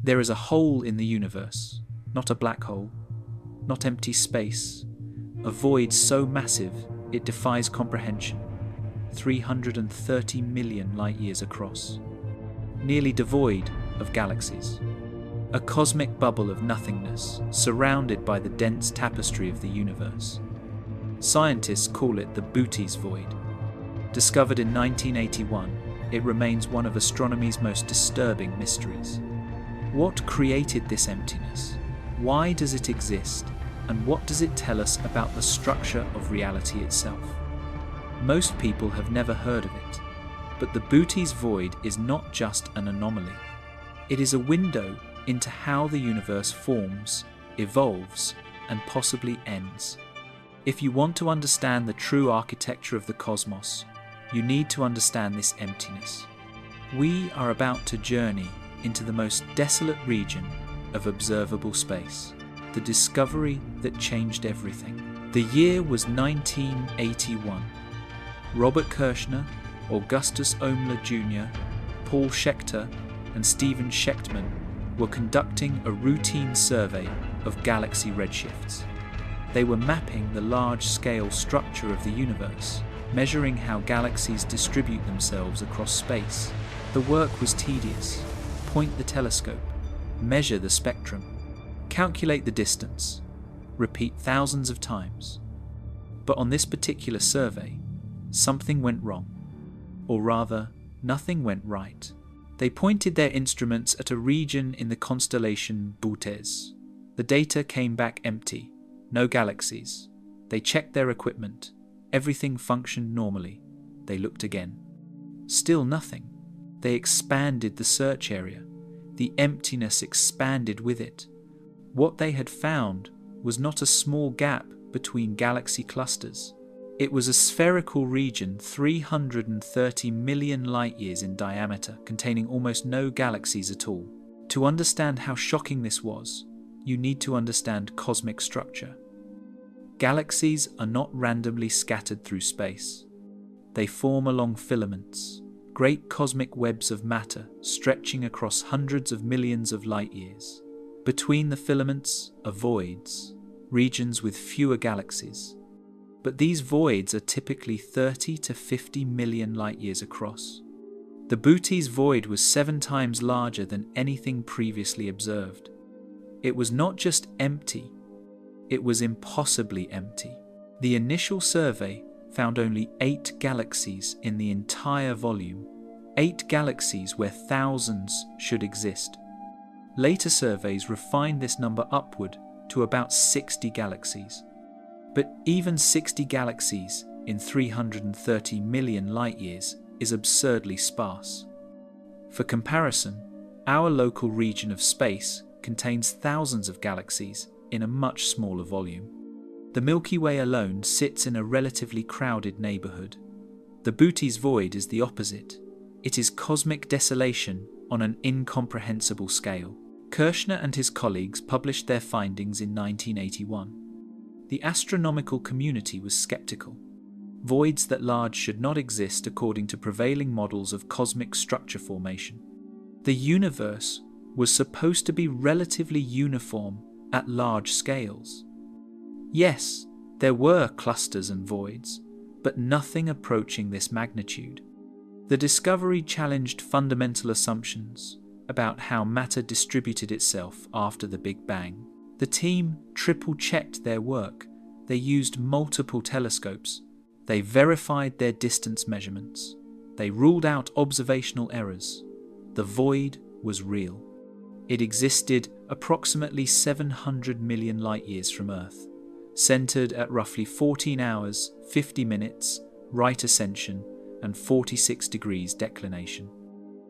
There is a hole in the universe, not a black hole, not empty space, a void so massive it defies comprehension, 330 million light-years across, nearly devoid of galaxies. A cosmic bubble of nothingness, surrounded by the dense tapestry of the universe. Scientists call it the Booty's void. Discovered in 1981, it remains one of astronomy's most disturbing mysteries. What created this emptiness? Why does it exist? And what does it tell us about the structure of reality itself? Most people have never heard of it, but the Booty's void is not just an anomaly. It is a window into how the universe forms, evolves, and possibly ends. If you want to understand the true architecture of the cosmos, you need to understand this emptiness. We are about to journey into the most desolate region of observable space, the discovery that changed everything. The year was 1981. Robert Kirshner, Augustus Oemler Jr., Paul Schechter, and Stephen Schechtman were conducting a routine survey of galaxy redshifts. They were mapping the large-scale structure of the universe, measuring how galaxies distribute themselves across space. The work was tedious. Point the telescope, measure the spectrum, calculate the distance, repeat thousands of times. But on this particular survey, something went wrong. Or rather, nothing went right. They pointed their instruments at a region in the constellation Bootes. The data came back empty, no galaxies. They checked their equipment. Everything functioned normally. They looked again. Still nothing. They expanded the search area. The emptiness expanded with it. What they had found was not a small gap between galaxy clusters. It was a spherical region 330 million light-years in diameter, containing almost no galaxies at all. To understand how shocking this was, you need to understand cosmic structure. Galaxies are not randomly scattered through space. They form along filaments, great cosmic webs of matter stretching across hundreds of millions of light-years. Between the filaments are voids, regions with fewer galaxies. But these voids are typically 30 to 50 million light-years across. The Booty's void was 7 times larger than anything previously observed. It was not just empty, it was impossibly empty. The initial survey found only 8 galaxies in the entire volume, 8 galaxies where thousands should exist. Later surveys refined this number upward to about 60 galaxies. But even 60 galaxies in 330 million light-years is absurdly sparse. For comparison, our local region of space contains thousands of galaxies in a much smaller volume. The Milky Way alone sits in a relatively crowded neighborhood. The Booty's void is the opposite. It is cosmic desolation on an incomprehensible scale. Kirshner and his colleagues published their findings in 1981. The astronomical community was skeptical. Voids that large should not exist according to prevailing models of cosmic structure formation. The universe was supposed to be relatively uniform at large scales. Yes, there were clusters and voids, but nothing approaching this magnitude. The discovery challenged fundamental assumptions about how matter distributed itself after the Big Bang. The team triple-checked their work. They used multiple telescopes. They verified their distance measurements. They ruled out observational errors. The void was real. It existed approximately 700 million light-years from Earth, centered at roughly 14 hours, 50 minutes, right ascension, and 46 degrees declination.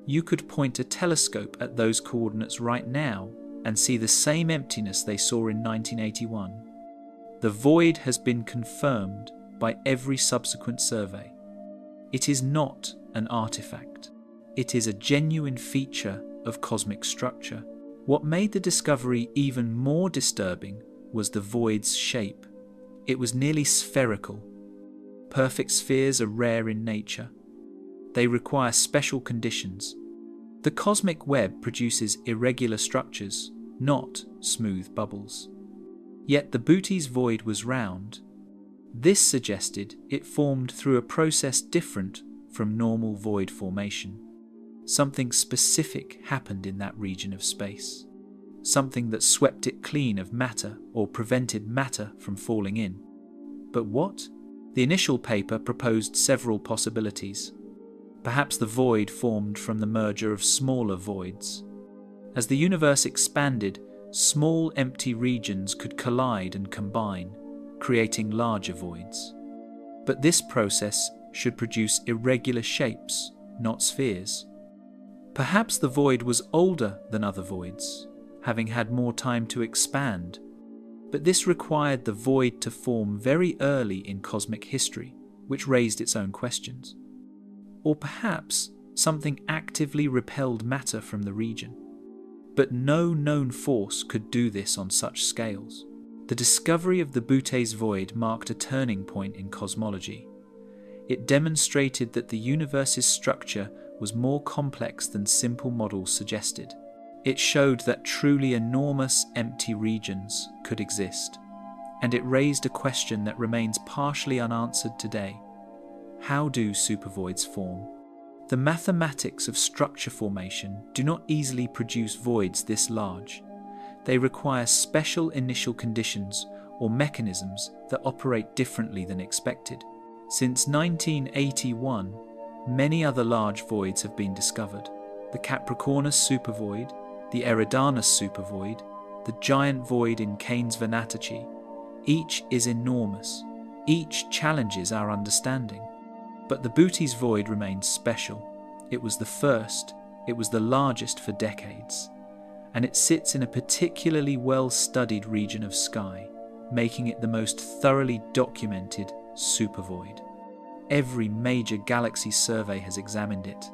You could point a telescope at those coordinates right now and see the same emptiness they saw in 1981. The void has been confirmed by every subsequent survey. It is not an artifact. It is a genuine feature of cosmic structure. What made the discovery even more disturbing was the void's shape. It was nearly spherical. Perfect spheres are rare in nature. They require special conditions. The cosmic web produces irregular structures, not smooth bubbles. Yet the Booty's void was round. This suggested it formed through a process different from normal void formation. Something specific happened in that region of space. Something that swept it clean of matter or prevented matter from falling in. But what? The initial paper proposed several possibilities. Perhaps the void formed from the merger of smaller voids. As the universe expanded, small empty regions could collide and combine, creating larger voids. But this process should produce irregular shapes, not spheres. Perhaps the void was older than other voids, having had more time to expand, but this required the void to form very early in cosmic history, which raised its own questions. Or perhaps something actively repelled matter from the region. But no known force could do this on such scales. The discovery of the Booty's void marked a turning point in cosmology. It demonstrated that the universe's structure was more complex than simple models suggested. It showed that truly enormous empty regions could exist, and it raised a question that remains partially unanswered today. How do supervoids form? The mathematics of structure formation do not easily produce voids this large. They require special initial conditions or mechanisms that operate differently than expected. Since 1981, many other large voids have been discovered. The Capricornus supervoid, the Eridanus supervoid, the giant void in Cain's Venatici. Each is enormous. Each challenges our understanding. But the Booty's void remains special. It was the first, it was the largest for decades, and it sits in a particularly well-studied region of sky, making it the most thoroughly documented supervoid. Every major galaxy survey has examined it.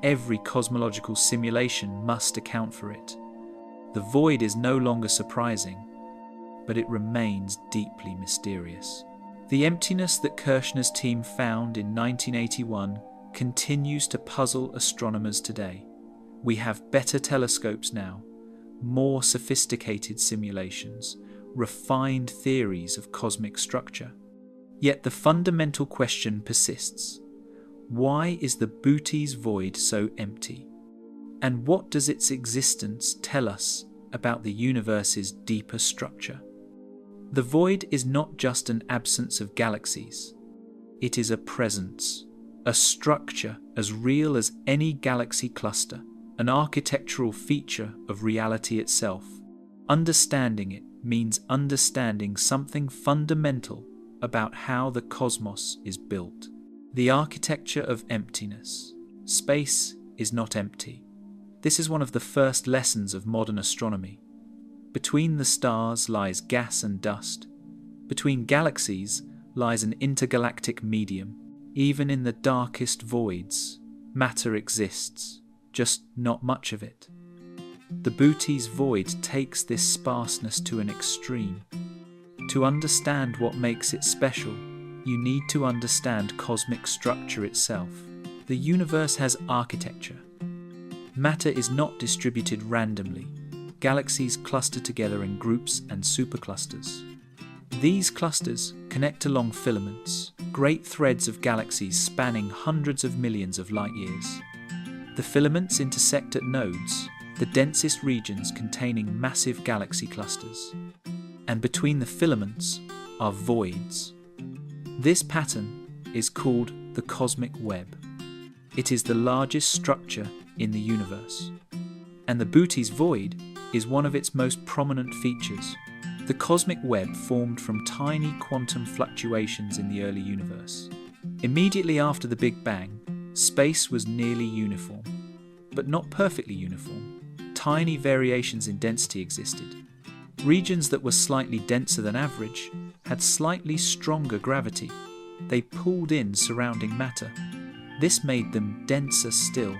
Every cosmological simulation must account for it. The void is no longer surprising, but it remains deeply mysterious. The emptiness that Kirshner's team found in 1981 continues to puzzle astronomers today. We have better telescopes now, more sophisticated simulations, refined theories of cosmic structure. Yet the fundamental question persists. Why is the Booty's void so empty? And what does its existence tell us about the universe's deeper structure? The void is not just an absence of galaxies. It is a presence, a structure as real as any galaxy cluster, an architectural feature of reality itself. Understanding it means understanding something fundamental about how the cosmos is built. The architecture of emptiness. Space is not empty. This is one of the first lessons of modern astronomy. Between the stars lies gas and dust. Between galaxies lies an intergalactic medium. Even in the darkest voids, matter exists, just not much of it. The Booty's void takes this sparseness to an extreme. To understand what makes it special, you need to understand cosmic structure itself. The universe has architecture. Matter is not distributed randomly. Galaxies cluster together in groups and superclusters. These clusters connect along filaments, great threads of galaxies spanning hundreds of millions of light years. The filaments intersect at nodes, the densest regions containing massive galaxy clusters. And between the filaments are voids. This pattern is called the cosmic web. It is the largest structure in the universe. And the Booty's void is one of its most prominent features. The cosmic web formed from tiny quantum fluctuations in the early universe. Immediately after the Big Bang, space was nearly uniform, but not perfectly uniform. Tiny variations in density existed. Regions that were slightly denser than average had slightly stronger gravity. They pulled in surrounding matter. This made them denser still,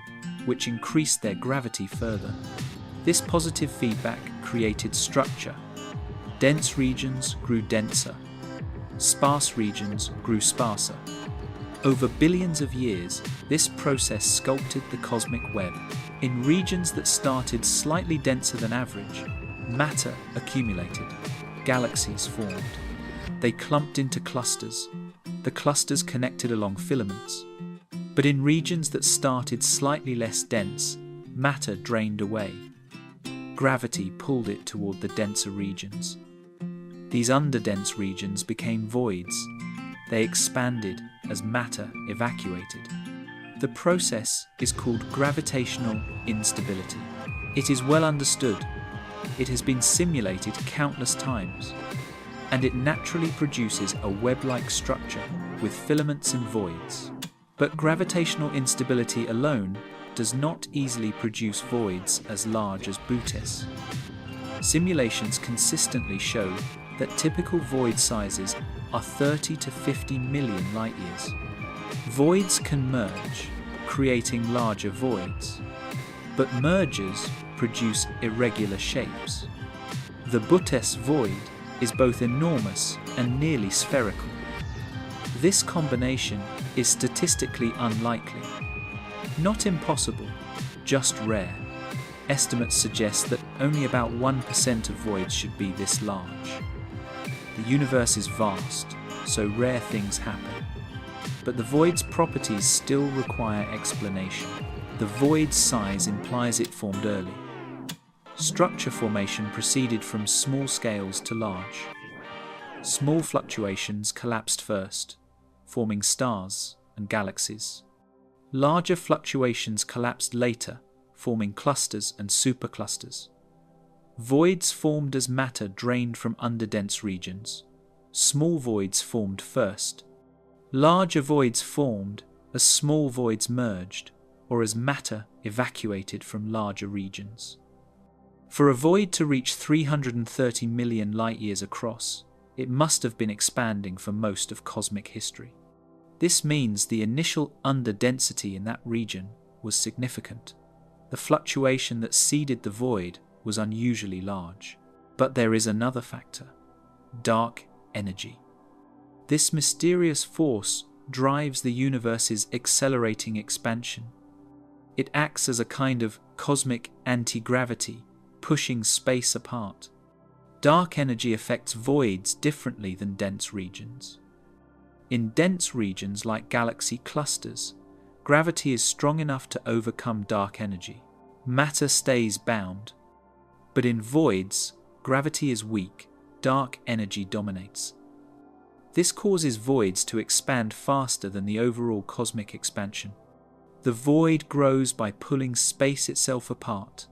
which increased their gravity further. This positive feedback created structure. Dense regions grew denser. Sparse regions grew sparser. Over billions of years, this process sculpted the cosmic web. In regions that started slightly denser than average, matter accumulated. Galaxies formed. They clumped into clusters. The clusters connected along filaments. But in regions that started slightly less dense, matter drained away. Gravity pulled it toward the denser regions. These underdense regions became voids. They expanded as matter evacuated. The process is called gravitational instability. It is well understood. It has been simulated countless times, and it naturally produces a web-like structure with filaments and voids. But gravitational instability alone does not easily produce voids as large as Emptiest. Simulations consistently show that typical void sizes are 30 to 50 million light-years. Voids can merge, creating larger voids, but mergers produce irregular shapes. The Emptiest void is both enormous and nearly spherical. This combination is statistically unlikely. Not impossible, just rare. Estimates suggest that only about 1% of voids should be this large. The universe is vast, so rare things happen. But the void's properties still require explanation. The void's size implies it formed early. Structure formation proceeded from small scales to large. Small fluctuations collapsed first, forming stars and galaxies. Larger fluctuations collapsed later, forming clusters and superclusters. Voids formed as matter drained from underdense regions. Small voids formed first. Larger voids formed as small voids merged, or as matter evacuated from larger regions. For a void to reach 330 million light-years across, it must have been expanding for most of cosmic history. This means the initial underdensity in that region was significant. The fluctuation that seeded the void was unusually large. But there is another factor: dark energy. This mysterious force drives the universe's accelerating expansion. It acts as a kind of cosmic anti-gravity, pushing space apart. Dark energy affects voids differently than dense regions. In dense regions like galaxy clusters, gravity is strong enough to overcome dark energy. Matter stays bound. But in voids, gravity is weak, dark energy dominates. This causes voids to expand faster than the overall cosmic expansion. The void grows by pulling space itself apart,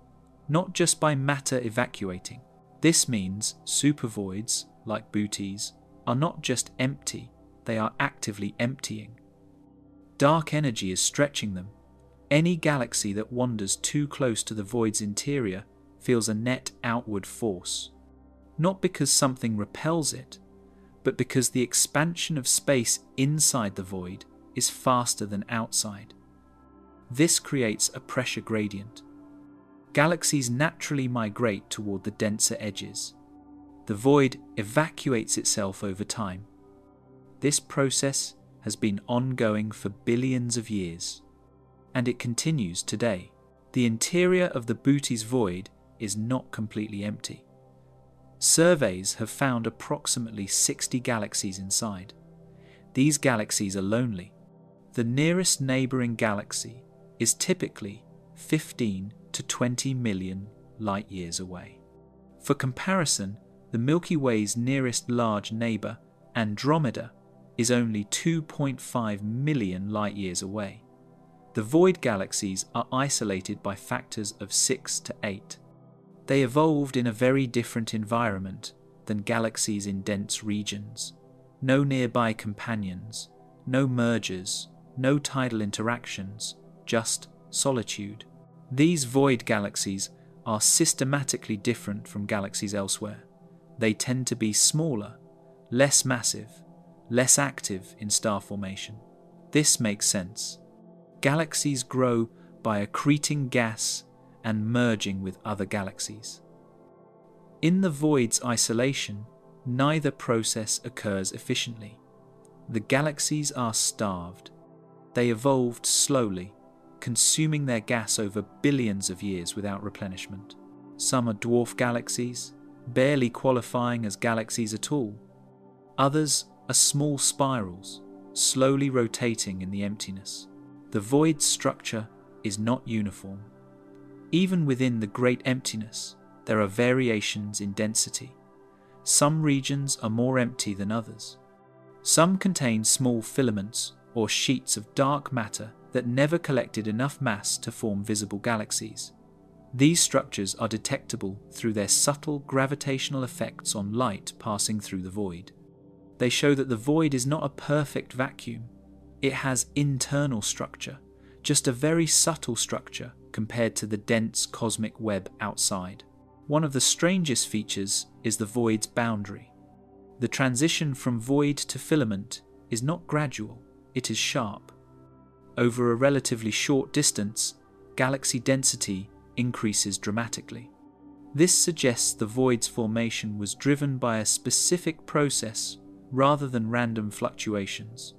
not just by matter evacuating. This means supervoids, like Emptiest, are not just empty, they are actively emptying. Dark energy is stretching them. Any galaxy that wanders too close to the void's interior feels a net outward force, not because something repels it, but because the expansion of space inside the void is faster than outside. This creates a pressure gradient. Galaxies naturally migrate toward the denser edges. The void evacuates itself over time. This process has been ongoing for billions of years, and it continues today. The interior of the Emptiest void is not completely empty. Surveys have found approximately 60 galaxies inside. These galaxies are lonely. The nearest neighboring galaxy is typically 15 to 20 million light-years away. For comparison, the Milky Way's nearest large neighbor, Andromeda, is only 2.5 million light-years away. The void galaxies are isolated by factors of 6 to 8. They evolved in a very different environment than galaxies in dense regions. No nearby companions, no mergers, no tidal interactions, just solitude. These void galaxies are systematically different from galaxies elsewhere. They tend to be smaller, less massive, less active in star formation. This makes sense. Galaxies grow by accreting gas and merging with other galaxies. In the void's isolation, neither process occurs efficiently. The galaxies are starved. They evolved slowly, consuming their gas over billions of years without replenishment. Some are dwarf galaxies, barely qualifying as galaxies at all. Others are small spirals, slowly rotating in the emptiness. The void's structure is not uniform. Even within the great emptiness, there are variations in density. Some regions are more empty than others. Some contain small filaments or sheets of dark matter that never collected enough mass to form visible galaxies. These structures are detectable through their subtle gravitational effects on light passing through the void. They show that the void is not a perfect vacuum. It has internal structure, just a very subtle structure compared to the dense cosmic web outside. One of the strangest features is the void's boundary. The transition from void to filament is not gradual, it is sharp. Over a relatively short distance, galaxy density increases dramatically. This suggests the void's formation was driven by a specific process rather than random fluctuations.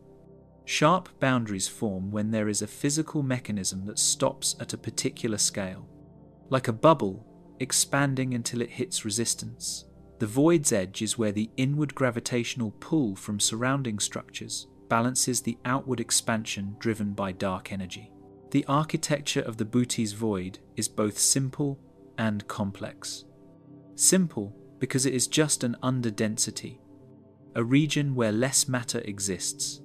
Sharp boundaries form when there is a physical mechanism that stops at a particular scale, like a bubble expanding until it hits resistance. The void's edge is where the inward gravitational pull from surrounding structures balances the outward expansion driven by dark energy. The architecture of the Bootes void is both simple and complex. Simple because it is just an underdensity, a region where less matter exists.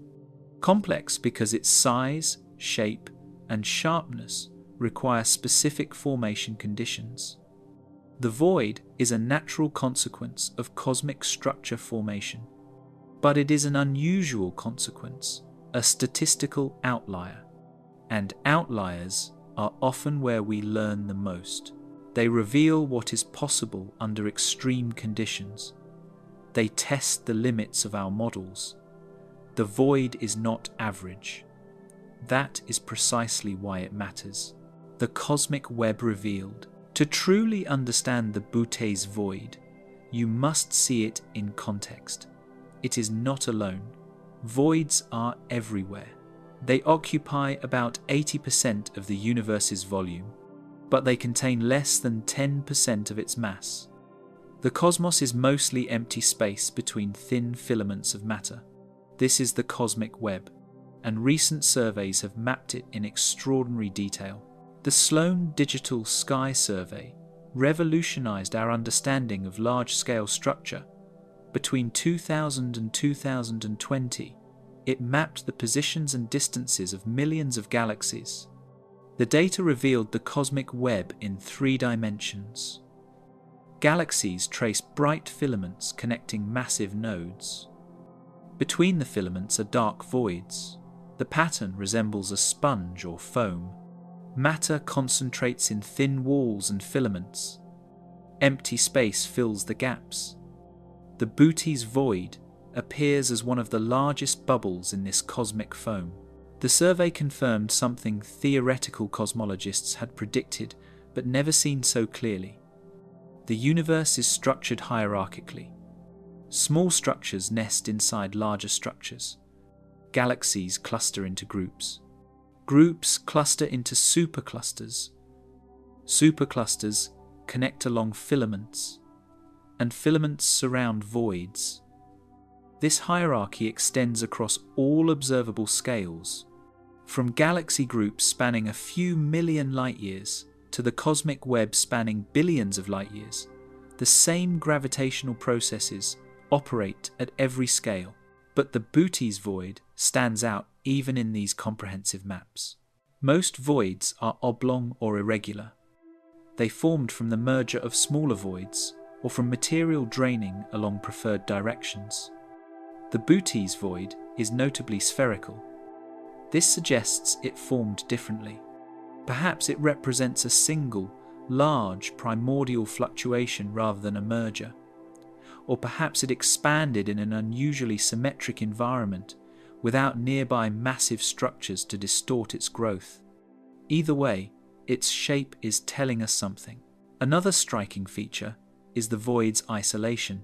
Complex because its size, shape, and sharpness require specific formation conditions. The void is a natural consequence of cosmic structure formation, but it is an unusual consequence, a statistical outlier. And outliers are often where we learn the most. They reveal what is possible under extreme conditions. They test the limits of our models. The void is not average. That is precisely why it matters. The cosmic web revealed. To truly understand the Bootes void, you must see it in context. It is not alone. Voids are everywhere. They occupy about 80% of the universe's volume, but they contain less than 10% of its mass. The cosmos is mostly empty space between thin filaments of matter. This is the cosmic web, and recent surveys have mapped it in extraordinary detail. The Sloan Digital Sky Survey revolutionized our understanding of large-scale structure. Between 2000 and 2020, it mapped the positions and distances of millions of galaxies. The data revealed the cosmic web in 3 dimensions. Galaxies trace bright filaments connecting massive nodes. Between the filaments are dark voids. The pattern resembles a sponge or foam. Matter concentrates in thin walls and filaments. Empty space fills the gaps. The Bootes void appears as one of the largest bubbles in this cosmic foam. The survey confirmed something theoretical cosmologists had predicted but never seen so clearly. The universe is structured hierarchically. Small structures nest inside larger structures. Galaxies cluster into groups. Groups cluster into superclusters. Superclusters connect along filaments, and filaments surround voids. This hierarchy extends across all observable scales, from galaxy groups spanning a few million light-years to the cosmic web spanning billions of light-years. The same gravitational processes operate at every scale, but the Bootes void stands out even in these comprehensive maps. Most voids are oblong or irregular. They formed from the merger of smaller voids or from material draining along preferred directions. The Bootes void is notably spherical. This suggests it formed differently. Perhaps it represents a single, large, primordial fluctuation rather than a merger. Or perhaps it expanded in an unusually symmetric environment without nearby massive structures to distort its growth. Either way, its shape is telling us something. Another striking feature is the void's isolation.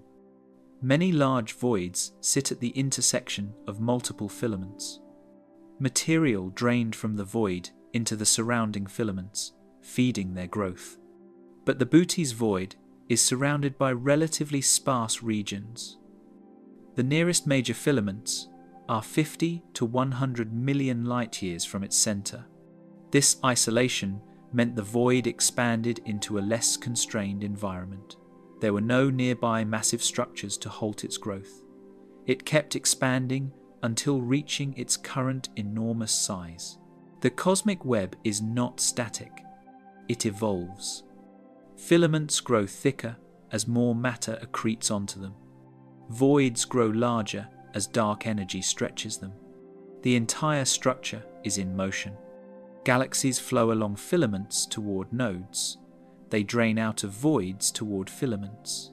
Many large voids sit at the intersection of multiple filaments. Material drained from the void into the surrounding filaments, feeding their growth. But the Bootes void is surrounded by relatively sparse regions. The nearest major filaments are 50 to 100 million light-years from its center. This isolation meant the void expanded into a less constrained environment. There were no nearby massive structures to halt its growth. It kept expanding until reaching its current enormous size. The cosmic web is not static. It evolves. Filaments grow thicker as more matter accretes onto them. Voids grow larger as dark energy stretches them. The entire structure is in motion. Galaxies flow along filaments toward nodes. They drain out of voids toward filaments.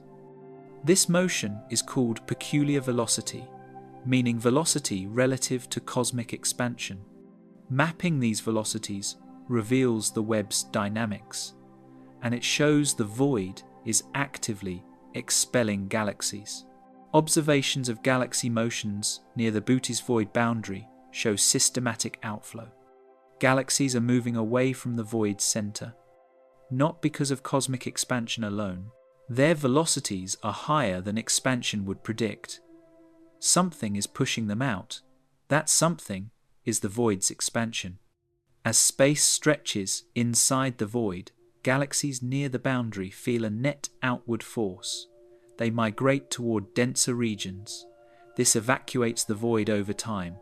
This motion is called peculiar velocity, meaning velocity relative to cosmic expansion. Mapping these velocities reveals the web's dynamics, and it shows the void is actively expelling galaxies. Observations of galaxy motions near the Bootes void boundary show systematic outflow. Galaxies are moving away from the void's center, not because of cosmic expansion alone. Their velocities are higher than expansion would predict. Something is pushing them out. That something is the void's expansion. As space stretches inside the void, galaxies near the boundary feel a net outward force. They migrate toward denser regions. This evacuates the void over time.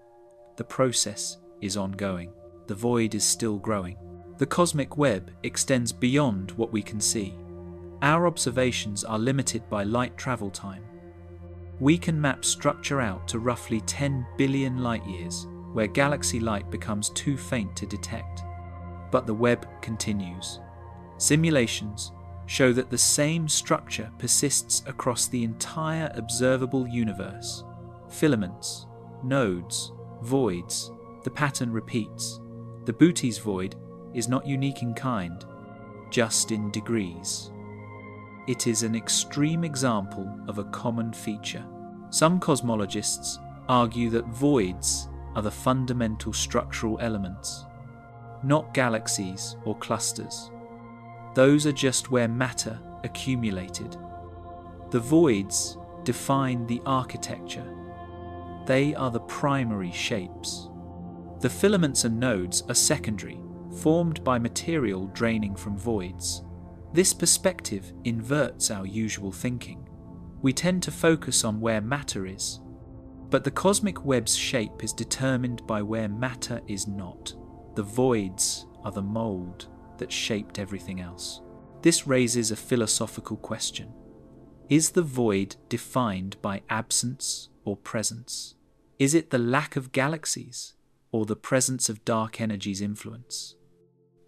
The process is ongoing. The void is still growing. The cosmic web extends beyond what we can see. Our observations are limited by light travel time. We can map structure out to roughly 10 billion light-years, where galaxy light becomes too faint to detect. But the web continues. Simulations show that the same structure persists across the entire observable universe. Filaments, nodes, voids, the pattern repeats. The Bootes void is not unique in kind, just in degrees. It is an extreme example of a common feature. Some cosmologists argue that voids are the fundamental structural elements, not galaxies or clusters. Those are just where matter accumulated. The voids define the architecture. They are the primary shapes. The filaments and nodes are secondary, formed by material draining from voids. This perspective inverts our usual thinking. We tend to focus on where matter is, but the cosmic web's shape is determined by where matter is not. The voids are the mold that shaped everything else. This raises a philosophical question. Is the void defined by absence or presence? Is it the lack of galaxies or the presence of dark energy's influence?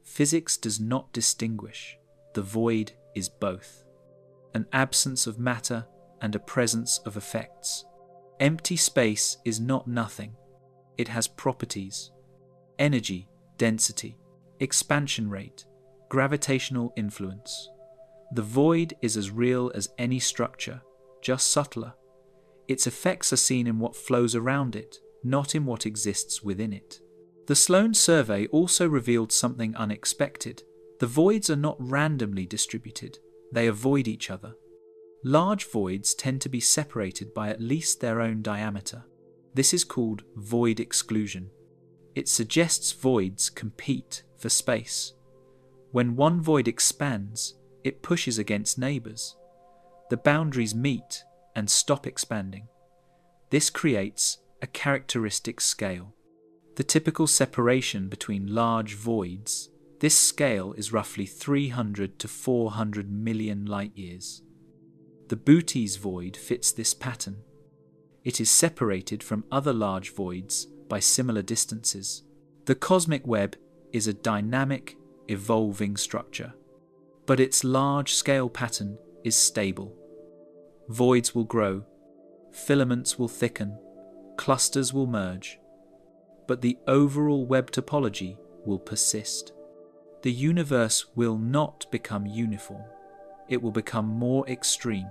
Physics does not distinguish. The void is both, an absence of matter and a presence of effects. Empty space is not nothing. It has properties: energy, density, expansion rate, gravitational influence. The void is as real as any structure, just subtler. Its effects are seen in what flows around it, not in what exists within it. The Sloan survey also revealed something unexpected. The voids are not randomly distributed. They avoid each other. Large voids tend to be separated by at least their own diameter. This is called void exclusion. It suggests voids compete for space. When one void expands, it pushes against neighbours. The boundaries meet and stop expanding. This creates a characteristic scale. The typical separation between large voids, this scale is roughly 300 to 400 million light-years. The Bootes void fits this pattern. It is separated from other large voids by similar distances. The cosmic web is a dynamic, evolving structure, but its large-scale pattern is stable. Voids will grow, filaments will thicken, clusters will merge, but the overall web topology will persist. The universe will not become uniform. It will become more extreme,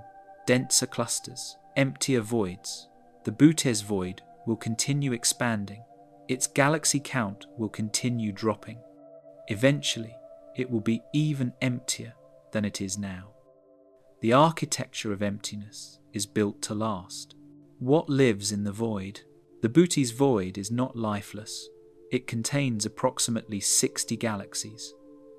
denser clusters, emptier voids. The Bootes void will continue expanding. Its galaxy count will continue dropping. Eventually, it will be even emptier than it is now. The architecture of emptiness is built to last. What lives in the void? The Booty's void is not lifeless. It contains approximately 60 galaxies.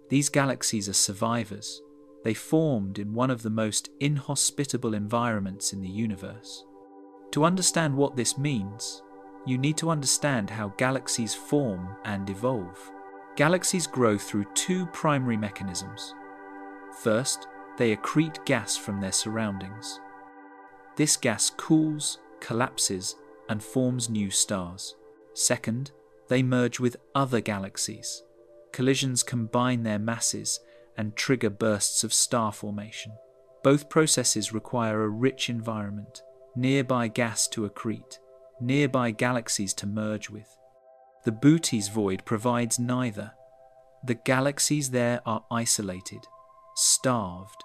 These galaxies are survivors. They formed in one of the most inhospitable environments in the universe. To understand what this means, you need to understand how galaxies form and evolve. Galaxies grow through two primary mechanisms. First, they accrete gas from their surroundings. This gas cools, collapses, and forms new stars. Second, they merge with other galaxies. Collisions combine their masses and trigger bursts of star formation. Both processes require a rich environment, nearby gas to accrete, nearby galaxies to merge with. The Booty's void provides neither. The galaxies there are isolated, starved,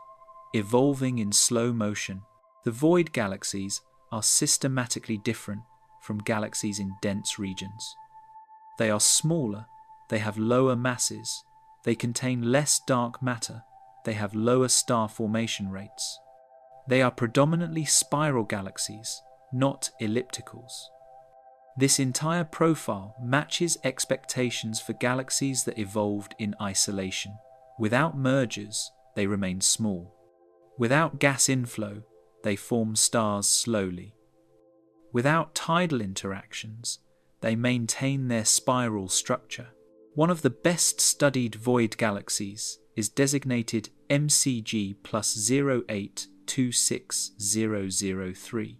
evolving in slow motion. The void galaxies are systematically different from galaxies in dense regions. They are smaller, they have lower masses, they contain less dark matter, they have lower star formation rates. They are predominantly spiral galaxies, not ellipticals. This entire profile matches expectations for galaxies that evolved in isolation. Without mergers, they remain small. Without gas inflow, they form stars slowly. Without tidal interactions, they maintain their spiral structure. One of the best studied void galaxies is designated MCG plus 0826003.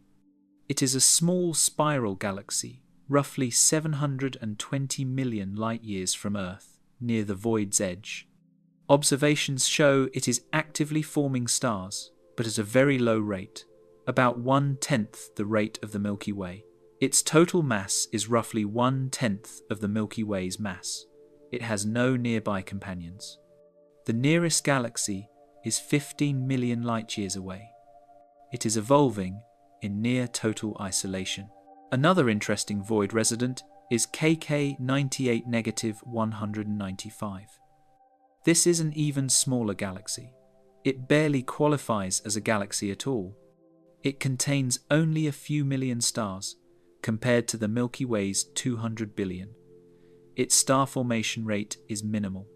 It is a small spiral galaxy, roughly 720 million light-years from Earth, near the void's edge. Observations show it is actively forming stars, but at a very low rate, about 1/10 the rate of the Milky Way. Its total mass is roughly 1/10 of the Milky Way's mass. It has no nearby companions. The nearest galaxy is 15 million light-years away. It is evolving in near total isolation. Another interesting void resident is KK 98-195. This is an even smaller galaxy. It barely qualifies as a galaxy at all. It contains only a few million stars, compared to the Milky Way's 200 billion. Its star formation rate is minimal.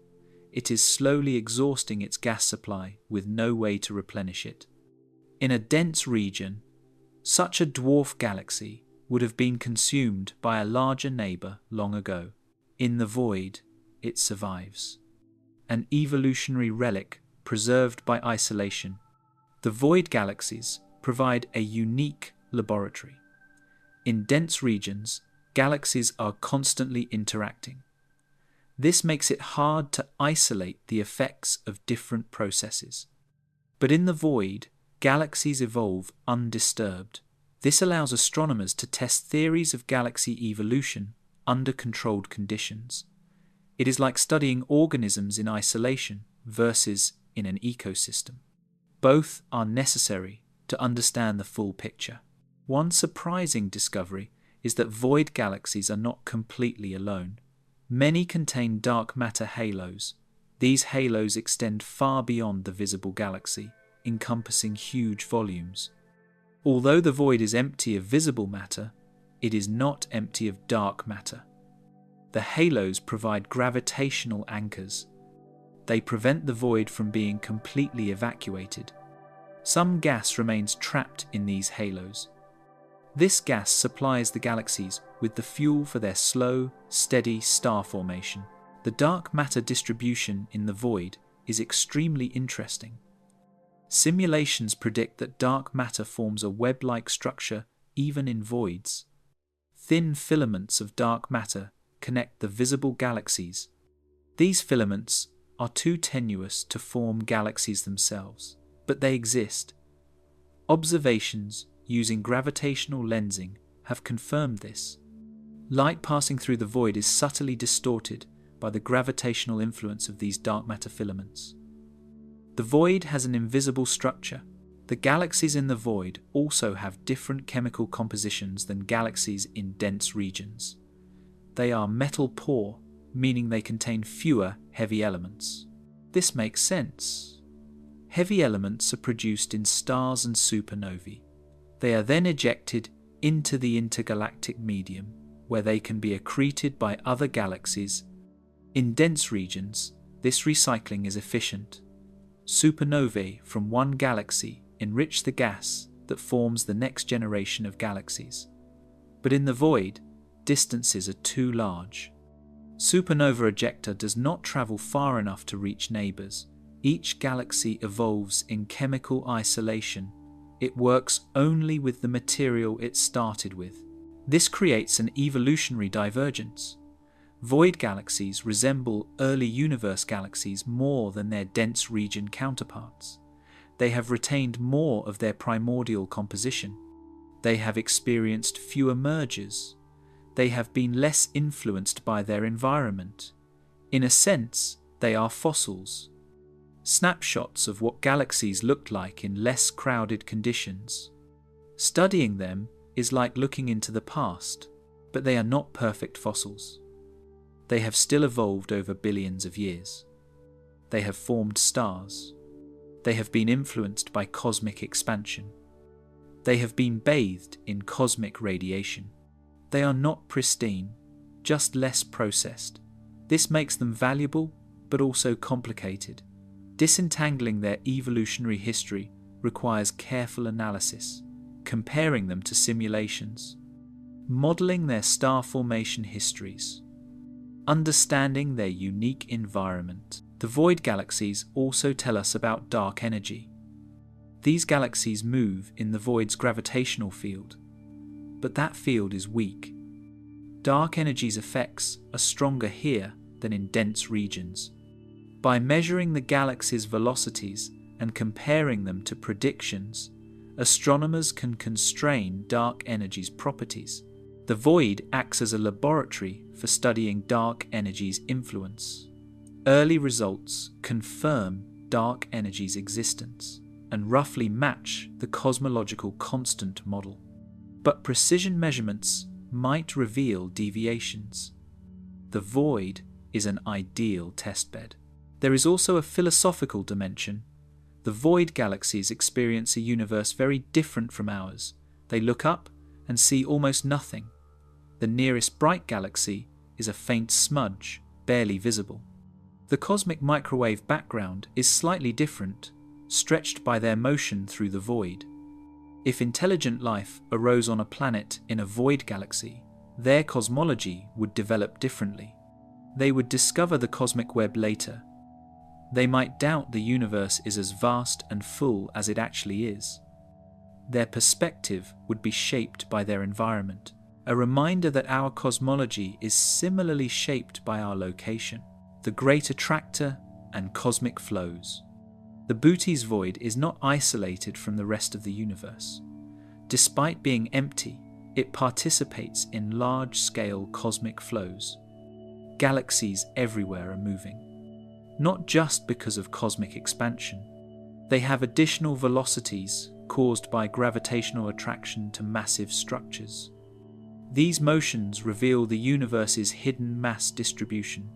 It is slowly exhausting its gas supply with no way to replenish it. In a dense region, such a dwarf galaxy would have been consumed by a larger neighbour long ago. In the void, it survives. An evolutionary relic preserved by isolation. The void galaxies provide a unique laboratory. In dense regions, galaxies are constantly interacting. This makes it hard to isolate the effects of different processes. But in the void, galaxies evolve undisturbed. This allows astronomers to test theories of galaxy evolution under controlled conditions. It is like studying organisms in isolation versus in an ecosystem. Both are necessary to understand the full picture. One surprising discovery is that void galaxies are not completely alone. Many contain dark matter halos. These halos extend far beyond the visible galaxy, encompassing huge volumes. Although the void is empty of visible matter, it is not empty of dark matter. The halos provide gravitational anchors. They prevent the void from being completely evacuated. Some gas remains trapped in these halos. This gas supplies the galaxies with the fuel for their slow, steady star formation. The dark matter distribution in the void is extremely interesting. Simulations predict that dark matter forms a web-like structure even in voids. Thin filaments of dark matter connect the visible galaxies. These filaments are too tenuous to form galaxies themselves, but they exist. Observations using gravitational lensing have confirmed this. Light passing through the void is subtly distorted by the gravitational influence of these dark matter filaments. The void has an invisible structure. The galaxies in the void also have different chemical compositions than galaxies in dense regions. They are metal poor, meaning they contain fewer heavy elements. This makes sense. Heavy elements are produced in stars and supernovae. They are then ejected into the intergalactic medium, where they can be accreted by other galaxies. In dense regions, this recycling is efficient. Supernovae from one galaxy enrich the gas that forms the next generation of galaxies. But in the void, distances are too large. Supernova ejecta does not travel far enough to reach neighbors. Each galaxy evolves in chemical isolation. It works only with the material it started with. This creates an evolutionary divergence. Void galaxies resemble early universe galaxies more than their dense region counterparts. They have retained more of their primordial composition. They have experienced fewer mergers. They have been less influenced by their environment. In a sense, they are fossils. Snapshots of what galaxies looked like in less crowded conditions. Studying them is like looking into the past, but they are not perfect fossils. They have still evolved over billions of years. They have formed stars. They have been influenced by cosmic expansion. They have been bathed in cosmic radiation. They are not pristine, just less processed. This makes them valuable, but also complicated. Disentangling their evolutionary history requires careful analysis, comparing them to simulations, modeling their star formation histories, understanding their unique environment. The void galaxies also tell us about dark energy. These galaxies move in the void's gravitational field, but that field is weak. Dark energy's effects are stronger here than in dense regions. By measuring the galaxy's velocities and comparing them to predictions, astronomers can constrain dark energy's properties. The void acts as a laboratory for studying dark energy's influence. Early results confirm dark energy's existence and roughly match the cosmological constant model. But precision measurements might reveal deviations. The void is an ideal testbed. There is also a philosophical dimension. The void galaxies experience a universe very different from ours. They look up and see almost nothing. The nearest bright galaxy is a faint smudge, barely visible. The cosmic microwave background is slightly different, stretched by their motion through the void. If intelligent life arose on a planet in a void galaxy, their cosmology would develop differently. They would discover the cosmic web later. They might doubt the universe is as vast and full as it actually is. Their perspective would be shaped by their environment, a reminder that our cosmology is similarly shaped by our location, the great attractor and cosmic flows. The Bootes void is not isolated from the rest of the universe. Despite being empty, it participates in large-scale cosmic flows. Galaxies everywhere are moving. Not just because of cosmic expansion. They have additional velocities caused by gravitational attraction to massive structures. These motions reveal the universe's hidden mass distribution,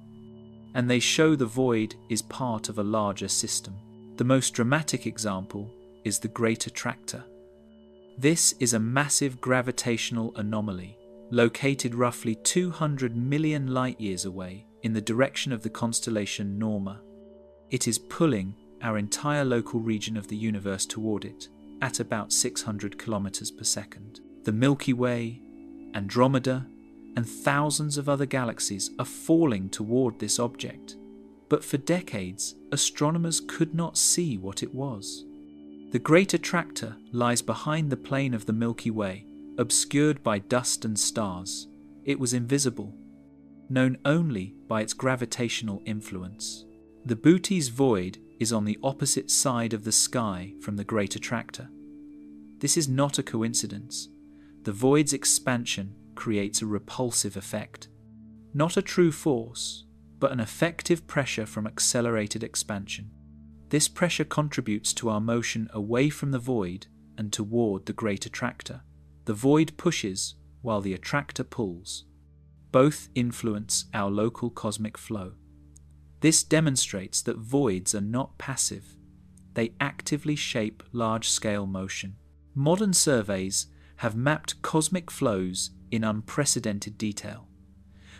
and they show the void is part of a larger system. The most dramatic example is the Great Attractor. This is a massive gravitational anomaly located roughly 200 million light-years away in the direction of the constellation Norma. It is pulling our entire local region of the universe toward it at about 600 kilometers per second. The Milky Way, Andromeda, and thousands of other galaxies are falling toward this object. But for decades, astronomers could not see what it was. The Great Attractor lies behind the plane of the Milky Way, obscured by dust and stars. It was invisible, known only by its gravitational influence. The Bootes void is on the opposite side of the sky from the Great Attractor. This is not a coincidence. The void's expansion creates a repulsive effect. Not a true force, but an effective pressure from accelerated expansion. This pressure contributes to our motion away from the void and toward the Great Attractor. The void pushes while the attractor pulls. Both influence our local cosmic flow. This demonstrates that voids are not passive. They actively shape large-scale motion. Modern surveys have mapped cosmic flows in unprecedented detail.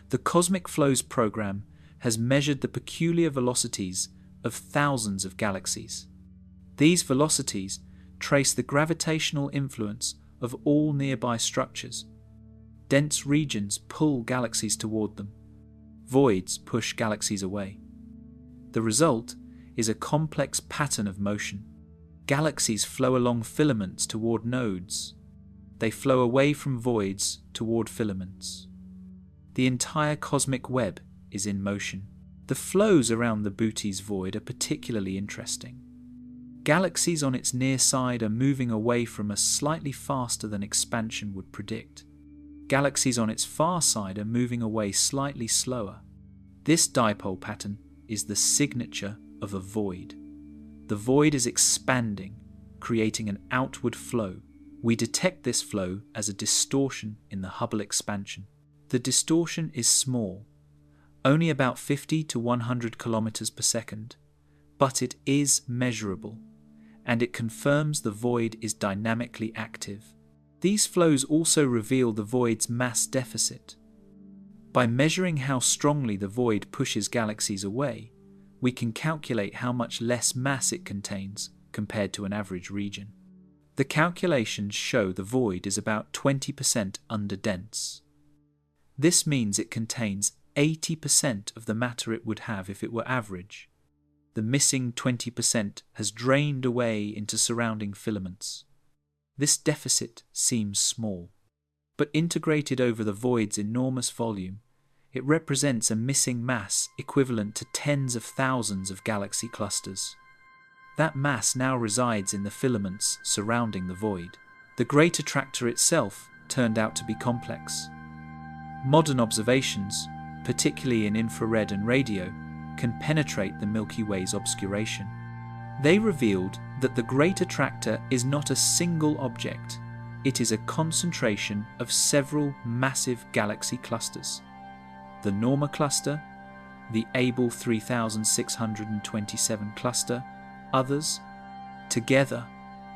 The Cosmic Flows program has measured the peculiar velocities of thousands of galaxies. These velocities trace the gravitational influence of all nearby structures. Dense regions pull galaxies toward them. Voids push galaxies away. The result is a complex pattern of motion. Galaxies flow along filaments toward nodes. They flow away from voids toward filaments. The entire cosmic web is in motion. The flows around the Bootes void are particularly interesting. Galaxies on its near side are moving away from us slightly faster than expansion would predict. Galaxies on its far side are moving away slightly slower. This dipole pattern is the signature of a void. The void is expanding, creating an outward flow. We detect this flow as a distortion in the Hubble expansion. The distortion is small, only about 50 to 100 kilometers per second, but it is measurable, and it confirms the void is dynamically active. These flows also reveal the void's mass deficit. By measuring how strongly the void pushes galaxies away, we can calculate how much less mass it contains compared to an average region. The calculations show the void is about 20% underdense. This means it contains 80% of the matter it would have if it were average. The missing 20% has drained away into surrounding filaments. This deficit seems small, but integrated over the void's enormous volume, it represents a missing mass equivalent to tens of thousands of galaxy clusters. That mass now resides in the filaments surrounding the void. The great attractor itself turned out to be complex. Modern observations, particularly in infrared and radio, can penetrate the Milky Way's obscuration. They revealed that the great attractor is not a single object, it is a concentration of several massive galaxy clusters. The Norma cluster, the Abell 3627 cluster, others. Together,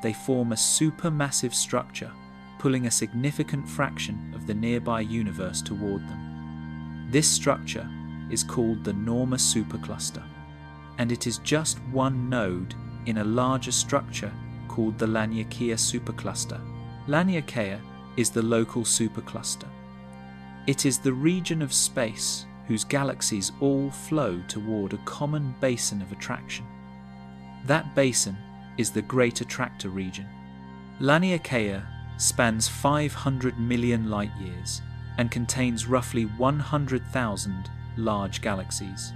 they form a supermassive structure, pulling a significant fraction of the nearby universe toward them. This structure is called the Norma supercluster, and it is just one node in a larger structure called the Laniakea supercluster. Laniakea is the local supercluster. It is the region of space whose galaxies all flow toward a common basin of attraction. That basin is the Great Attractor region. Laniakea spans 500 million light-years and contains roughly 100,000 large galaxies.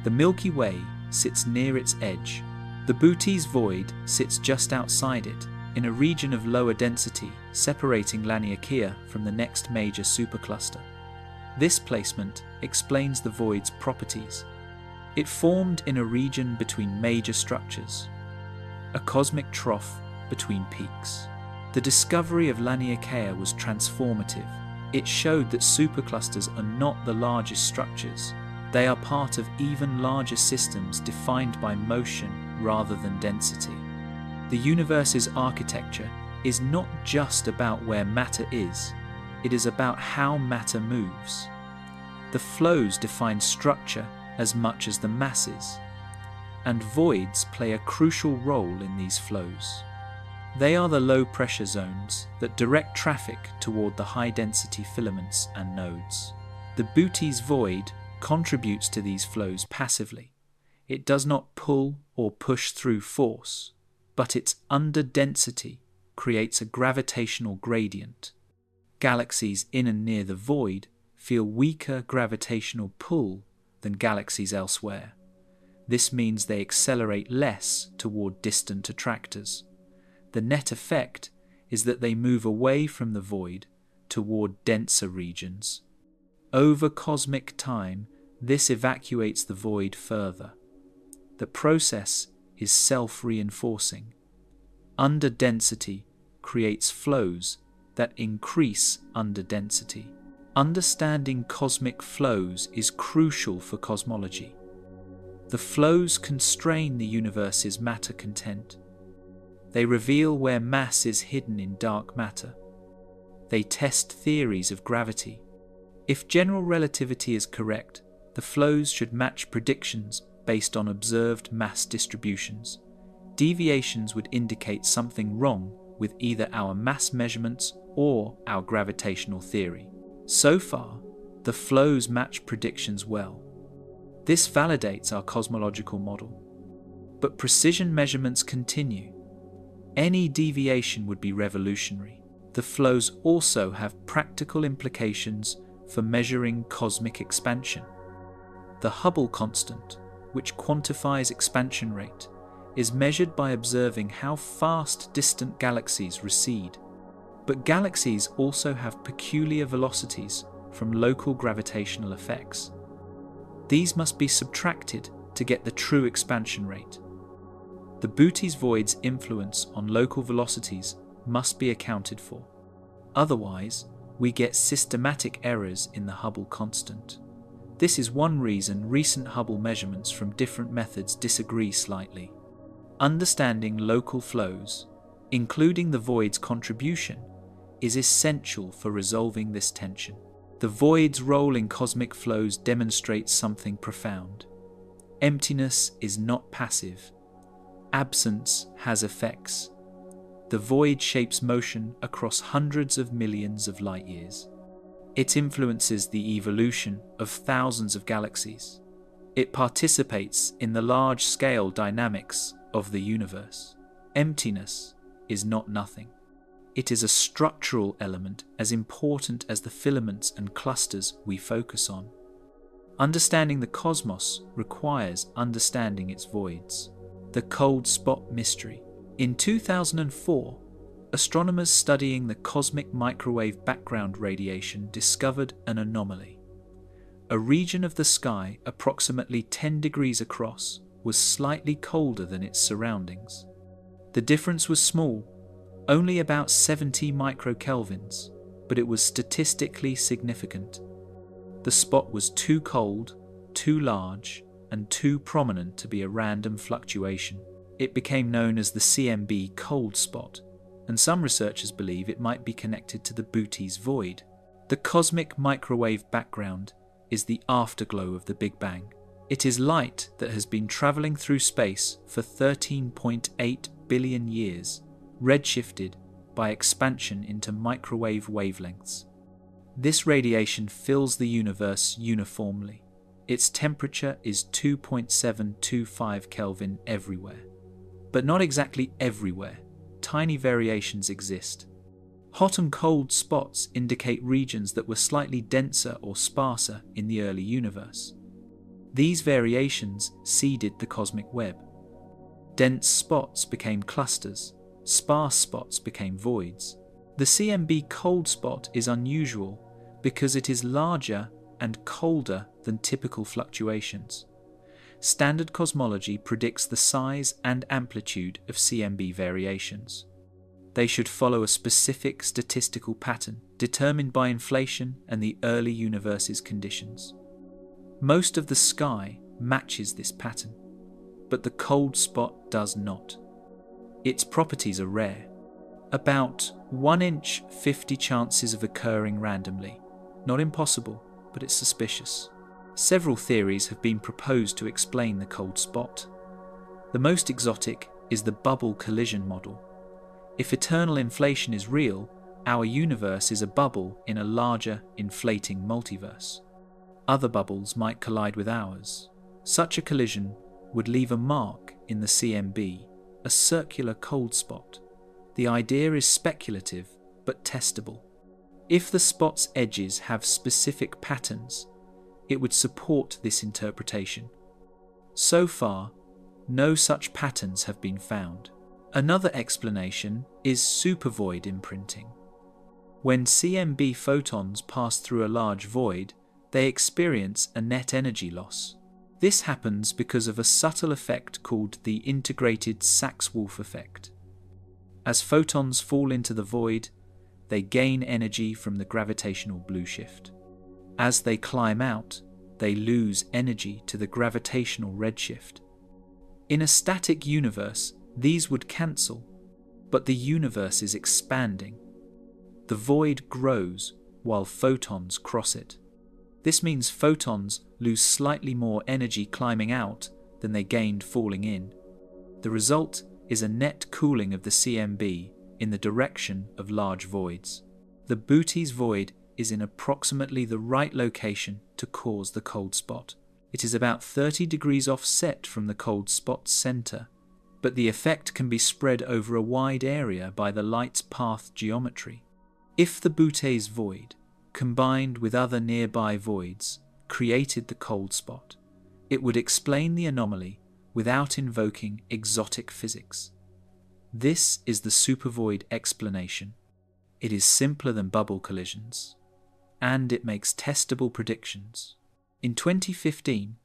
The Milky Way sits near its edge. The Bootes void sits just outside it, in a region of lower density, separating Laniakea from the next major supercluster. This placement explains the void's properties. It formed in a region between major structures, a cosmic trough between peaks. The discovery of Laniakea was transformative. It showed that superclusters are not the largest structures. They are part of even larger systems defined by motion rather than density. The universe's architecture is not just about where matter is, it is about how matter moves. The flows define structure as much as the masses, and voids play a crucial role in these flows. They are the low-pressure zones that direct traffic toward the high-density filaments and nodes. The Bootes void contributes to these flows passively. It does not pull or push through force, but its underdensity creates a gravitational gradient. Galaxies in and near the void feel weaker gravitational pull than galaxies elsewhere. This means they accelerate less toward distant attractors. The net effect is that they move away from the void toward denser regions. Over cosmic time, this evacuates the void further. The process is self-reinforcing. Underdensity creates flows that increase underdensity. Understanding cosmic flows is crucial for cosmology. The flows constrain the universe's matter content. They reveal where mass is hidden in dark matter. They test theories of gravity. If general relativity is correct, the flows should match predictions based on observed mass distributions. Deviations would indicate something wrong with either our mass measurements or our gravitational theory. So far, the flows match predictions well. This validates our cosmological model. But precision measurements continue. Any deviation would be revolutionary. The flows also have practical implications for measuring cosmic expansion. The Hubble constant, which quantifies expansion rate, is measured by observing how fast distant galaxies recede. But galaxies also have peculiar velocities from local gravitational effects. These must be subtracted to get the true expansion rate. The Bootes void's influence on local velocities must be accounted for. Otherwise, we get systematic errors in the Hubble constant. This is one reason recent Hubble measurements from different methods disagree slightly. Understanding local flows, including the void's contribution, is essential for resolving this tension. The void's role in cosmic flows demonstrates something profound. Emptiness is not passive. Absence has effects. The void shapes motion across hundreds of millions of light years. It influences the evolution of thousands of galaxies. It participates in the large-scale dynamics of the universe. Emptiness is not nothing. It is a structural element as important as the filaments and clusters we focus on. Understanding the cosmos requires understanding its voids. The cold spot mystery. In 2004, astronomers studying the cosmic microwave background radiation discovered an anomaly. A region of the sky approximately 10 degrees across was slightly colder than its surroundings. The difference was small, only about 70 microkelvins, but it was statistically significant. The spot was too cold, too large, and too prominent to be a random fluctuation. It became known as the CMB cold spot, and some researchers believe it might be connected to the Bootes void. The cosmic microwave background is the afterglow of the Big Bang. It is light that has been travelling through space for 13.8 billion years, redshifted by expansion into microwave wavelengths. This radiation fills the universe uniformly. Its temperature is 2.725 Kelvin everywhere. But not exactly everywhere. Tiny variations exist. Hot and cold spots indicate regions that were slightly denser or sparser in the early universe. These variations seeded the cosmic web. Dense spots became clusters. Sparse spots became voids. The CMB cold spot is unusual because it is larger and colder than typical fluctuations. Standard cosmology predicts the size and amplitude of CMB variations. They should follow a specific statistical pattern determined by inflation and the early universe's conditions. Most of the sky matches this pattern, but the cold spot does not. Its properties are rare. About 1 in 50 chances of occurring randomly. Not impossible, but it's suspicious. Several theories have been proposed to explain the cold spot. The most exotic is the bubble collision model. If eternal inflation is real, our universe is a bubble in a larger, inflating multiverse. Other bubbles might collide with ours. Such a collision would leave a mark in the CMB, a circular cold spot. The idea is speculative, but testable. If the spot's edges have specific patterns, it would support this interpretation. So far, no such patterns have been found. Another explanation is supervoid imprinting. When CMB photons pass through a large void, they experience a net energy loss. This happens because of a subtle effect called the integrated Sachs-Wolf effect. As photons fall into the void, they gain energy from the gravitational blue shift. As they climb out, they lose energy to the gravitational redshift. In a static universe, these would cancel, but the universe is expanding. The void grows while photons cross it. This means photons lose slightly more energy climbing out than they gained falling in. The result is a net cooling of the CMB in the direction of large voids. The Bootes void is in approximately the right location to cause the cold spot. It is about 30 degrees offset from the cold spot's center, but the effect can be spread over a wide area by the light's path geometry. If the Bootes void, combined with other nearby voids, created the cold spot, it would explain the anomaly without invoking exotic physics. This is the supervoid explanation. It is simpler than bubble collisions, and it makes testable predictions. In 2015,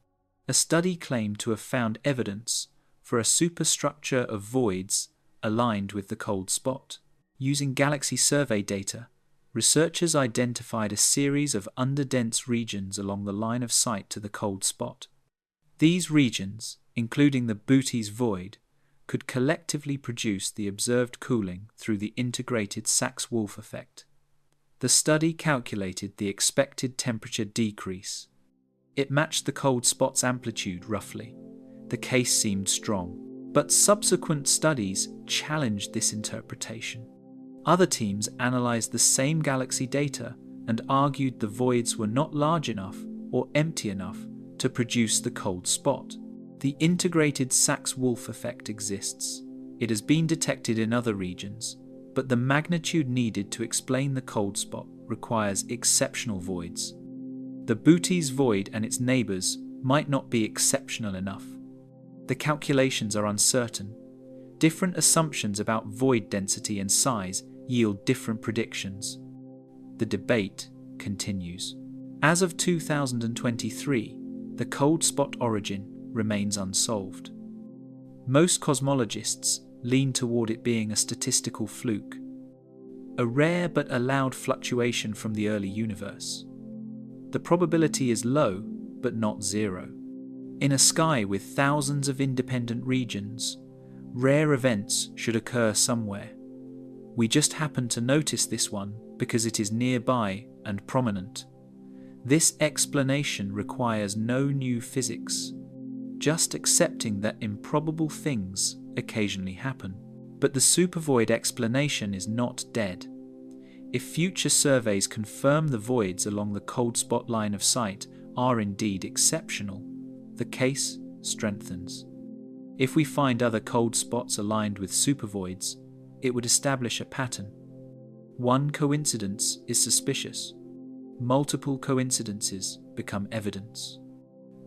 a study claimed to have found evidence for a superstructure of voids aligned with the cold spot. Using galaxy survey data, researchers identified a series of underdense regions along the line of sight to the cold spot. These regions, including the Bootes void, could collectively produce the observed cooling through the integrated Sachs-Wolf effect. The study calculated the expected temperature decrease. It matched the cold spot's amplitude roughly. The case seemed strong, but subsequent studies challenged this interpretation. Other teams analyzed the same galaxy data and argued the voids were not large enough or empty enough to produce the cold spot. The integrated Sachs-Wolf effect exists. It has been detected in other regions, but the magnitude needed to explain the cold spot requires exceptional voids. The Bootes void and its neighbors might not be exceptional enough. The calculations are uncertain. Different assumptions about void density and size yield different predictions. The debate continues. As of 2023, the cold spot origin remains unsolved. Most cosmologists lean toward it being a statistical fluke, a rare but allowed fluctuation from the early universe. The probability is low, but not zero. In a sky with thousands of independent regions, rare events should occur somewhere. We just happen to notice this one because it is nearby and prominent. This explanation requires no new physics, just accepting that improbable things occasionally happen. But the supervoid explanation is not dead. If future surveys confirm the voids along the cold spot line of sight are indeed exceptional, the case strengthens. If we find other cold spots aligned with supervoids, it would establish a pattern. One coincidence is suspicious. Multiple coincidences become evidence.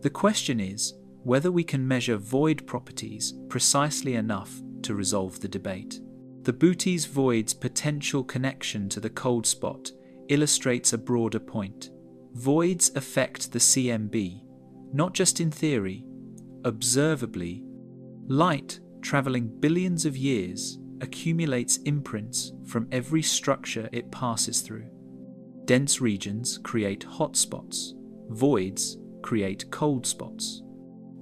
The question is whether we can measure void properties precisely enough to resolve the debate. The Bootes void's potential connection to the cold spot illustrates a broader point. Voids affect the CMB, not just in theory, observably. Light, travelling billions of years, accumulates imprints from every structure it passes through. Dense regions create hot spots. Voids create cold spots.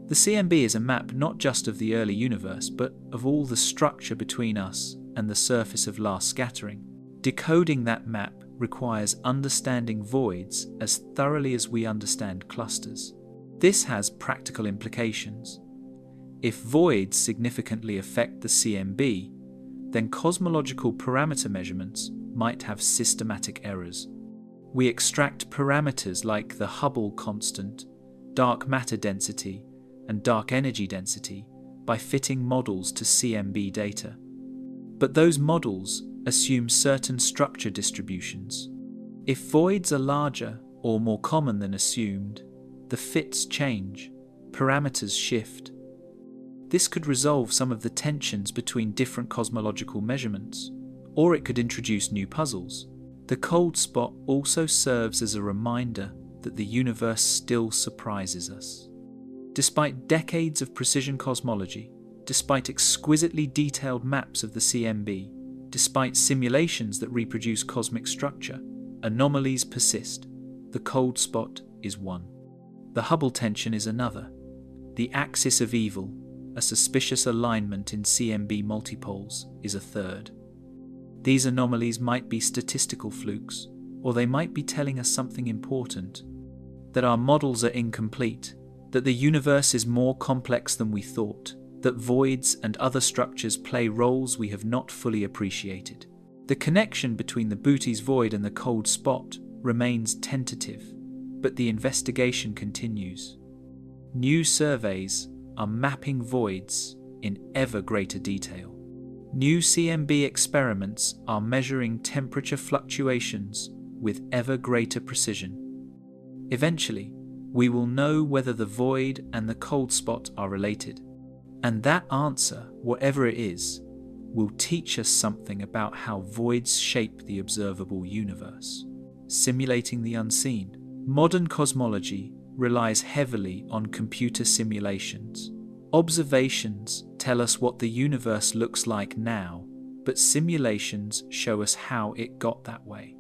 The CMB is a map not just of the early universe, but of all the structure between us and the surface of last scattering. Decoding that map requires understanding voids as thoroughly as we understand clusters. This has practical implications. If voids significantly affect the CMB, then cosmological parameter measurements might have systematic errors. We extract parameters like the Hubble constant, dark matter density, and dark energy density by fitting models to CMB data. But those models assume certain structure distributions. If voids are larger or more common than assumed, the fits change, parameters shift. This could resolve some of the tensions between different cosmological measurements, or it could introduce new puzzles. The cold spot also serves as a reminder that the universe still surprises us. Despite decades of precision cosmology, despite exquisitely detailed maps of the CMB, despite simulations that reproduce cosmic structure, anomalies persist. The cold spot is one. The Hubble tension is another. The axis of evil, a suspicious alignment in CMB multipoles, is a third. These anomalies might be statistical flukes, or they might be telling us something important, that our models are incomplete, that the universe is more complex than we thought, that voids and other structures play roles we have not fully appreciated. The connection between the Booty's void and the cold spot remains tentative, but the investigation continues. New surveys are mapping voids in ever greater detail. New CMB experiments are measuring temperature fluctuations with ever greater precision. Eventually, we will know whether the void and the cold spot are related. And that answer, whatever it is, will teach us something about how voids shape the observable universe. Simulating the unseen. Modern cosmology relies heavily on computer simulations. Observations tell us what the universe looks like now, but simulations show us how it got that way.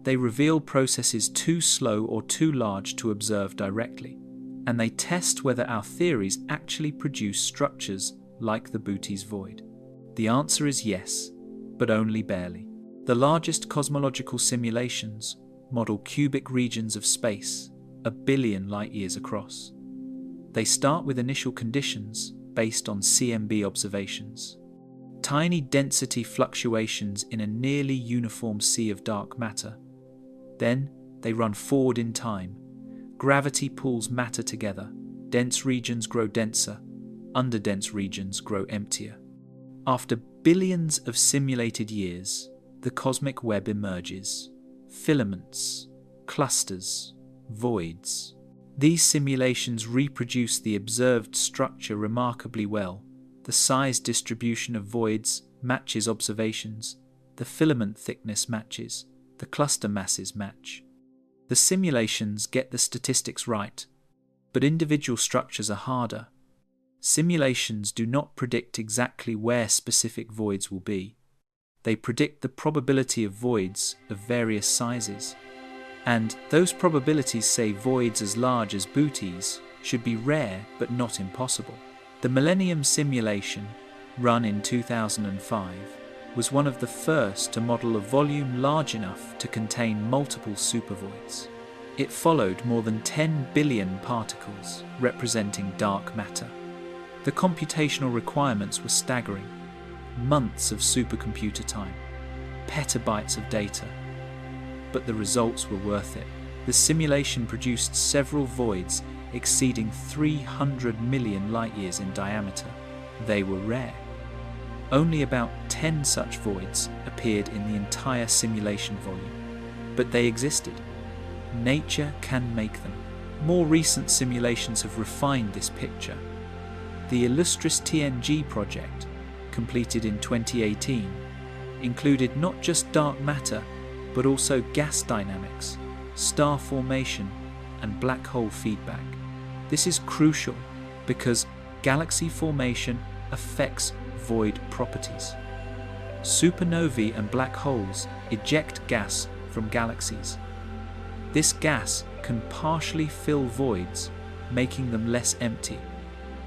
They reveal processes too slow or too large to observe directly, and they test whether our theories actually produce structures like the Booty's void. The answer is yes, but only barely. The largest cosmological simulations model cubic regions of space, 1 billion light-years across. They start with initial conditions based on CMB observations. Tiny density fluctuations in a nearly uniform sea of dark matter. Then they run forward in time. Gravity pulls matter together. Dense regions grow denser. Underdense regions grow emptier. After billions of simulated years, the cosmic web emerges. Filaments, clusters, voids. These simulations reproduce the observed structure remarkably well. The size distribution of voids matches observations. The filament thickness matches. The cluster masses match. The simulations get the statistics right, but individual structures are harder. Simulations do not predict exactly where specific voids will be. They predict the probability of voids of various sizes. And those probabilities say voids as large as Booty's should be rare but not impossible. The Millennium simulation, run in 2005, was one of the first to model a volume large enough to contain multiple supervoids. It followed more than 10 billion particles representing dark matter. The computational requirements were staggering. Months of supercomputer time, petabytes of data. But the results were worth it. The simulation produced several voids exceeding 300 million light-years in diameter. They were rare. Only about 10 such voids appeared in the entire simulation volume, but they existed. Nature can make them. More recent simulations have refined this picture. The Illustris TNG project, completed in 2018, included not just dark matter, but also gas dynamics, star formation, and black hole feedback. This is crucial because galaxy formation affects void properties. Supernovae and black holes eject gas from galaxies. This gas can partially fill voids, making them less empty.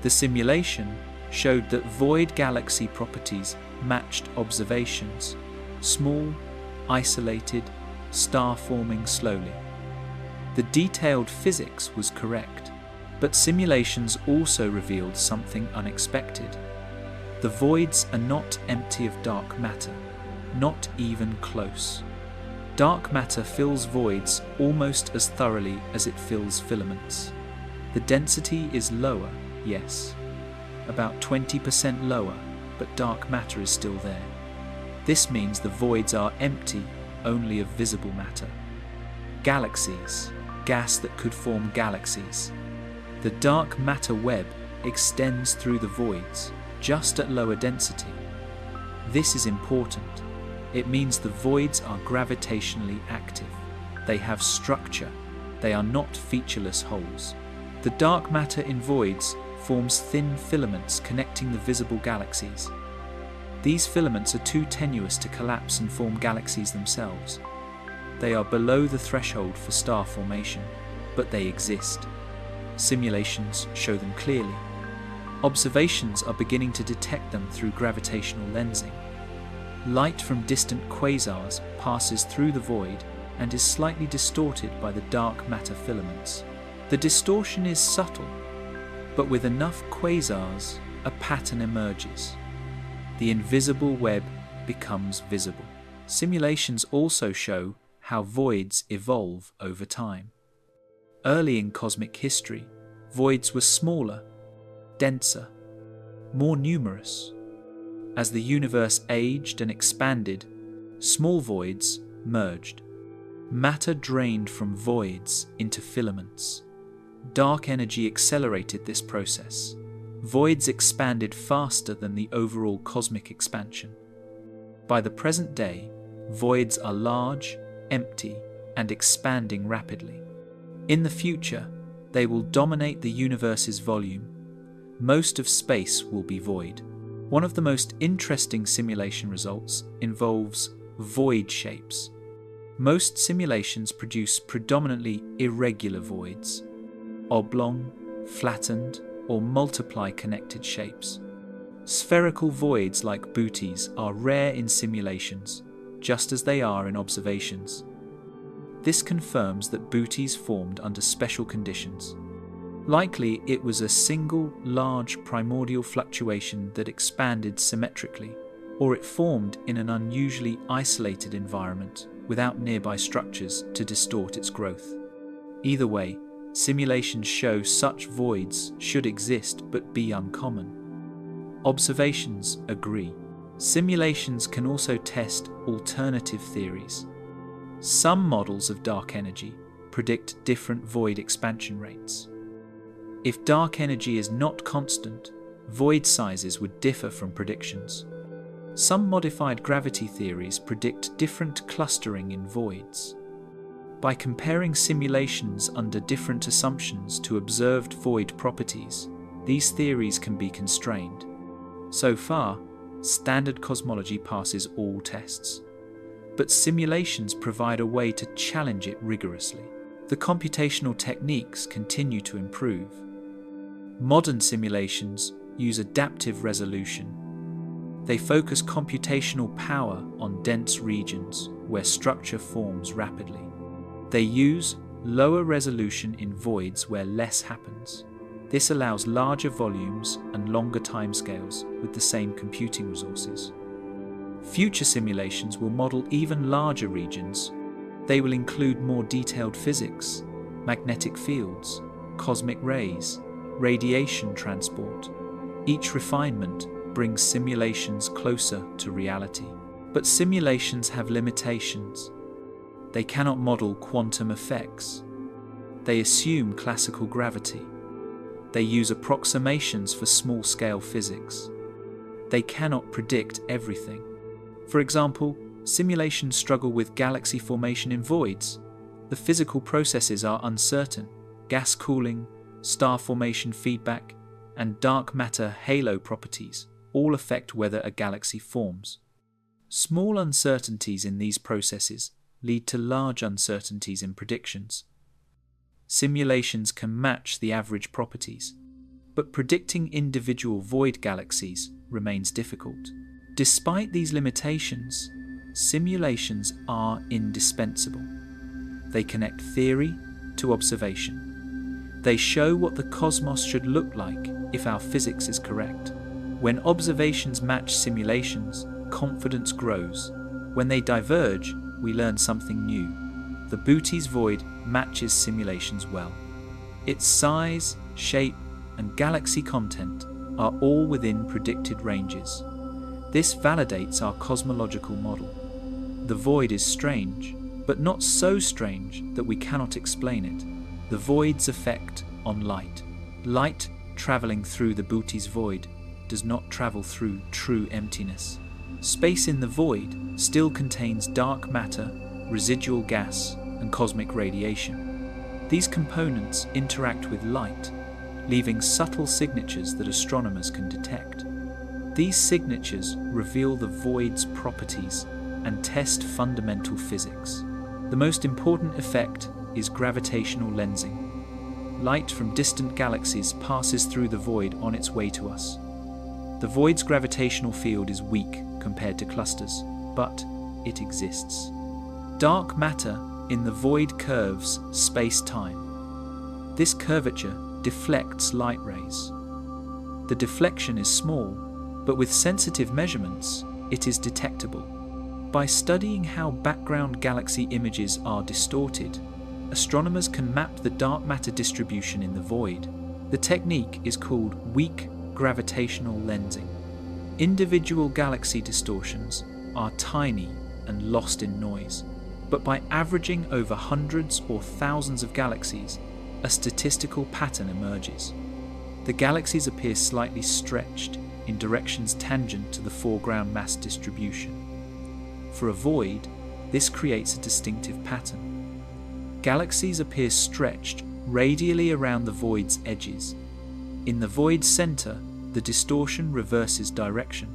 The simulation showed that void galaxy properties matched observations: small, isolated, star forming slowly. The detailed physics was correct, but simulations also revealed something unexpected. The voids are not empty of dark matter, not even close. Dark matter fills voids almost as thoroughly as it fills filaments. The density is lower, yes, about 20% lower, but dark matter is still there. This means the voids are empty only of visible matter. Galaxies, gas that could form galaxies. The dark matter web extends through the voids, just at lower density. This is important. It means the voids are gravitationally active. They have structure. They are not featureless holes. The dark matter in voids forms thin filaments connecting the visible galaxies. These filaments are too tenuous to collapse and form galaxies themselves. They are below the threshold for star formation, but they exist. simulations show them clearly. Observations are beginning to detect them through gravitational lensing. Light from distant quasars passes through the void and is slightly distorted by the dark matter filaments. The distortion is subtle, but with enough quasars, a pattern emerges. The invisible web becomes visible. Simulations also show how voids evolve over time. Early in cosmic history, voids were smaller, denser, more numerous. As the universe aged and expanded, small voids merged. Matter drained from voids into filaments. Dark energy accelerated this process. Voids expanded faster than the overall cosmic expansion. By the present day, voids are large, empty, and expanding rapidly. In the future, they will dominate the universe's volume. Most of space will be void. One of the most interesting simulation results involves void shapes. Most simulations produce predominantly irregular voids, oblong, flattened, or multiply connected shapes. Spherical voids like booties are rare in simulations, just as they are in observations. This confirms that booties formed under special conditions. Likely it was a single large primordial fluctuation that expanded symmetrically, or it formed in an unusually isolated environment without nearby structures to distort its growth. Either way, simulations show such voids should exist but be uncommon. Observations agree. Simulations can also test alternative theories. Some models of dark energy predict different void expansion rates. If dark energy is not constant, void sizes would differ from predictions. Some modified gravity theories predict different clustering in voids. By comparing simulations under different assumptions to observed void properties, these theories can be constrained. So far, standard cosmology passes all tests, but simulations provide a way to challenge it rigorously. The computational techniques continue to improve. Modern simulations use adaptive resolution. They focus computational power on dense regions where structure forms rapidly. They use lower resolution in voids where less happens. This allows larger volumes and longer timescales with the same computing resources. Future simulations will model even larger regions. They will include more detailed physics, magnetic fields, cosmic rays, radiation transport. Each refinement brings simulations closer to reality. But simulations have limitations. They cannot model quantum effects. They assume classical gravity. They use approximations for small-scale physics. They cannot predict everything. For example, simulations struggle with galaxy formation in voids. The physical processes are uncertain. Gas cooling, star formation feedback, and dark matter halo properties all affect whether a galaxy forms. Small uncertainties in these processes lead to large uncertainties in predictions. Simulations can match the average properties, but predicting individual void galaxies remains difficult. Despite these limitations, simulations are indispensable. They connect theory to observation. They show what the cosmos should look like if our physics is correct. When observations match simulations, confidence grows. When they diverge, we learn something new. The Booty's void matches simulations well. Its size, shape, and galaxy content are all within predicted ranges. This validates our cosmological model. The void is strange, but not so strange that we cannot explain it. The void's effect on light. Light traveling through the Booty's void does not travel through true emptiness. Space in the void still contains dark matter, residual gas, and cosmic radiation. These components interact with light, leaving subtle signatures that astronomers can detect. These signatures reveal the void's properties and test fundamental physics. The most important effect is gravitational lensing. light from distant galaxies passes through the void on its way to us. The void's gravitational field is weak compared to clusters, but it exists. Dark matter in the void curves space-time. This curvature deflects light rays. The deflection is small, but with sensitive measurements, it is detectable. By studying how background galaxy images are distorted, astronomers can map the dark matter distribution in the void. The technique is called weak gravitational lensing. Individual galaxy distortions are tiny and lost in noise, but by averaging over hundreds or thousands of galaxies, a statistical pattern emerges. The galaxies appear slightly stretched in directions tangent to the foreground mass distribution. For a void, this creates a distinctive pattern. Galaxies appear stretched radially around the void's edges. In the void's center, the distortion reverses direction.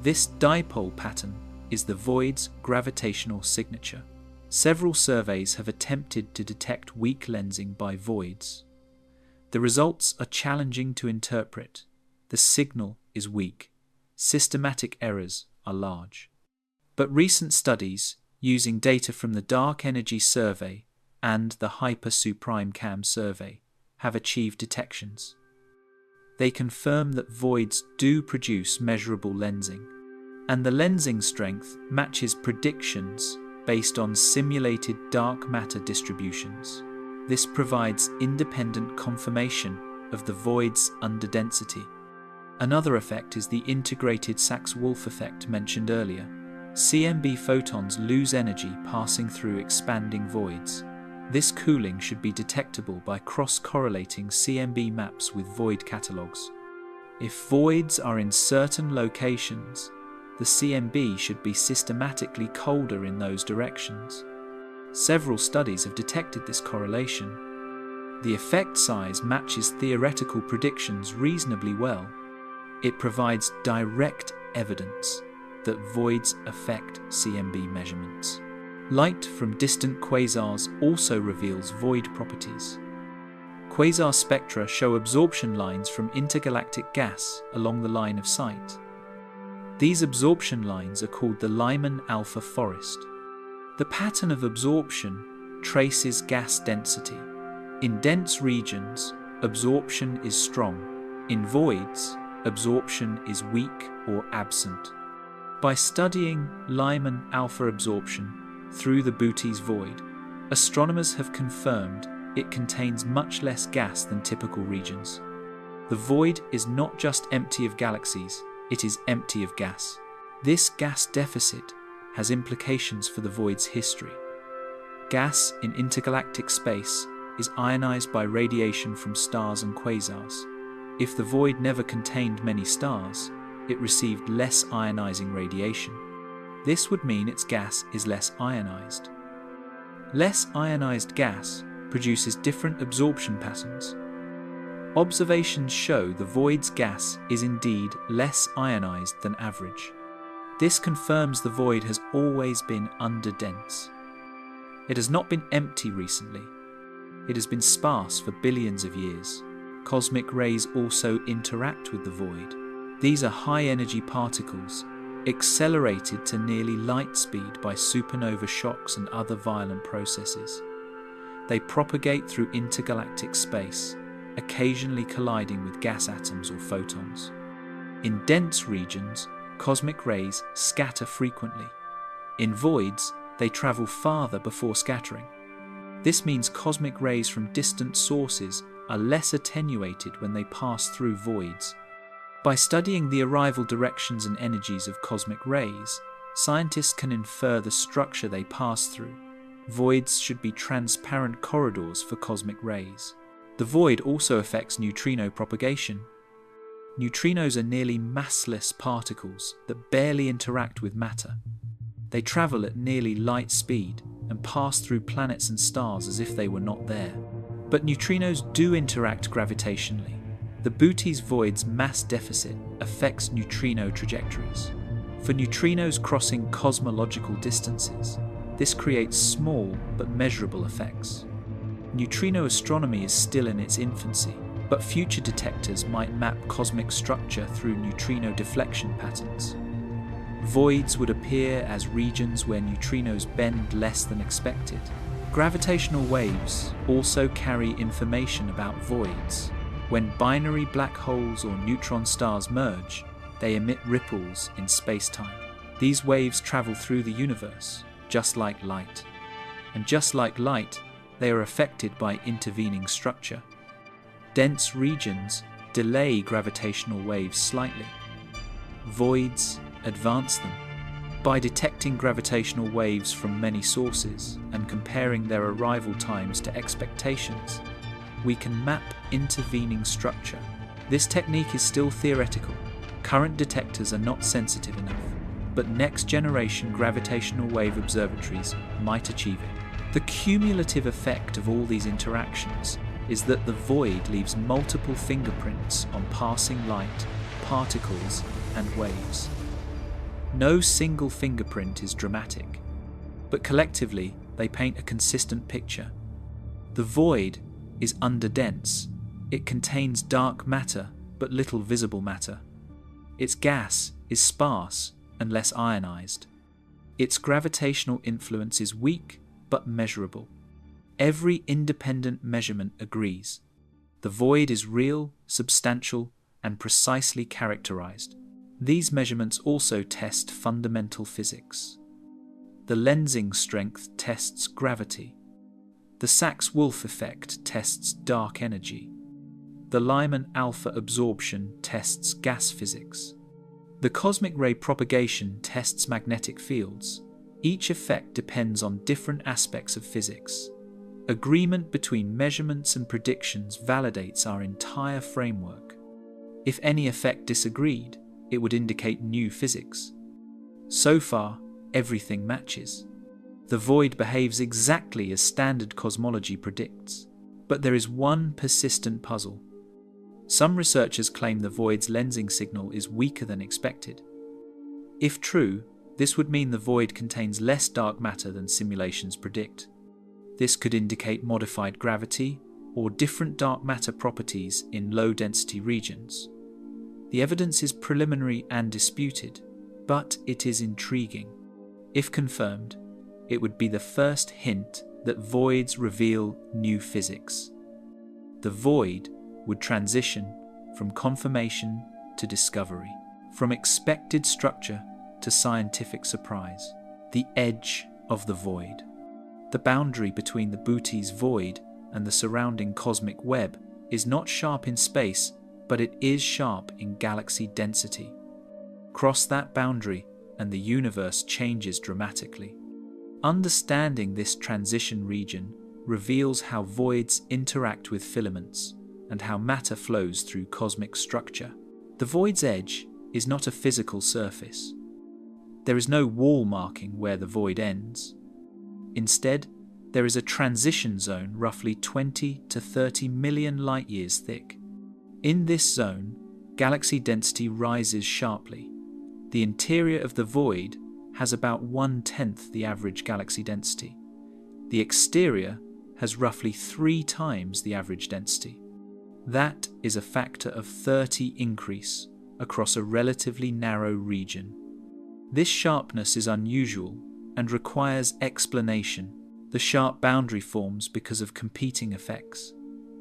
This dipole pattern is the void's gravitational signature. Several surveys have attempted to detect weak lensing by voids. The results are challenging to interpret. The signal is weak. Systematic errors are large. But recent studies, using data from the Dark Energy Survey and the Hyper-SuPrime-Cam survey, have achieved detections. They confirm that voids do produce measurable lensing, and the lensing strength matches predictions based on simulated dark matter distributions. This provides independent confirmation of the void's underdensity. Another effect is the integrated Sachs-Wolf effect mentioned earlier. CMB photons lose energy passing through expanding voids. This cooling should be detectable by cross-correlating CMB maps with void catalogues. If voids are in certain locations, the CMB should be systematically colder in those directions. Several studies have detected this correlation. The effect size matches theoretical predictions reasonably well. It provides direct evidence that voids affect CMB measurements. Light from distant quasars also reveals void properties. Quasar spectra show absorption lines from intergalactic gas along the line of sight. These absorption lines are called the Lyman alpha forest. The pattern of absorption traces gas density. In dense regions, absorption is strong. In voids, absorption is weak or absent. By studying Lyman alpha absorption through the Bootes void, astronomers have confirmed it contains much less gas than typical regions. The void is not just empty of galaxies, it is empty of gas. This gas deficit has implications for the void's history. Gas in intergalactic space is ionized by radiation from stars and quasars. If the void never contained many stars, it received less ionizing radiation. This would mean its gas is less ionized. Less ionized gas produces different absorption patterns. Observations show the void's gas is indeed less ionized than average. This confirms the void has always been underdense. It has not been empty recently. It has been sparse for billions of years. Cosmic rays also interact with the void. These are high-energy particles, accelerated to nearly light speed by supernova shocks and other violent processes. They propagate through intergalactic space, occasionally colliding with gas atoms or photons. In dense regions, cosmic rays scatter frequently. In voids, they travel farther before scattering. This means cosmic rays from distant sources are less attenuated when they pass through voids. By studying the arrival directions and energies of cosmic rays, scientists can infer the structure they pass through. Voids should be transparent corridors for cosmic rays. The void also affects neutrino propagation. Neutrinos are nearly massless particles that barely interact with matter. They travel at nearly light speed and pass through planets and stars as if they were not there. But neutrinos do interact gravitationally. The Bootes void's mass deficit affects neutrino trajectories. For neutrinos crossing cosmological distances, this creates small but measurable effects. Neutrino astronomy is still in its infancy, but future detectors might map cosmic structure through neutrino deflection patterns. Voids would appear as regions where neutrinos bend less than expected. Gravitational waves also carry information about voids. When binary black holes or neutron stars merge, they emit ripples in space-time. These waves travel through the universe, just like light. And just like light, they are affected by intervening structure. Dense regions delay gravitational waves slightly. Voids advance them. By detecting gravitational waves from many sources and comparing their arrival times to expectations, we can map intervening structure. This technique is still theoretical. Current detectors are not sensitive enough, but next-generation gravitational wave observatories might achieve it. The cumulative effect of all these interactions is that the void leaves multiple fingerprints on passing light, particles, and waves. No single fingerprint is dramatic, but collectively they paint a consistent picture. The void is underdense. It contains dark matter, but little visible matter. Its gas is sparse and less ionized. Its gravitational influence is weak, but measurable. Every independent measurement agrees. The void is real, substantial, and precisely characterized. These measurements also test fundamental physics. The lensing strength tests gravity. The Sachs-Wolf effect tests dark energy. The Lyman alpha absorption tests gas physics. The cosmic ray propagation tests magnetic fields. Each effect depends on different aspects of physics. Agreement between measurements and predictions validates our entire framework. If any effect disagreed, it would indicate new physics. So far, everything matches. The void behaves exactly as standard cosmology predicts. But there is one persistent puzzle. Some researchers claim the void's lensing signal is weaker than expected. If true, this would mean the void contains less dark matter than simulations predict. This could indicate modified gravity or different dark matter properties in low-density regions. The evidence is preliminary and disputed, but it is intriguing. If confirmed, it would be the first hint that voids reveal new physics. The void would transition from confirmation to discovery, from expected structure to scientific surprise. The edge of the void. The boundary between the Bootes void and the surrounding cosmic web is not sharp in space, but it is sharp in galaxy density. Cross that boundary and the universe changes dramatically. Understanding this transition region reveals how voids interact with filaments and how matter flows through cosmic structure. The void's edge is not a physical surface. There is no wall marking where the void ends. Instead, there is a transition zone roughly 20 to 30 million light-years thick. In this zone, galaxy density rises sharply. The interior of the void has about 1/10 the average galaxy density. The exterior has roughly 3 times the average density. That is a factor of 30 increase across a relatively narrow region. This sharpness is unusual and requires explanation. The sharp boundary forms because of competing effects.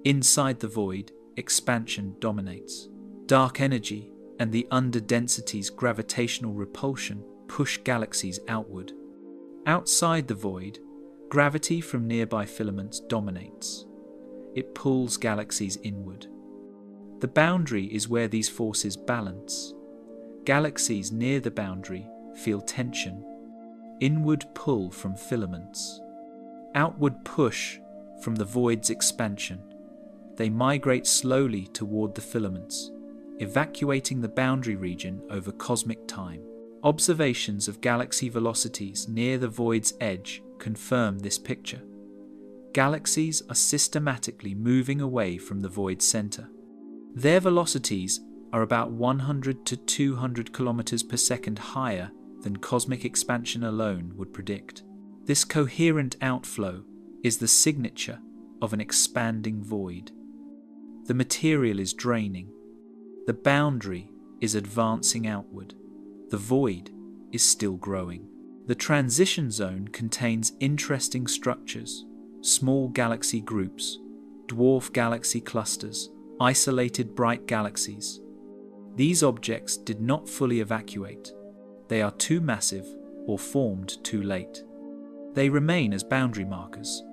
Inside the void, expansion dominates. Dark energy and the underdensity's gravitational repulsion push galaxies outward. Outside the void, gravity from nearby filaments dominates. It pulls galaxies inward. The boundary is where these forces balance. Galaxies near the boundary feel tension. Inward pull from filaments. Outward push from the void's expansion. They migrate slowly toward the filaments, evacuating the boundary region over cosmic time. Observations of galaxy velocities near the void's edge confirm this picture. Galaxies are systematically moving away from the void's center. Their velocities are about 100 to 200 kilometers per second higher than cosmic expansion alone would predict. This coherent outflow is the signature of an expanding void. The material is draining. The boundary is advancing outward. The void is still growing. The transition zone contains interesting structures, small galaxy groups, dwarf galaxy clusters, isolated bright galaxies. These objects did not fully evacuate. They are too massive or formed too late. They remain as boundary markers.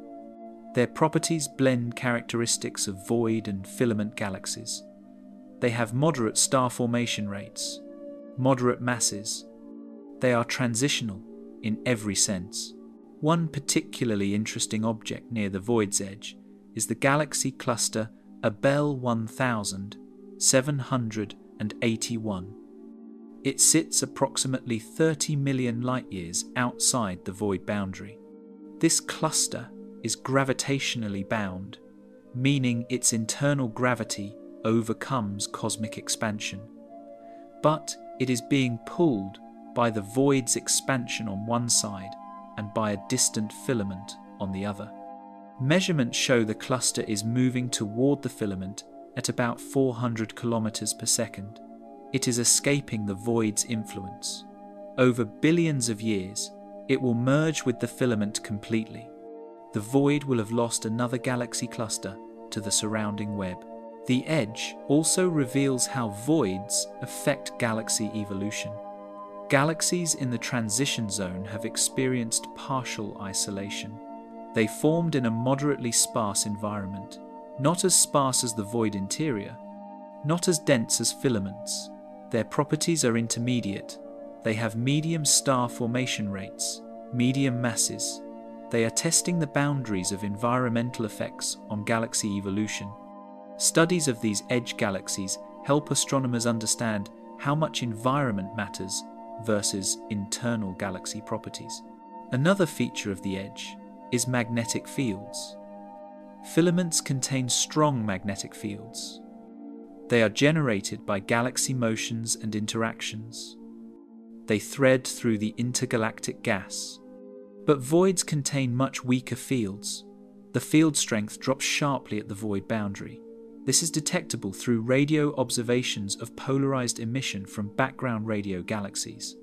Their properties blend characteristics of void and filament galaxies. They have moderate star formation rates, moderate masses. They are transitional in every sense. One particularly interesting object near the void's edge is the galaxy cluster Abell 1781. It sits approximately 30 million light-years outside the void boundary. This cluster is gravitationally bound, meaning its internal gravity overcomes cosmic expansion. But it is being pulled by the void's expansion on one side and by a distant filament on the other. Measurements show the cluster is moving toward the filament at about 400 kilometers per second. It is escaping the void's influence. Over billions of years, it will merge with the filament completely. The void will have lost another galaxy cluster to the surrounding web. The edge also reveals how voids affect galaxy evolution. Galaxies in the transition zone have experienced partial isolation. They formed in a moderately sparse environment, not as sparse as the void interior, not as dense as filaments. Their properties are intermediate. They have medium star formation rates, medium masses. They are testing the boundaries of environmental effects on galaxy evolution. Studies of these edge galaxies help astronomers understand how much environment matters versus internal galaxy properties. Another feature of the edge is magnetic fields. Filaments contain strong magnetic fields. They are generated by galaxy motions and interactions. They thread through the intergalactic gas. But voids contain much weaker fields. The field strength drops sharply at the void boundary. This is detectable through radio observations of polarized emission from background radio galaxies.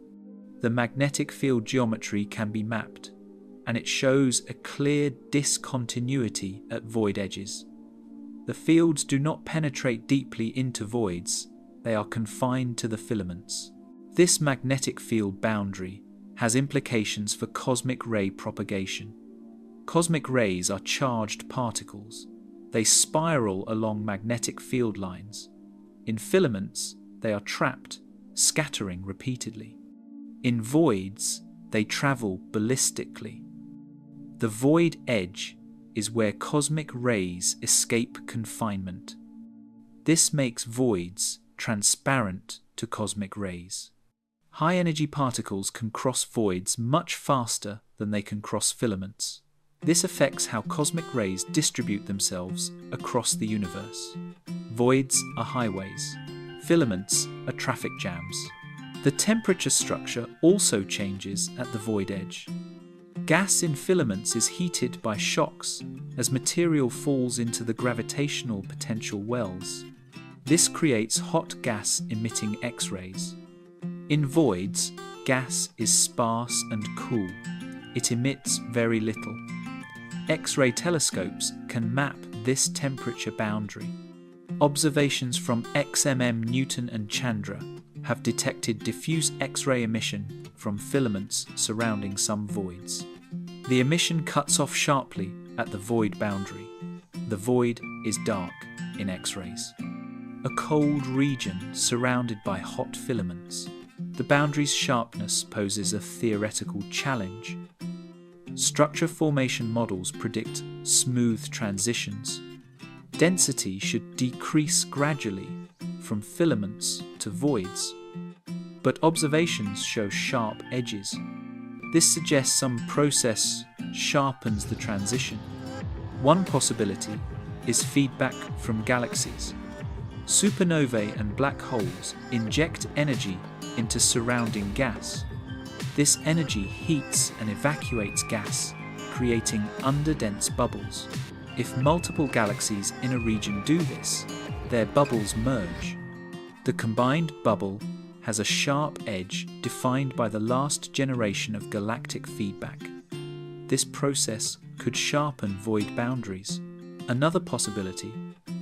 The magnetic field geometry can be mapped, and it shows a clear discontinuity at void edges. The fields do not penetrate deeply into voids, they are confined to the filaments. This magnetic field boundary has implications for cosmic ray propagation. Cosmic rays are charged particles. They spiral along magnetic field lines. In filaments, they are trapped, scattering repeatedly. In voids, they travel ballistically. The void edge is where cosmic rays escape confinement. This makes voids transparent to cosmic rays. High-energy particles can cross voids much faster than they can cross filaments. This affects how cosmic rays distribute themselves across the universe. Voids are highways. Filaments are traffic jams. The temperature structure also changes at the void edge. Gas in filaments is heated by shocks as material falls into the gravitational potential wells. This creates hot gas emitting X-rays. In voids, gas is sparse and cool. It emits very little. X-ray telescopes can map this temperature boundary. Observations from XMM Newton and Chandra have detected diffuse X-ray emission from filaments surrounding some voids. The emission cuts off sharply at the void boundary. The void is dark in X-rays. A cold region surrounded by hot filaments. The boundary's sharpness poses a theoretical challenge. Structure formation models predict smooth transitions. Density should decrease gradually from filaments to voids, but observations show sharp edges. This suggests some process sharpens the transition. One possibility is feedback from galaxies. Supernovae and black holes inject energy into surrounding gas. This energy heats and evacuates gas, creating underdense bubbles. If multiple galaxies in a region do this, their bubbles merge. The combined bubble has a sharp edge defined by the last generation of galactic feedback. This process could sharpen void boundaries. Another possibility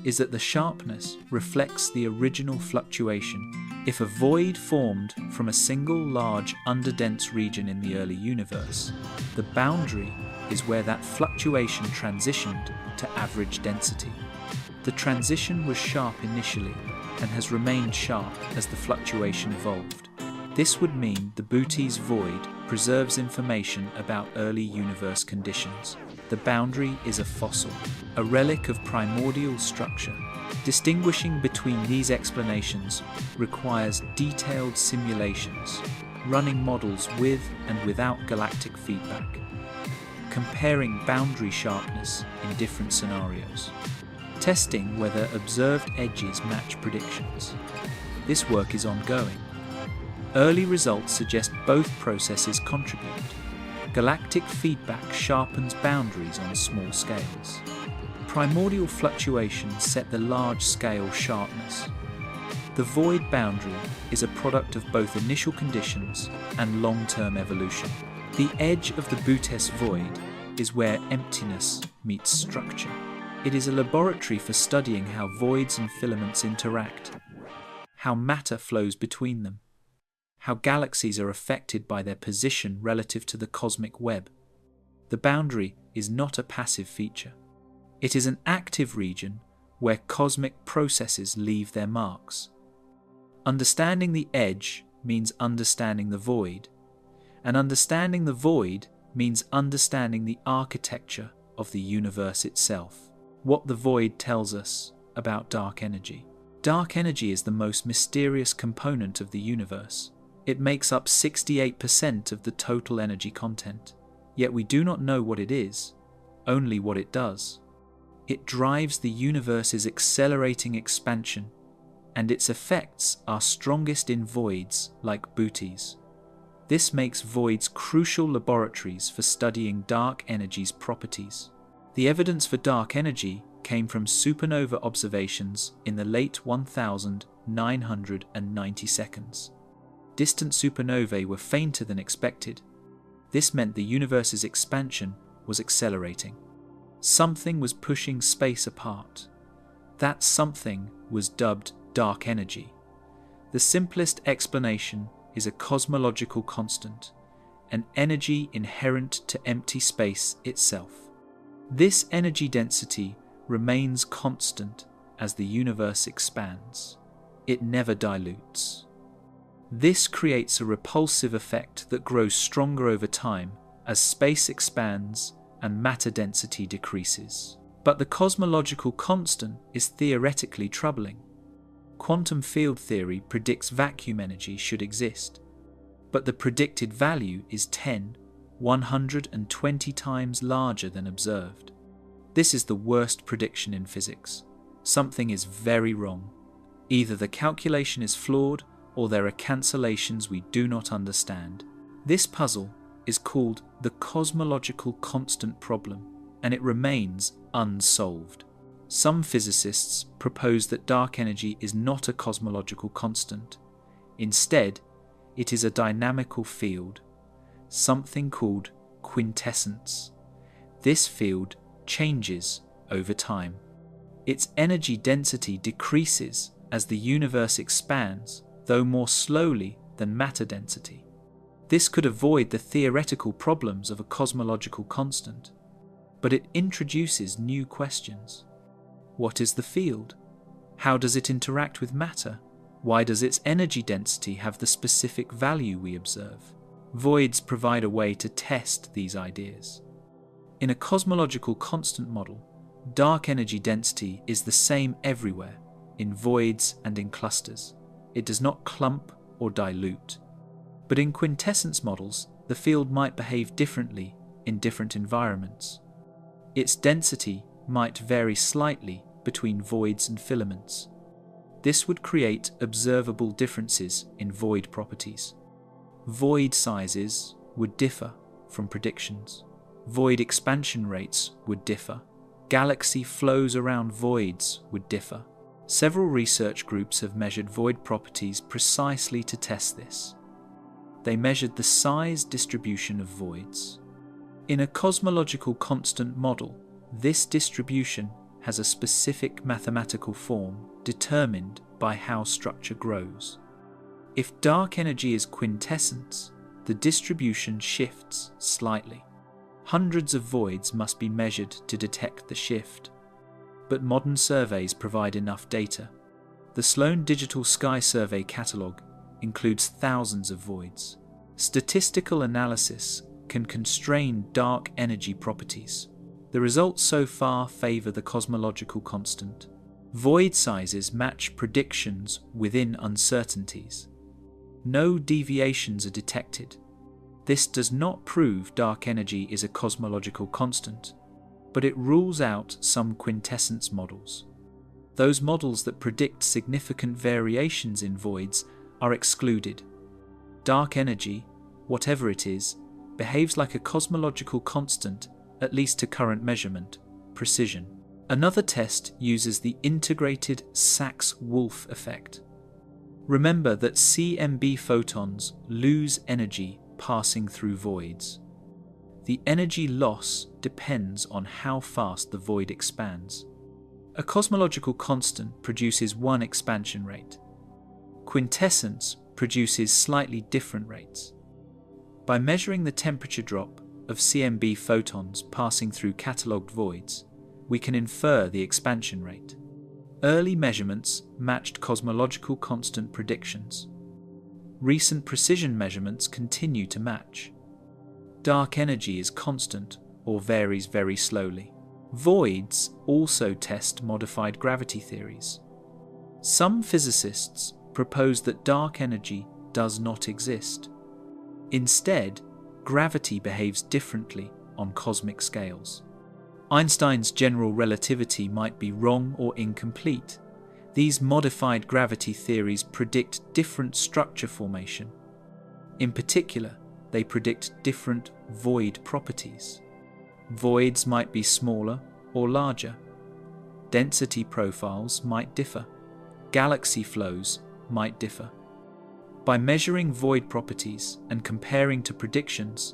is that the sharpness reflects the original fluctuation. If a void formed from a single large underdense region in the early universe, the boundary is where that fluctuation transitioned to average density. The transition was sharp initially and has remained sharp as the fluctuation evolved. This would mean the Bootes void preserves information about early universe conditions. The boundary is a fossil, a relic of primordial structure. Distinguishing between these explanations requires detailed simulations, running models with and without galactic feedback, comparing boundary sharpness in different scenarios, testing whether observed edges match predictions. This work is ongoing. Early results suggest both processes contribute. Galactic feedback sharpens boundaries on small scales. Primordial fluctuations set the large-scale sharpness. The void boundary is a product of both initial conditions and long-term evolution. The edge of the Bootes void is where emptiness meets structure. It is a laboratory for studying how voids and filaments interact, how matter flows between them, how galaxies are affected by their position relative to the cosmic web. The boundary is not a passive feature. It is an active region where cosmic processes leave their marks. Understanding the edge means understanding the void, and understanding the void means understanding the architecture of the universe itself. What the void tells us about dark energy. Dark energy is the most mysterious component of the universe. It makes up 68% of the total energy content. Yet we do not know what it is, only what it does. It drives the universe's accelerating expansion, and its effects are strongest in voids like Bootes. This makes voids crucial laboratories for studying dark energy's properties. The evidence for dark energy came from supernova observations in the late 1990 seconds. Distant supernovae were fainter than expected. This meant the universe's expansion was accelerating. Something was pushing space apart. That something was dubbed dark energy. The simplest explanation is a cosmological constant, an energy inherent to empty space itself. This energy density remains constant as the universe expands. It never dilutes. This creates a repulsive effect that grows stronger over time as space expands and matter density decreases. But the cosmological constant is theoretically troubling. Quantum field theory predicts vacuum energy should exist, but the predicted value is 120 times larger than observed. This is the worst prediction in physics. Something is very wrong. Either the calculation is flawed or there are cancellations we do not understand. This puzzle is called the cosmological constant problem, and it remains unsolved. Some physicists propose that dark energy is not a cosmological constant. Instead, it is a dynamical field, something called quintessence. This field changes over time. Its energy density decreases as the universe expands, though more slowly than matter density. This could avoid the theoretical problems of a cosmological constant, but it introduces new questions. What is the field? How does it interact with matter? Why does its energy density have the specific value we observe? Voids provide a way to test these ideas. In a cosmological constant model, dark energy density is the same everywhere, in voids and in clusters. It does not clump or dilute. But in quintessence models, the field might behave differently in different environments. Its density might vary slightly between voids and filaments. This would create observable differences in void properties. Void sizes would differ from predictions. Void expansion rates would differ. galaxy flows around voids would differ. Several research groups have measured void properties precisely to test this. They measured the size distribution of voids. In a cosmological constant model, this distribution has a specific mathematical form determined by how structure grows. If dark energy is quintessence, the distribution shifts slightly. Hundreds of voids must be measured to detect the shift, but modern surveys provide enough data. The Sloan Digital Sky Survey catalogue includes thousands of voids. Statistical analysis can constrain dark energy properties. The results so far favour the cosmological constant. Void sizes match predictions within uncertainties. No deviations are detected. This does not prove dark energy is a cosmological constant, but it rules out some quintessence models. Those models that predict significant variations in voids are excluded. Dark energy, whatever it is, behaves like a cosmological constant, at least to current measurement, precision. Another test uses the integrated Sachs-Wolf effect. Remember that CMB photons lose energy passing through voids. The energy loss depends on how fast the void expands. A cosmological constant produces one expansion rate. Quintessence produces slightly different rates. By measuring the temperature drop of CMB photons passing through catalogued voids, we can infer the expansion rate. Early measurements matched cosmological constant predictions. Recent precision measurements continue to match. Dark energy is constant or varies very slowly. Voids also test modified gravity theories. Some physicists propose that dark energy does not exist. Instead, gravity behaves differently on cosmic scales. Einstein's general relativity might be wrong or incomplete. These modified gravity theories predict different structure formation. In particular, they predict different void properties. Voids might be smaller or larger. Density profiles might differ. Galaxy flows might differ. By measuring void properties and comparing to predictions,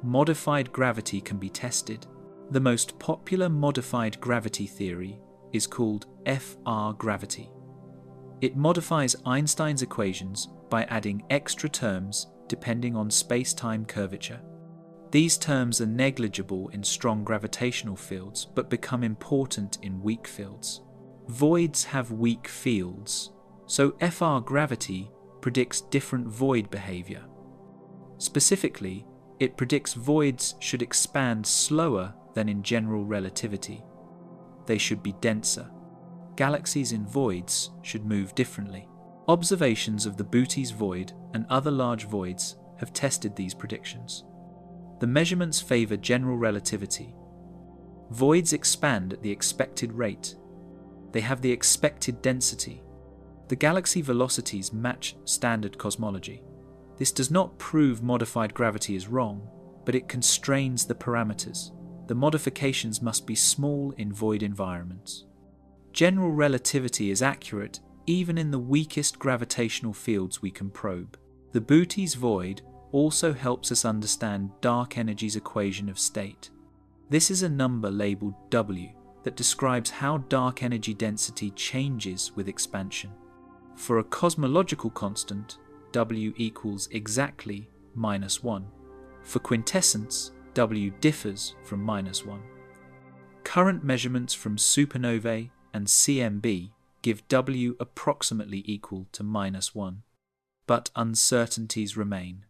modified gravity can be tested. The most popular modified gravity theory is called FR gravity. It modifies Einstein's equations by adding extra terms depending on space-time curvature. These terms are negligible in strong gravitational fields but become important in weak fields. Voids have weak fields, so FR gravity predicts different void behavior. Specifically, it predicts voids should expand slower than in general relativity. They should be denser. Galaxies in voids should move differently. Observations of the Bootes void and other large voids have tested these predictions. The measurements favour general relativity. Voids expand at the expected rate. They have the expected density. The galaxy velocities match standard cosmology. This does not prove modified gravity is wrong, but it constrains the parameters. The modifications must be small in void environments. General relativity is accurate even in the weakest gravitational fields we can probe. The Bootes void also helps us understand dark energy's equation of state. This is a number labelled W that describes how dark energy density changes with expansion. For a cosmological constant, W equals exactly -1. For quintessence, W differs from -1. Current measurements from supernovae and CMB give W approximately equal to -1, but uncertainties remain.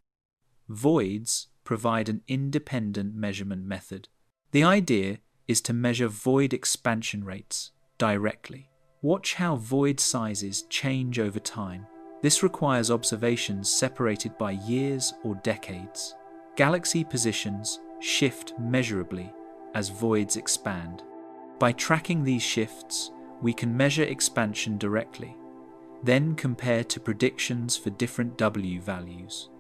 Voids provide an independent measurement method. The idea is to measure void expansion rates directly. Watch how void sizes change over time. This requires observations separated by years or decades. Galaxy positions shift measurably as voids expand. By tracking these shifts, we can measure expansion directly, then compare to predictions for different W values.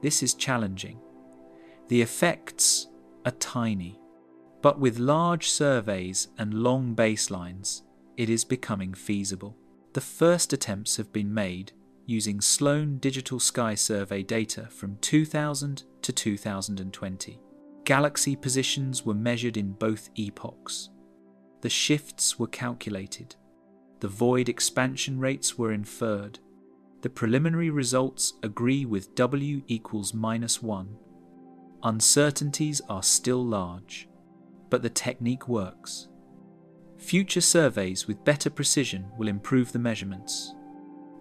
This is challenging. The effects are tiny, But with large surveys and long baselines, it is becoming feasible. The first attempts have been made using Sloan Digital Sky Survey data from 2000 to 2020. Galaxy positions were measured in both epochs. The shifts were calculated. The void expansion rates were inferred. The preliminary results agree with W equals -1. Uncertainties are still large, but the technique works. Future surveys with better precision will improve the measurements.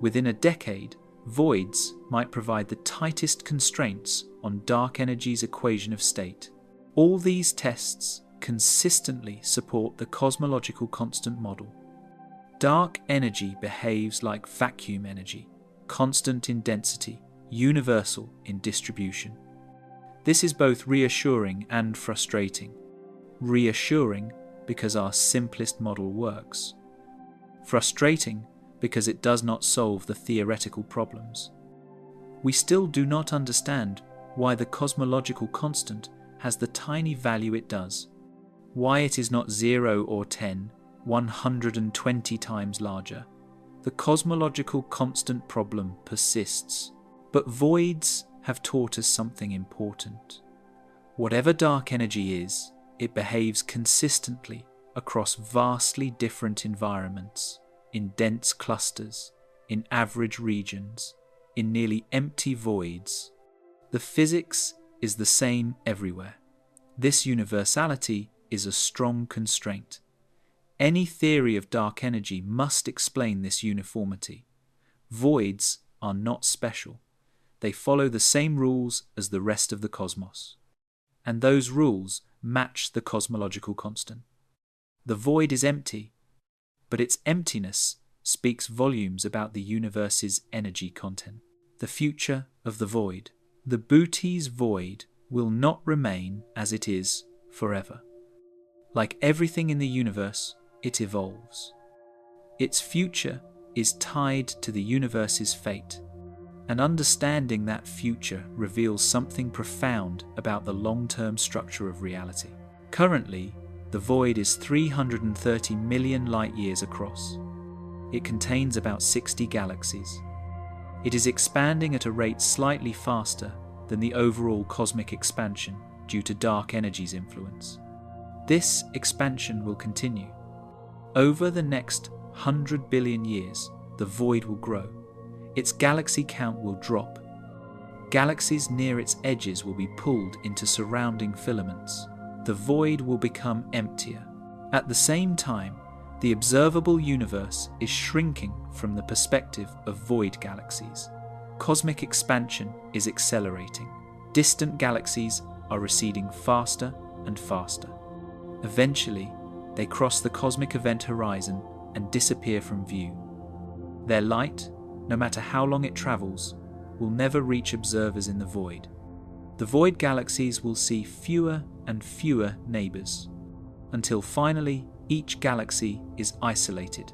Within a decade, voids might provide the tightest constraints on dark energy's equation of state. All these tests consistently support the cosmological constant model. Dark energy behaves like vacuum energy, constant in density, universal in distribution. This is both reassuring and frustrating. Reassuring because our simplest model works. Frustrating because it does not solve the theoretical problems. We still do not understand why the cosmological constant has the tiny value it does, why it is not 0 or 10, 120 times larger. The cosmological constant problem persists, but voids have taught us something important. Whatever dark energy is, it behaves consistently across vastly different environments, in dense clusters, in average regions, in nearly empty voids. The physics is the same everywhere. This universality is a strong constraint. Any theory of dark energy must explain this uniformity. Voids are not special. They follow the same rules as the rest of the cosmos. And those rules match the cosmological constant. The void is empty, but its emptiness speaks volumes about the universe's energy content. The future of the void. The Boote's void will not remain as it is forever. Like everything in the universe, it evolves. Its future is tied to the universe's fate, and understanding that future reveals something profound about the long-term structure of reality. Currently, the void is 330 million light-years across. It contains about 60 galaxies. It is expanding at a rate slightly faster than the overall cosmic expansion due to dark energy's influence. This expansion will continue. Over the next 100 billion years, the void will grow. Its galaxy count will drop. Galaxies near its edges will be pulled into surrounding filaments. The void will become emptier. At the same time, the observable universe is shrinking from the perspective of void galaxies. Cosmic expansion is accelerating. Distant galaxies are receding faster and faster. Eventually, they cross the cosmic event horizon and disappear from view. Their light, no matter how long it travels, will never reach observers in the void. The void galaxies will see fewer and fewer neighbors, until finally each galaxy is isolated,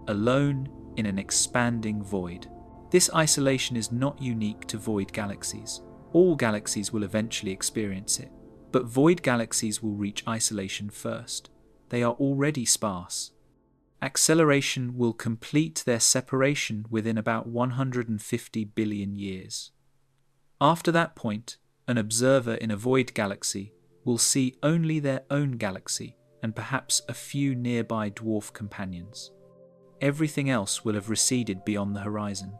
alone in an expanding void. This isolation is not unique to void galaxies. All galaxies will eventually experience it, but void galaxies will reach isolation first. They are already sparse. Acceleration will complete their separation within about 150 billion years. After that point, an observer in a void galaxy will see only their own galaxy and perhaps a few nearby dwarf companions. Everything else will have receded beyond the horizon.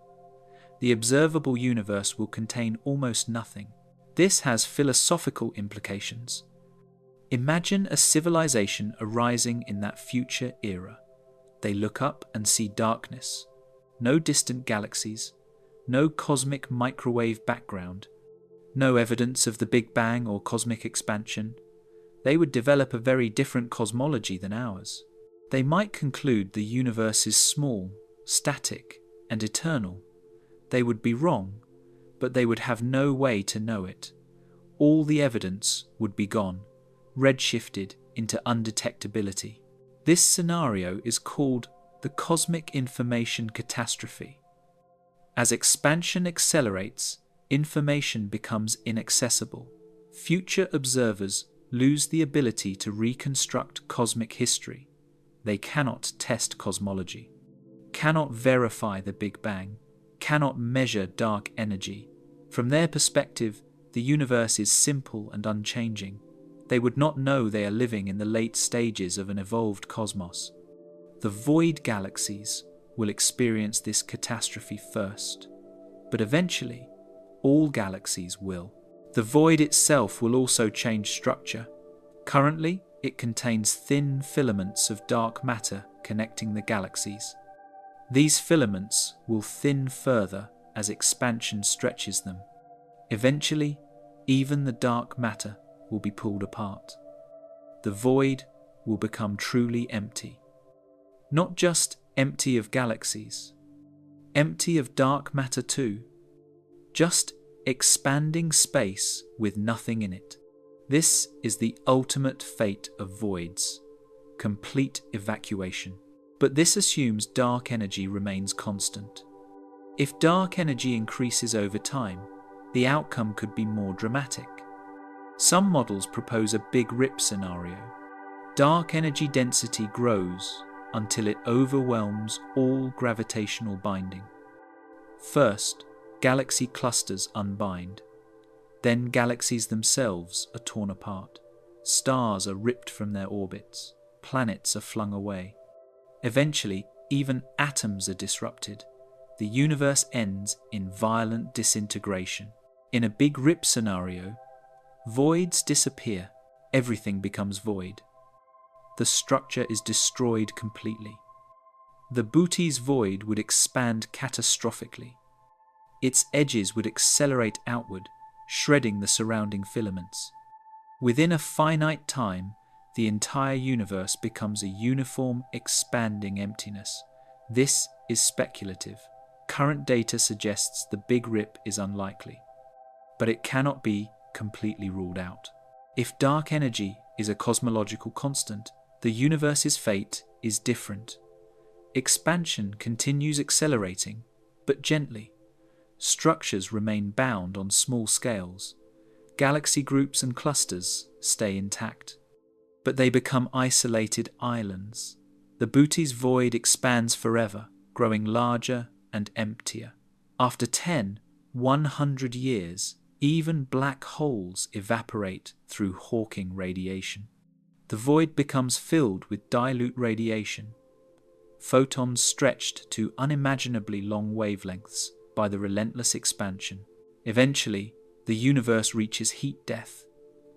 The observable universe will contain almost nothing. This has philosophical implications. Imagine a civilization arising in that future era. They look up and see darkness, no distant galaxies, no cosmic microwave background, no evidence of the Big Bang or cosmic expansion. They would develop a very different cosmology than ours. They might conclude the universe is small, static, and eternal. They would be wrong, but they would have no way to know it. All the evidence would be gone, redshifted into undetectability. This scenario is called the cosmic information catastrophe. As expansion accelerates, information becomes inaccessible. Future observers lose the ability to reconstruct cosmic history. They cannot test cosmology, cannot verify the Big Bang, cannot measure dark energy. From their perspective, the universe is simple and unchanging. They would not know they are living in the late stages of an evolved cosmos. The void galaxies will experience this catastrophe first, but eventually, all galaxies will. The void itself will also change structure. Currently, it contains thin filaments of dark matter connecting the galaxies. These filaments will thin further as expansion stretches them. Eventually, even the dark matter will be pulled apart. The void will become truly empty. Not just empty of galaxies, empty of dark matter too. Just expanding space with nothing in it. This is the ultimate fate of voids, complete evacuation. But this assumes dark energy remains constant. If dark energy increases over time, the outcome could be more dramatic. Some models propose a Big Rip scenario. Dark energy density grows until it overwhelms all gravitational binding. First, galaxy clusters unbind. Then galaxies themselves are torn apart. Stars are ripped from their orbits. Planets are flung away. Eventually, even atoms are disrupted. The universe ends in violent disintegration. In a Big Rip scenario, voids disappear. Everything becomes void. The structure is destroyed completely. The Booty's void would expand catastrophically. Its edges would accelerate outward, shredding the surrounding filaments. Within a finite time, the entire universe becomes a uniform, expanding emptiness. This is speculative. Current data suggests the Big Rip is unlikely, but it cannot be completely ruled out. If dark energy is a cosmological constant, the universe's fate is different. Expansion continues accelerating, but gently. Structures remain bound on small scales. Galaxy groups and clusters stay intact, but they become isolated islands. The Booty's void expands forever, growing larger and emptier. After 100 years, even black holes evaporate through Hawking radiation. The void becomes filled with dilute radiation, photons stretched to unimaginably long wavelengths by the relentless expansion. Eventually, the universe reaches heat death,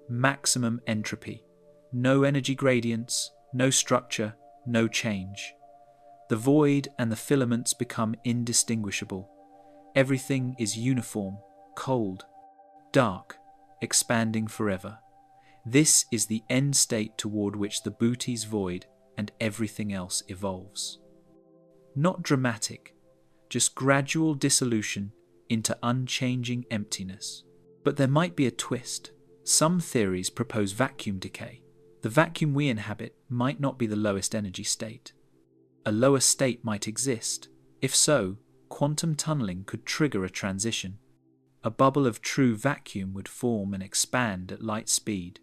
maximum entropy, no energy gradients, no structure, no change. The void and the filaments become indistinguishable. Everything is uniform, cold, dark, expanding forever. This is the end state toward which the Booty's void and everything else evolves. Not dramatic, just gradual dissolution into unchanging emptiness. But there might be a twist. Some theories propose vacuum decay. The vacuum we inhabit might not be the lowest energy state. A lower state might exist. If so, quantum tunneling could trigger a transition. A bubble of true vacuum would form and expand at light speed.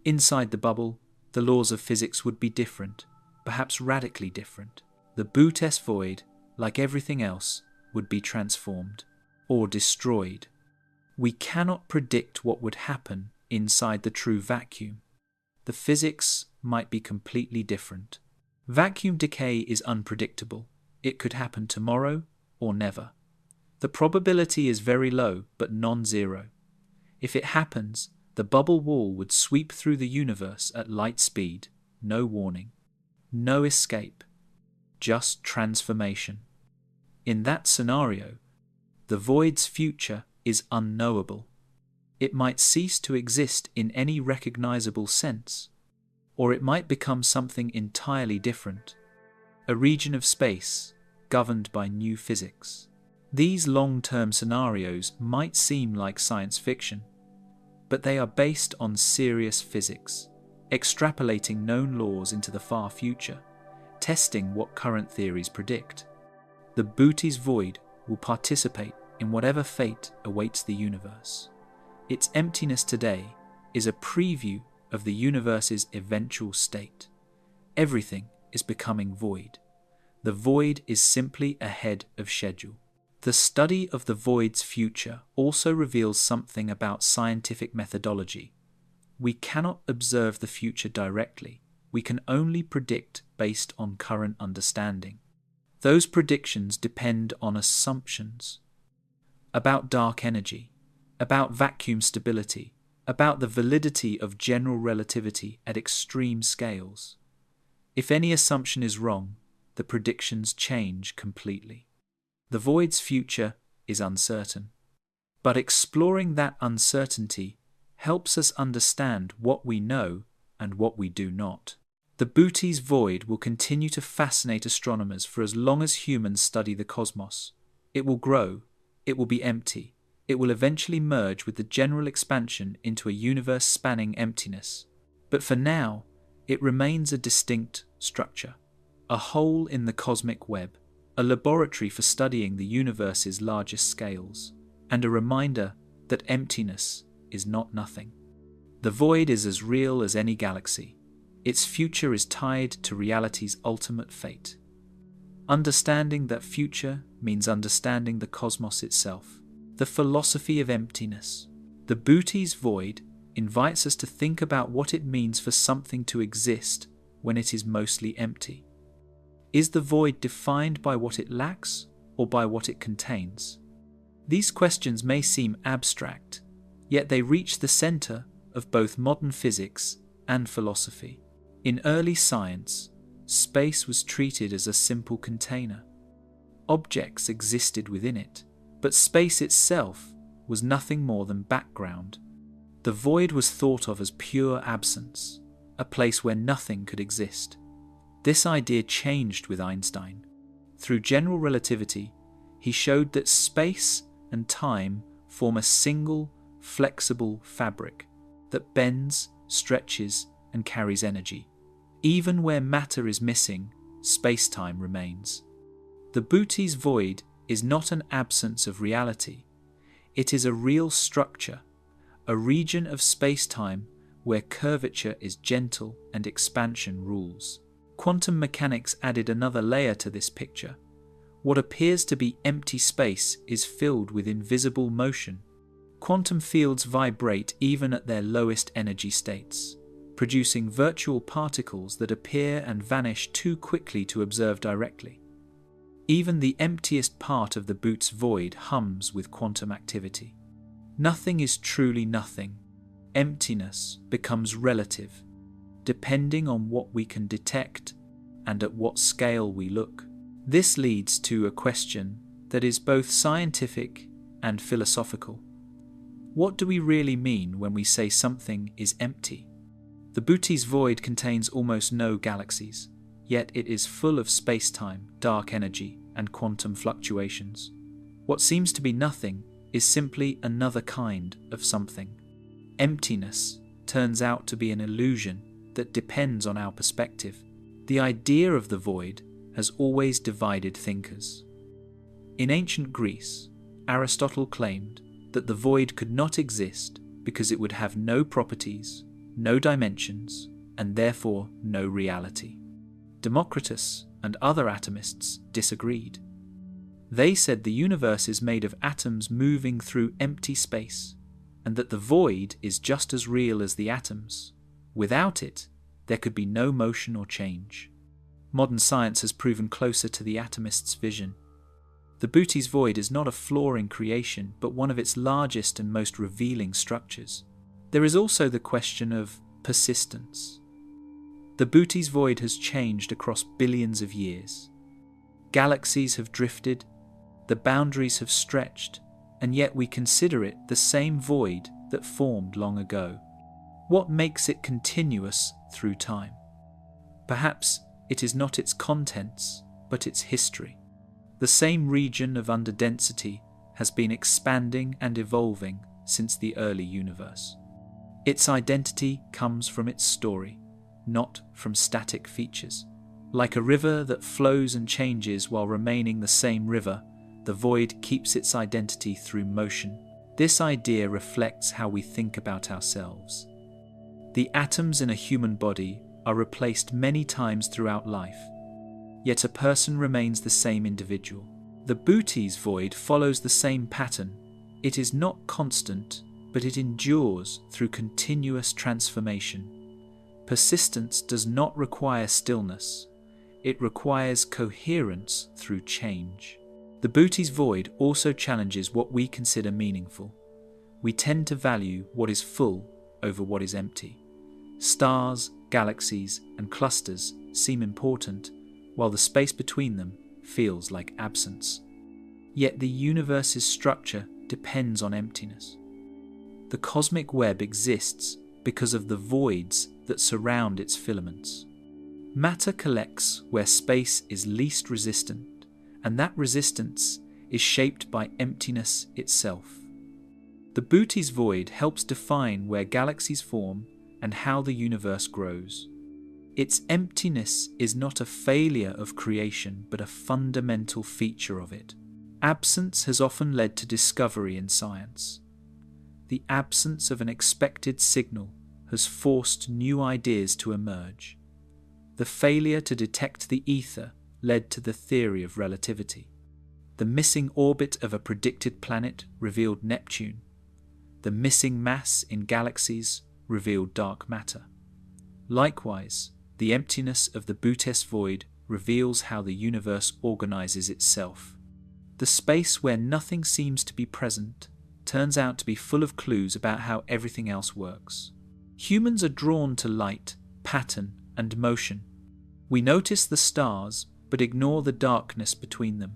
Inside the bubble, the laws of physics would be different, perhaps radically different. The Booty's void, like everything else, would be transformed or destroyed. We cannot predict what would happen inside the true vacuum. The physics might be completely different. Vacuum decay is unpredictable. It could happen tomorrow or never. The probability is very low, but non-zero. If it happens, the bubble wall would sweep through the universe at light speed, no warning, no escape, just transformation. In that scenario, the void's future is unknowable. It might cease to exist in any recognizable sense, or it might become something entirely different, a region of space governed by new physics. These long-term scenarios might seem like science fiction, but they are based on serious physics, extrapolating known laws into the far future, testing what current theories predict. The Booty's void will participate in whatever fate awaits the universe. Its emptiness today is a preview of the universe's eventual state. Everything is becoming void. The void is simply ahead of schedule. The study of the void's future also reveals something about scientific methodology. We cannot observe the future directly. We can only predict based on current understanding. Those predictions depend on assumptions about dark energy, about vacuum stability, about the validity of general relativity at extreme scales. If any assumption is wrong, the predictions change completely. The void's future is uncertain, but exploring that uncertainty helps us understand what we know and what we do not. The Bootes void will continue to fascinate astronomers for as long as humans study the cosmos. It will grow, it will be empty, it will eventually merge with the general expansion into a universe-spanning emptiness. But for now, it remains a distinct structure, a hole in the cosmic web, a laboratory for studying the universe's largest scales, and a reminder that emptiness is not nothing. The void is as real as any galaxy. Its future is tied to reality's ultimate fate. Understanding that future means understanding the cosmos itself. The philosophy of emptiness. The Bootes void invites us to think about what it means for something to exist when it is mostly empty. Is the void defined by what it lacks or by what it contains? These questions may seem abstract, yet they reach the center of both modern physics and philosophy. In early science, space was treated as a simple container. Objects existed within it, but space itself was nothing more than background. The void was thought of as pure absence, a place where nothing could exist. This idea changed with Einstein. Through general relativity, he showed that space and time form a single, flexible fabric that bends, stretches, and carries energy. Even where matter is missing, space-time remains. The Bootes void is not an absence of reality. It is a real structure, a region of space-time where curvature is gentle and expansion rules. Quantum mechanics added another layer to this picture. What appears to be empty space is filled with invisible motion. Quantum fields vibrate even at their lowest energy states, producing virtual particles that appear and vanish too quickly to observe directly. Even the emptiest part of the Bootes void hums with quantum activity. Nothing is truly nothing. Emptiness becomes relative, depending on what we can detect and at what scale we look. This leads to a question that is both scientific and philosophical. What do we really mean when we say something is empty? The Bootes void contains almost no galaxies, yet it is full of space-time, dark energy, and quantum fluctuations. What seems to be nothing is simply another kind of something. Emptiness turns out to be an illusion that depends on our perspective. The idea of the void has always divided thinkers. In ancient Greece, Aristotle claimed that the void could not exist because it would have no properties, no dimensions, and therefore no reality. Democritus and other atomists disagreed. They said the universe is made of atoms moving through empty space, and that the void is just as real as the atoms. Without it, there could be no motion or change. Modern science has proven closer to the atomist's vision. The Bootes void is not a flaw in creation, but one of its largest and most revealing structures. There is also the question of persistence. The Bootes void has changed across billions of years. Galaxies have drifted, the boundaries have stretched, and yet we consider it the same void that formed long ago. What makes it continuous through time? Perhaps it is not its contents, but its history. The same region of underdensity has been expanding and evolving since the early universe. Its identity comes from its story, not from static features. Like a river that flows and changes while remaining the same river, the void keeps its identity through motion. This idea reflects how we think about ourselves. The atoms in a human body are replaced many times throughout life, yet a person remains the same individual. The Bootes void follows the same pattern. It is not constant, but it endures through continuous transformation. Persistence does not require stillness. It requires coherence through change. The Bootes void also challenges what we consider meaningful. We tend to value what is full over what is empty. Stars, galaxies, and clusters seem important, while the space between them feels like absence. Yet the universe's structure depends on emptiness. The cosmic web exists because of the voids that surround its filaments. Matter collects where space is least resistant, and that resistance is shaped by emptiness itself. The Bootes void helps define where galaxies form and how the universe grows. Its emptiness is not a failure of creation, but a fundamental feature of it. Absence has often led to discovery in science. The absence of an expected signal has forced new ideas to emerge. The failure to detect the ether led to the theory of relativity. The missing orbit of a predicted planet revealed Neptune. The missing mass in galaxies revealed dark matter. Likewise, the emptiness of the Bootes void reveals how the universe organizes itself. The space where nothing seems to be present turns out to be full of clues about how everything else works. Humans are drawn to light, pattern, and motion. We notice the stars, but ignore the darkness between them.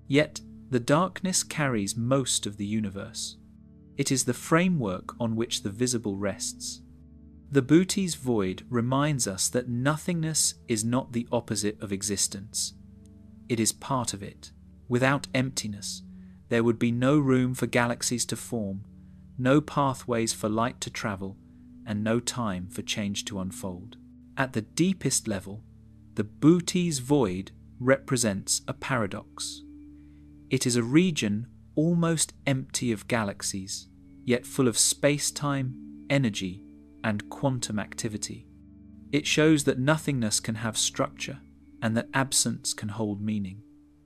Yet, the darkness carries most of the universe. It is the framework on which the visible rests. The Bootes void reminds us that nothingness is not the opposite of existence. It is part of it. Without emptiness, there would be no room for galaxies to form, no pathways for light to travel, and no time for change to unfold. At the deepest level, the Bootes void represents a paradox. It is a region almost empty of galaxies, yet full of space-time, energy, and quantum activity. It shows that nothingness can have structure, and that absence can hold meaning.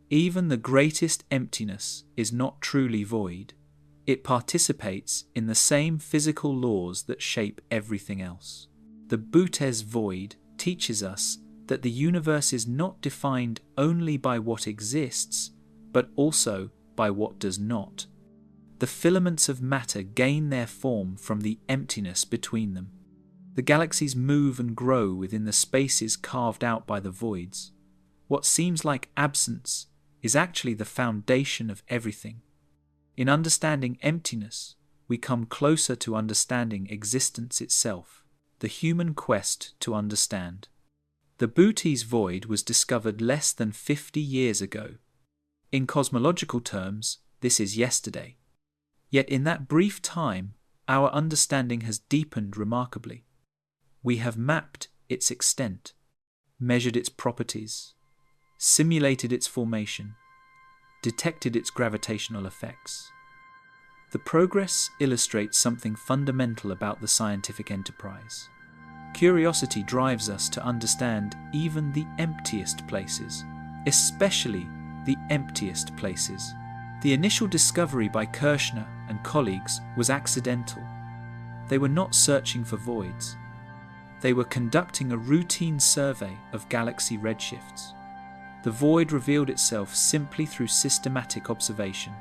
Even the greatest emptiness is not truly void. It participates in the same physical laws that shape everything else. The Bootes void teaches us that the universe is not defined only by what exists, but also by what does not. The filaments of matter gain their form from the emptiness between them. The galaxies move and grow within the spaces carved out by the voids. What seems like absence is actually the foundation of everything. In understanding emptiness, we come closer to understanding existence itself, the human quest to understand. The Bootes void was discovered less than 50 years ago. In cosmological terms, this is yesterday. Yet in that brief time, our understanding has deepened remarkably. We have mapped its extent, measured its properties, simulated its formation, detected its gravitational effects. The progress illustrates something fundamental about the scientific enterprise. Curiosity drives us to understand even the emptiest places, especially the emptiest places. The initial discovery by Kirshner and colleagues was accidental. They were not searching for voids. They were conducting a routine survey of galaxy redshifts. The void revealed itself simply through systematic observation.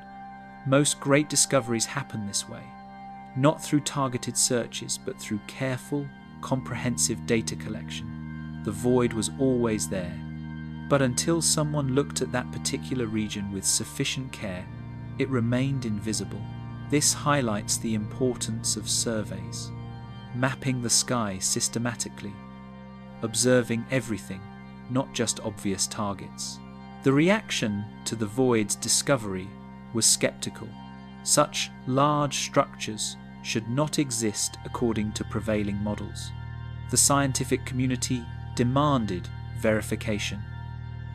Most great discoveries happen this way, not through targeted searches, but through careful, comprehensive data collection. The void was always there, but until someone looked at that particular region with sufficient care, it remained invisible. This highlights the importance of surveys, mapping the sky systematically, observing everything, not just obvious targets. The reaction to the void's discovery was skeptical. Such large structures should not exist according to prevailing models. The scientific community demanded verification,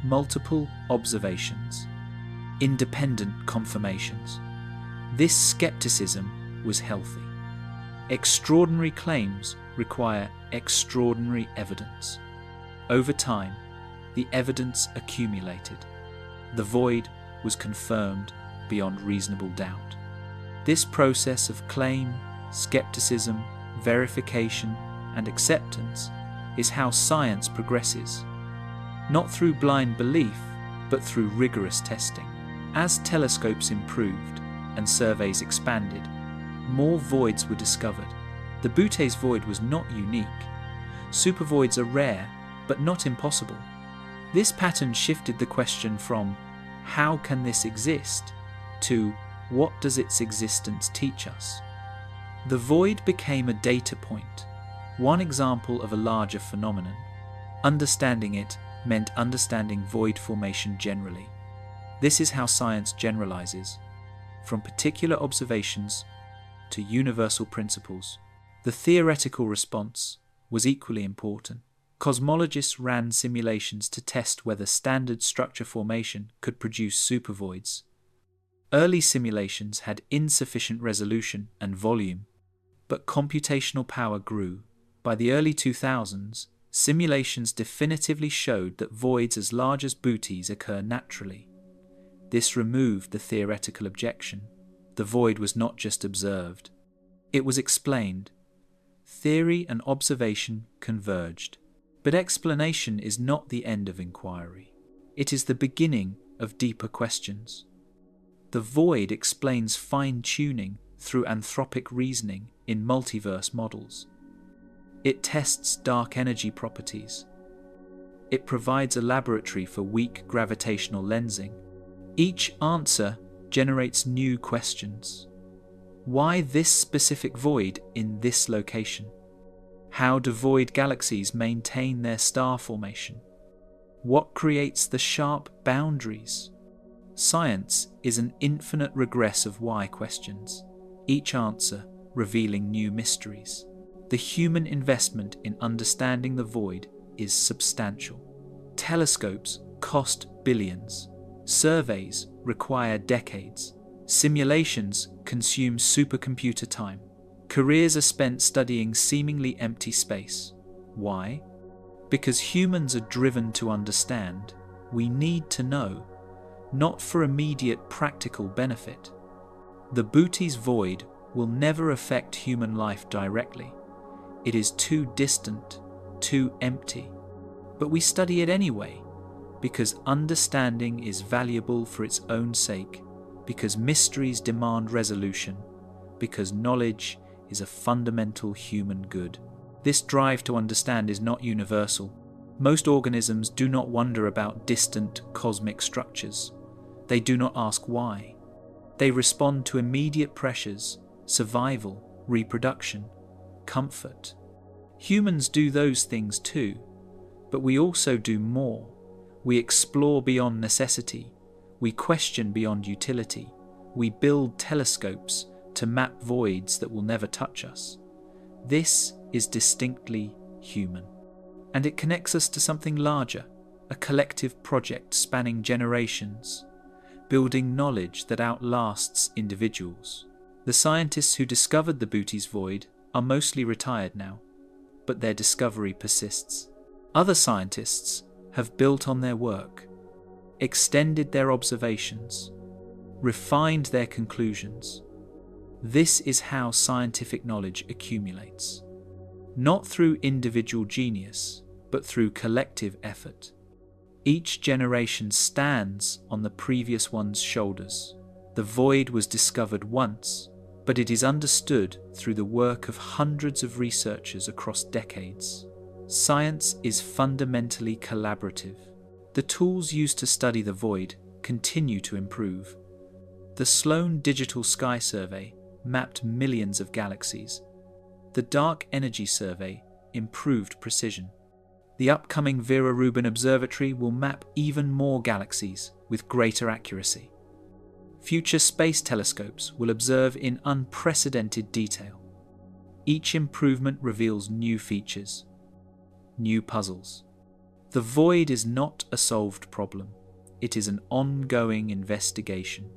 multiple observations, independent confirmations. This skepticism was healthy. Extraordinary claims require extraordinary evidence. Over time, the evidence accumulated. The void was confirmed beyond reasonable doubt. This process of claim, skepticism, verification, and acceptance is how science progresses, not through blind belief, but through rigorous testing. As telescopes improved and surveys expanded, more voids were discovered. The Butte's void was not unique. Supervoids are rare, but not impossible. This pattern shifted the question from "how can this exist?" to "what does its existence teach us?" The void became a data point, one example of a larger phenomenon. Understanding it meant understanding void formation generally. This is how science generalizes, from particular observations to universal principles. The theoretical response was equally important. Cosmologists ran simulations to test whether standard structure formation could produce supervoids. Early simulations had insufficient resolution and volume, but computational power grew. By the early 2000s, simulations definitively showed that voids as large as Butte's occur naturally. This removed the theoretical objection. The void was not just observed, it was explained. Theory and observation converged. But explanation is not the end of inquiry. It is the beginning of deeper questions. The void explains fine-tuning through anthropic reasoning in multiverse models. It tests dark energy properties. It provides a laboratory for weak gravitational lensing. Each answer generates new questions. Why this specific void in this location? How do void galaxies maintain their star formation? What creates the sharp boundaries? Science is an infinite regress of why questions, each answer revealing new mysteries. The human investment in understanding the void is substantial. Telescopes cost billions. Surveys require decades. Simulations consume supercomputer time. Careers are spent studying seemingly empty space. Why? Because humans are driven to understand. We need to know, not for immediate practical benefit. The Butte's void will never affect human life directly. It is too distant, too empty. But we study it anyway, because understanding is valuable for its own sake, because mysteries demand resolution, because knowledge is a fundamental human good. This drive to understand is not universal. Most organisms do not wonder about distant cosmic structures. They do not ask why. They respond to immediate pressures: survival, reproduction, comfort. Humans do those things too, but we also do more. We explore beyond necessity. We question beyond utility. We build telescopes to map voids that will never touch us. This is distinctly human. And it connects us to something larger, a collective project spanning generations, building knowledge that outlasts individuals. The scientists who discovered the Butte's void are mostly retired now, but their discovery persists. Other scientists have built on their work, extended their observations, refined their conclusions. This is how scientific knowledge accumulates, not through individual genius, but through collective effort. Each generation stands on the previous one's shoulders. The void was discovered once, but it is understood through the work of hundreds of researchers across decades. Science is fundamentally collaborative. The tools used to study the void continue to improve. The Sloan Digital Sky Survey mapped millions of galaxies. The Dark Energy Survey improved precision. The upcoming Vera Rubin Observatory will map even more galaxies with greater accuracy. Future space telescopes will observe in unprecedented detail. Each improvement reveals new features, new puzzles. The void is not a solved problem. It is an ongoing investigation,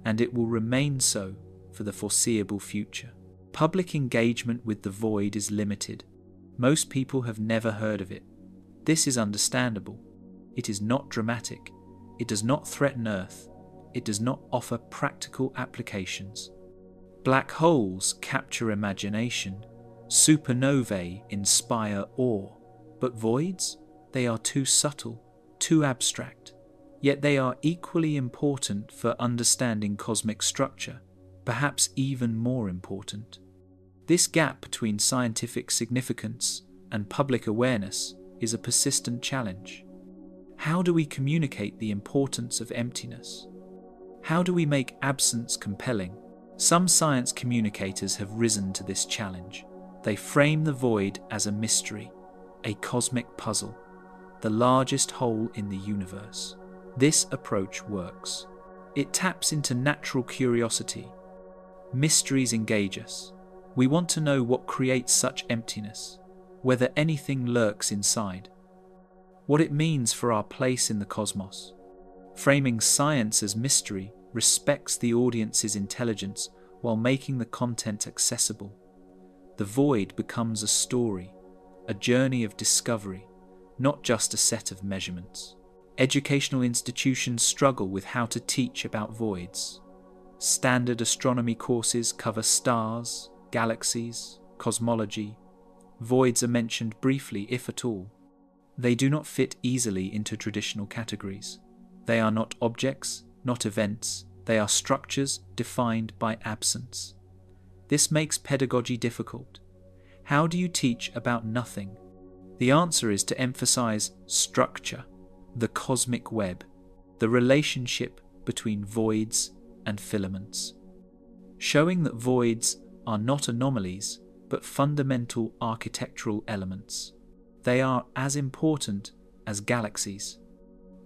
and it will remain so for the foreseeable future. Public engagement with the void is limited. Most people have never heard of it. This is understandable. It is not dramatic. It does not threaten Earth. It does not offer practical applications. Black holes capture imagination. Supernovae inspire awe. But voids? They are too subtle, too abstract. Yet they are equally important for understanding cosmic structure, perhaps even more important. This gap between scientific significance and public awareness is a persistent challenge. How do we communicate the importance of emptiness? How do we make absence compelling? Some science communicators have risen to this challenge. They frame the void as a mystery, a cosmic puzzle, the largest hole in the universe. This approach works. It taps into natural curiosity. Mysteries engage us. We want to know what creates such emptiness, whether anything lurks inside, what it means for our place in the cosmos. Framing science as mystery respects the audience's intelligence while making the content accessible. The void becomes a story, a journey of discovery, not just a set of measurements. Educational institutions struggle with how to teach about voids. Standard astronomy courses cover stars, galaxies, cosmology. Voids are mentioned briefly, if at all. They do not fit easily into traditional categories. They are not objects, not events. They are structures defined by absence. This makes pedagogy difficult. How do you teach about nothing? The answer is to emphasize structure, the cosmic web, the relationship between voids and filaments. Showing that voids are not anomalies, but fundamental architectural elements. They are as important as galaxies,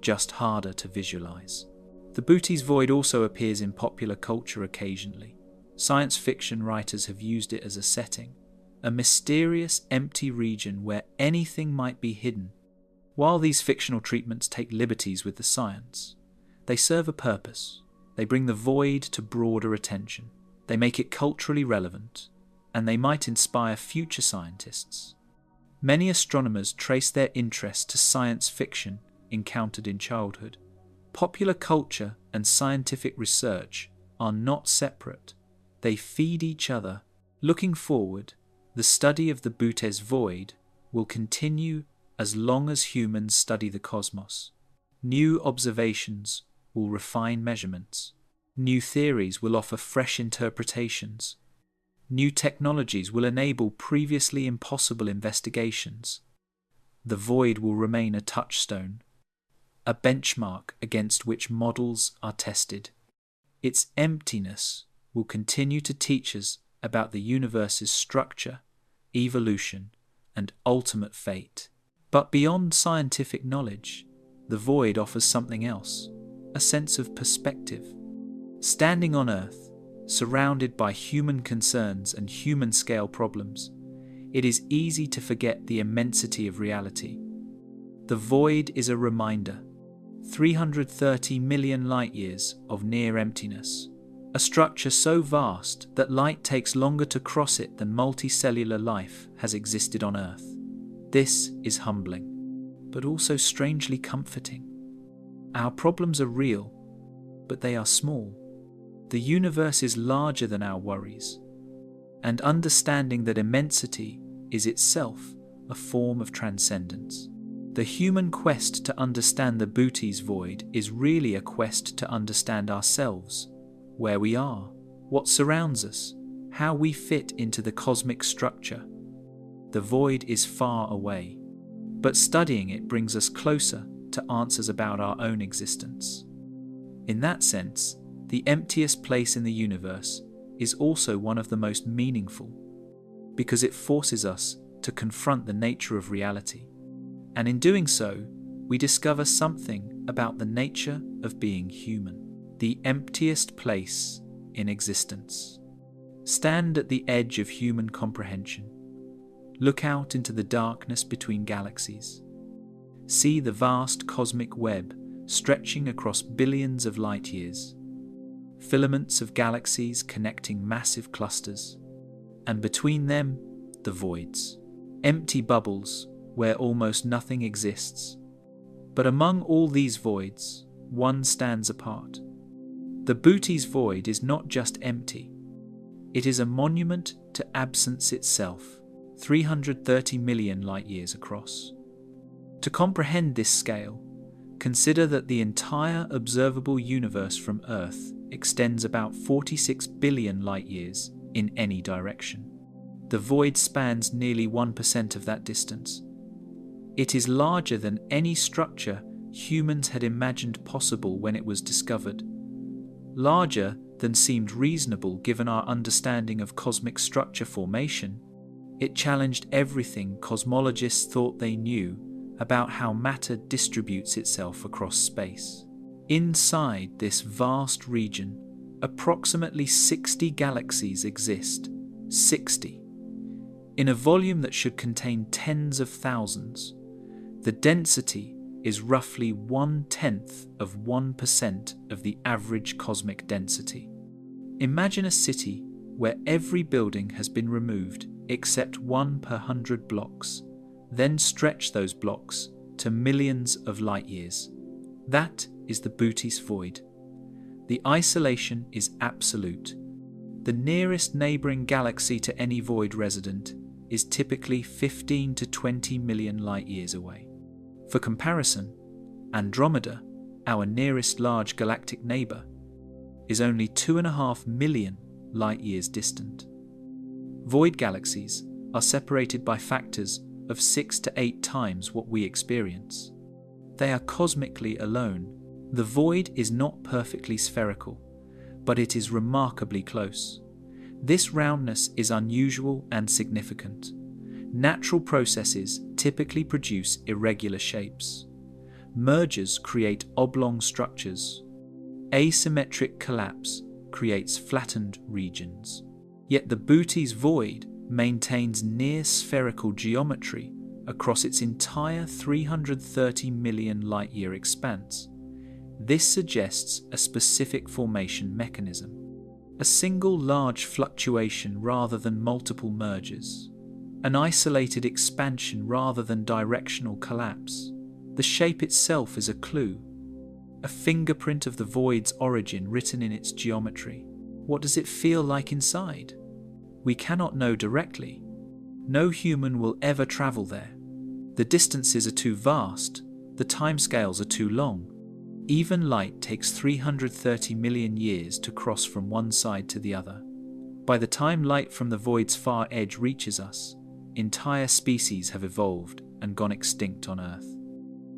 just harder to visualize. The Bootes void also appears in popular culture occasionally. Science fiction writers have used it as a setting, a mysterious, empty region where anything might be hidden. While these fictional treatments take liberties with the science, they serve a purpose. They bring the void to broader attention. They make it culturally relevant, and they might inspire future scientists. Many astronomers trace their interest to science fiction encountered in childhood. Popular culture and scientific research are not separate. They feed each other. Looking forward, the study of the Bootes void will continue as long as humans study the cosmos. New observations will refine measurements. New theories will offer fresh interpretations. New technologies will enable previously impossible investigations. The void will remain a touchstone, a benchmark against which models are tested. Its emptiness will continue to teach us about the universe's structure, evolution, and ultimate fate. But beyond scientific knowledge, the void offers something else, a sense of perspective. Standing on Earth, surrounded by human concerns and human-scale problems, it is easy to forget the immensity of reality. The void is a reminder. 330 million light-years of near emptiness, a structure so vast that light takes longer to cross it than multicellular life has existed on Earth. This is humbling, but also strangely comforting. Our problems are real, but they are small. The universe is larger than our worries, and understanding that immensity is itself a form of transcendence. The human quest to understand the Bootes void is really a quest to understand ourselves, where we are, what surrounds us, how we fit into the cosmic structure. The void is far away, but studying it brings us closer to answers about our own existence. In that sense, the emptiest place in the universe is also one of the most meaningful, because it forces us to confront the nature of reality. And in doing so, we discover something about the nature of being human. The emptiest place in existence. Stand at the edge of human comprehension. Look out into the darkness between galaxies. See the vast cosmic web stretching across billions of light years. Filaments of galaxies connecting massive clusters. and between them, the voids. Empty bubbles where almost nothing exists. But among all these voids, one stands apart. The Bootes void is not just empty. It is a monument to absence itself, 330 million light-years across. To comprehend this scale, consider that the entire observable universe from Earth extends about 46 billion light-years in any direction. The void spans nearly 1% of that distance. It is larger than any structure humans had imagined possible when it was discovered. Larger than seemed reasonable given our understanding of cosmic structure formation. It challenged everything cosmologists thought they knew about how matter distributes itself across space. Inside this vast region, approximately 60 galaxies exist. 60. In a volume that should contain tens of thousands, the density is roughly 1/10 of 1% of the average cosmic density. Imagine a city where every building has been removed except one per 100 blocks, then stretch those blocks to millions of light years. That is the Bootes void. The isolation is absolute. The nearest neighbouring galaxy to any void resident is typically 15 to 20 million light years away. For comparison, Andromeda, our nearest large galactic neighbour, is only 2.5 million light years distant. Void galaxies are separated by factors of 6 to 8 times what we experience. They are cosmically alone. The void is not perfectly spherical, but it is remarkably close. This roundness is unusual and significant. Natural processes typically produce irregular shapes. Mergers create oblong structures. Asymmetric collapse creates flattened regions. Yet the Bootes void maintains near-spherical geometry across its entire 330 million light-year expanse. This suggests a specific formation mechanism. A single large fluctuation rather than multiple mergers. An isolated expansion rather than directional collapse. The shape itself is a clue. A fingerprint of the void's origin written in its geometry. What does it feel like inside? We cannot know directly. No human will ever travel there. The distances are too vast. The timescales are too long. Even light takes 330 million years to cross from one side to the other. By the time light from the void's far edge reaches us, entire species have evolved and gone extinct on Earth.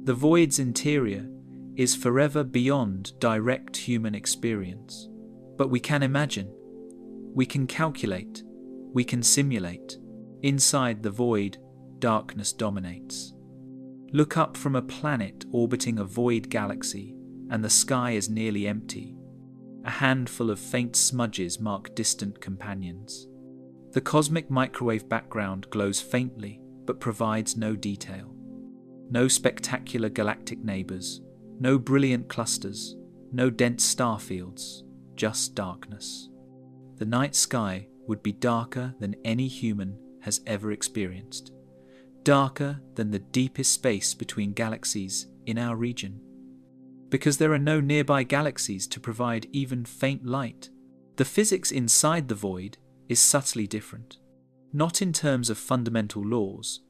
The void's interior is forever beyond direct human experience. But we can imagine, we can calculate, we can simulate. Inside the void, darkness dominates. Look up from a planet orbiting a void galaxy, and the sky is nearly empty. A handful of faint smudges mark distant companions. The cosmic microwave background glows faintly, but provides no detail. No spectacular galactic neighbours, no brilliant clusters, no dense star fields, just darkness. The night sky would be darker than any human has ever experienced. Darker than the deepest space between galaxies in our region. Because there are no nearby galaxies to provide even faint light, the physics inside the void is subtly different. Not in terms of fundamental laws,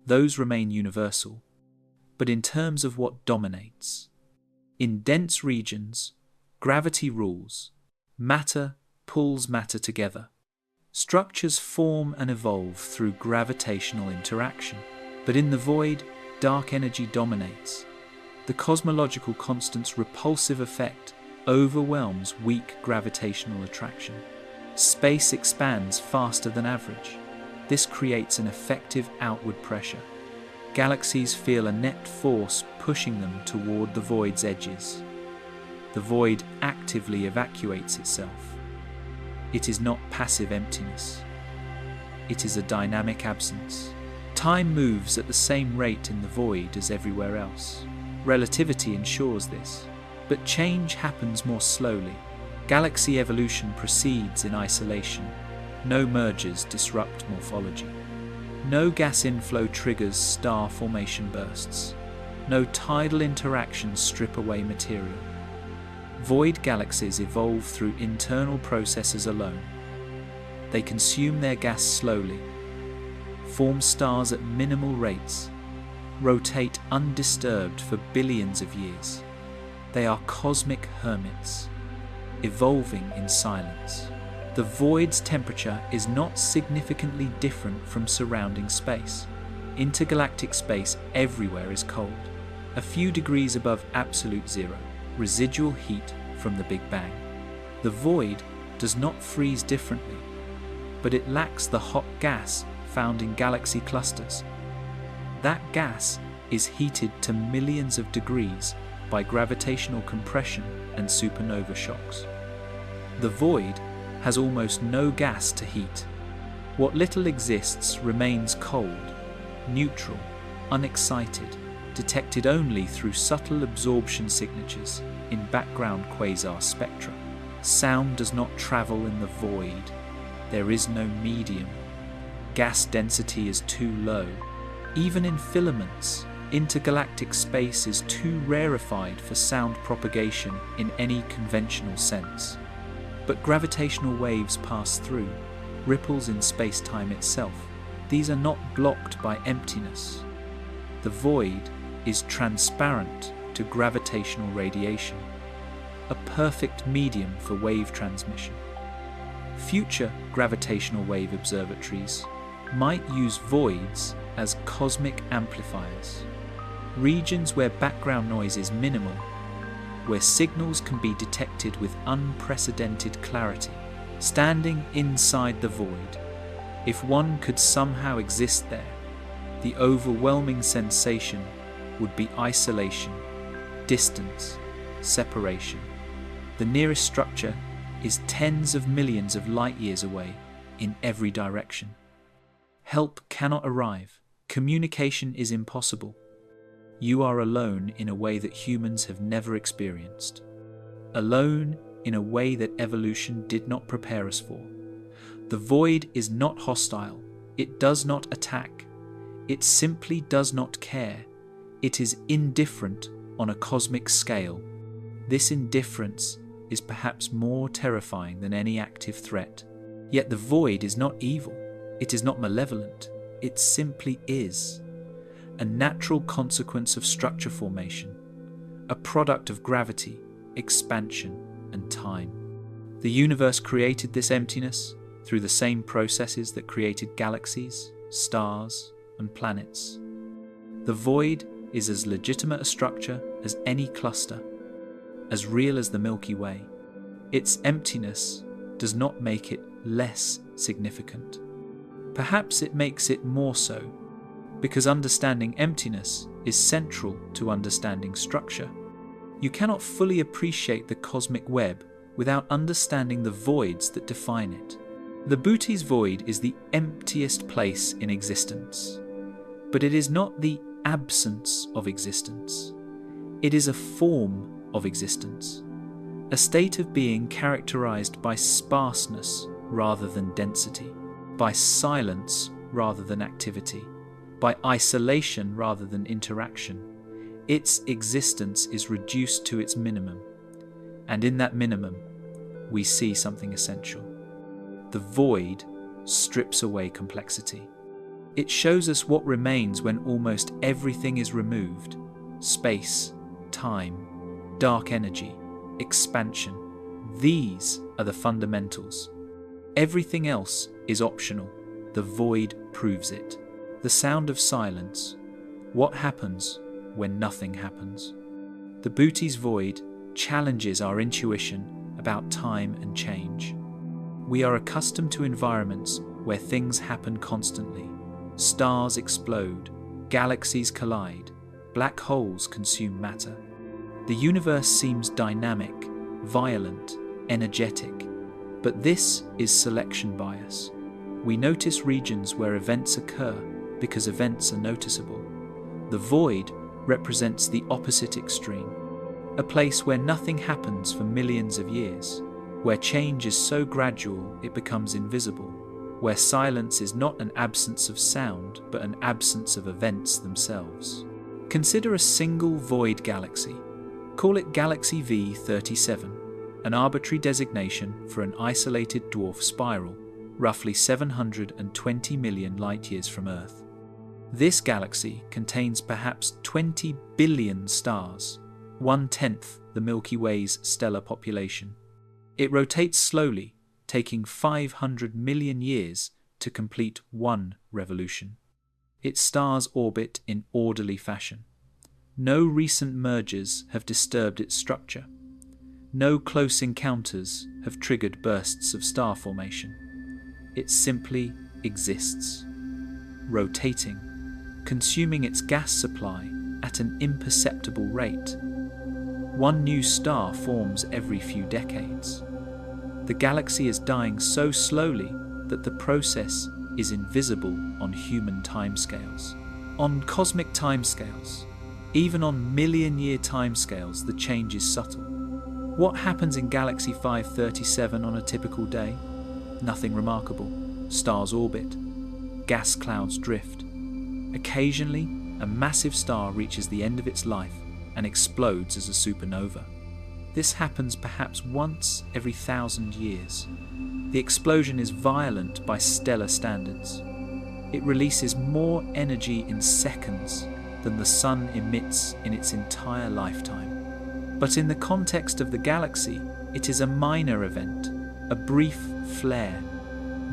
those remain universal, but in terms of what dominates. In dense regions, gravity rules. Matter pulls matter together. Structures form and evolve through gravitational interaction. But in the void, dark energy dominates. The cosmological constant's repulsive effect overwhelms weak gravitational attraction. Space expands faster than average. This creates an effective outward pressure. Galaxies feel a net force pushing them toward the void's edges. The void actively evacuates itself. It is not passive emptiness. It is a dynamic absence. Time moves at the same rate in the void as everywhere else. Relativity ensures this. But change happens more slowly. Galaxy evolution proceeds in isolation. No mergers disrupt morphology. No gas inflow triggers star formation bursts. No tidal interactions strip away material. Void galaxies evolve through internal processes alone. They consume their gas slowly, form stars at minimal rates, rotate undisturbed for billions of years. They are cosmic hermits, evolving in silence. The void's temperature is not significantly different from surrounding space. Intergalactic space everywhere is cold, a few degrees above absolute zero, residual heat from the Big Bang. The void does not freeze differently, but it lacks the hot gas found in galaxy clusters. That gas is heated to millions of degrees by gravitational compression and supernova shocks. The void has almost no gas to heat. What little exists remains cold, neutral, unexcited, detected only through subtle absorption signatures in background quasar spectra. Sound does not travel in the void. There is no medium. Gas density is too low. Even in filaments, intergalactic space is too rarefied for sound propagation in any conventional sense. But gravitational waves pass through, ripples in space-time itself. These are not blocked by emptiness. The void is transparent to gravitational radiation, a perfect medium for wave transmission. Future gravitational wave observatories might use voids as cosmic amplifiers, regions where background noise is minimal, where signals can be detected with unprecedented clarity. Standing inside the void, if one could somehow exist there, the overwhelming sensation would be isolation, distance, separation. The nearest structure is tens of millions of light years away in every direction. Help cannot arrive. Communication is impossible. You are alone in a way that humans have never experienced. Alone in a way that evolution did not prepare us for. The void is not hostile. It does not attack. It simply does not care. It is indifferent on a cosmic scale. This indifference is perhaps more terrifying than any active threat. Yet the void is not evil. It is not malevolent. It simply is. A natural consequence of structure formation. A product of gravity, expansion, and time. The universe created this emptiness through the same processes that created galaxies, stars, and planets. The void is as legitimate a structure as any cluster, as real as the Milky Way. Its emptiness does not make it less significant. Perhaps it makes it more so, because understanding emptiness is central to understanding structure. You cannot fully appreciate the cosmic web without understanding the voids that define it. The Bootes void is the emptiest place in existence, but it is not the absence of existence. It is a form of existence, a state of being characterized by sparseness rather than density, by silence rather than activity, by isolation rather than interaction. Its existence is reduced to its minimum, and in that minimum, we see something essential. The void strips away complexity. It shows us what remains when almost everything is removed: space, time, dark energy, expansion. These are the fundamentals. Everything else is optional. The void proves it. The sound of silence. What happens when nothing happens? The Bootes void challenges our intuition about time and change. We are accustomed to environments where things happen constantly. Stars explode, galaxies collide, black holes consume matter. The universe seems dynamic, violent, energetic, but this is selection bias. We notice regions where events occur because events are noticeable. The void represents the opposite extreme, a place where nothing happens for millions of years, where change is so gradual it becomes invisible. where silence is not an absence of sound, but an absence of events themselves. Consider a single void galaxy. Call it Galaxy V37, an arbitrary designation for an isolated dwarf spiral, roughly 720 million light-years from Earth. This galaxy contains perhaps 20 billion stars, 1/10 the Milky Way's stellar population. It rotates slowly, taking 500 million years to complete one revolution. Its stars orbit in orderly fashion. No recent mergers have disturbed its structure. No close encounters have triggered bursts of star formation. It simply exists, rotating, consuming its gas supply at an imperceptible rate. One new star forms every few decades. The galaxy is dying so slowly that the process is invisible on human timescales. On cosmic timescales, even on million-year timescales, the change is subtle. What happens in Galaxy 537 on a typical day? Nothing remarkable. Stars orbit. Gas clouds drift. Occasionally, a massive star reaches the end of its life and explodes as a supernova. This happens perhaps once every 1,000 years. The explosion is violent by stellar standards. It releases more energy in seconds than the Sun emits in its entire lifetime. But in the context of the galaxy, it is a minor event, a brief flare.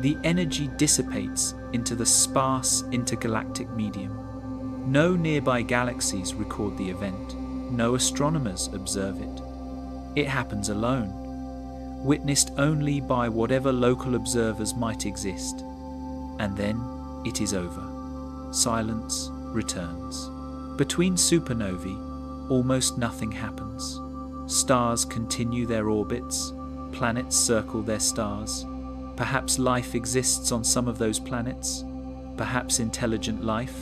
The energy dissipates into the sparse intergalactic medium. No nearby galaxies record the event. No astronomers observe it. It happens alone, witnessed only by whatever local observers might exist. And then it is over. Silence returns. Between supernovae, almost nothing happens. Stars continue their orbits, planets circle their stars. Perhaps life exists on some of those planets, perhaps intelligent life.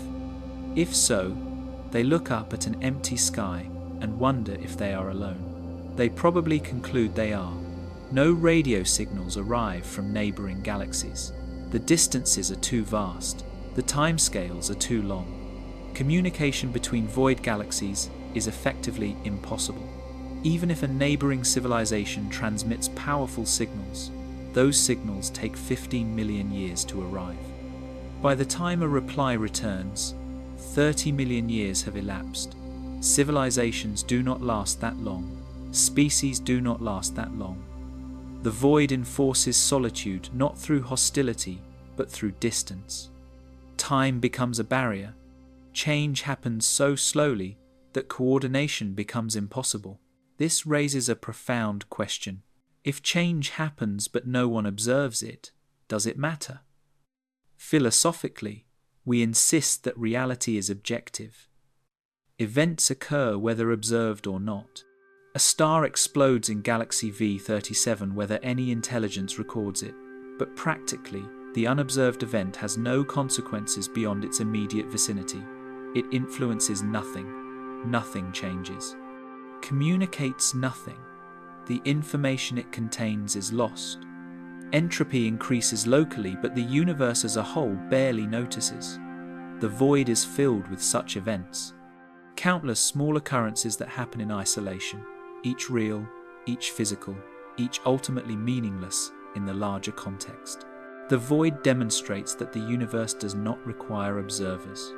If so, they look up at an empty sky and wonder if they are alone. They probably conclude they are. No radio signals arrive from neighboring galaxies. The distances are too vast. The timescales are too long. Communication between void galaxies is effectively impossible. Even if a neighboring civilization transmits powerful signals, those signals take 15 million years to arrive. By the time a reply returns, 30 million years have elapsed. Civilizations do not last that long. Species do not last that long. The void enforces solitude not through hostility, but through distance. Time becomes a barrier. Change happens so slowly that coordination becomes impossible. This raises a profound question. If change happens but no one observes it, does it matter? Philosophically, we insist that reality is objective. Events occur whether observed or not. A star explodes in Galaxy V37 whether any intelligence records it, but practically, the unobserved event has no consequences beyond its immediate vicinity. It influences nothing. Nothing changes. Communicates nothing. The information it contains is lost. Entropy increases locally, but the universe as a whole barely notices. The void is filled with such events. Countless small occurrences that happen in isolation, each real, each physical, each ultimately meaningless in the larger context. The void demonstrates that the universe does not require observers.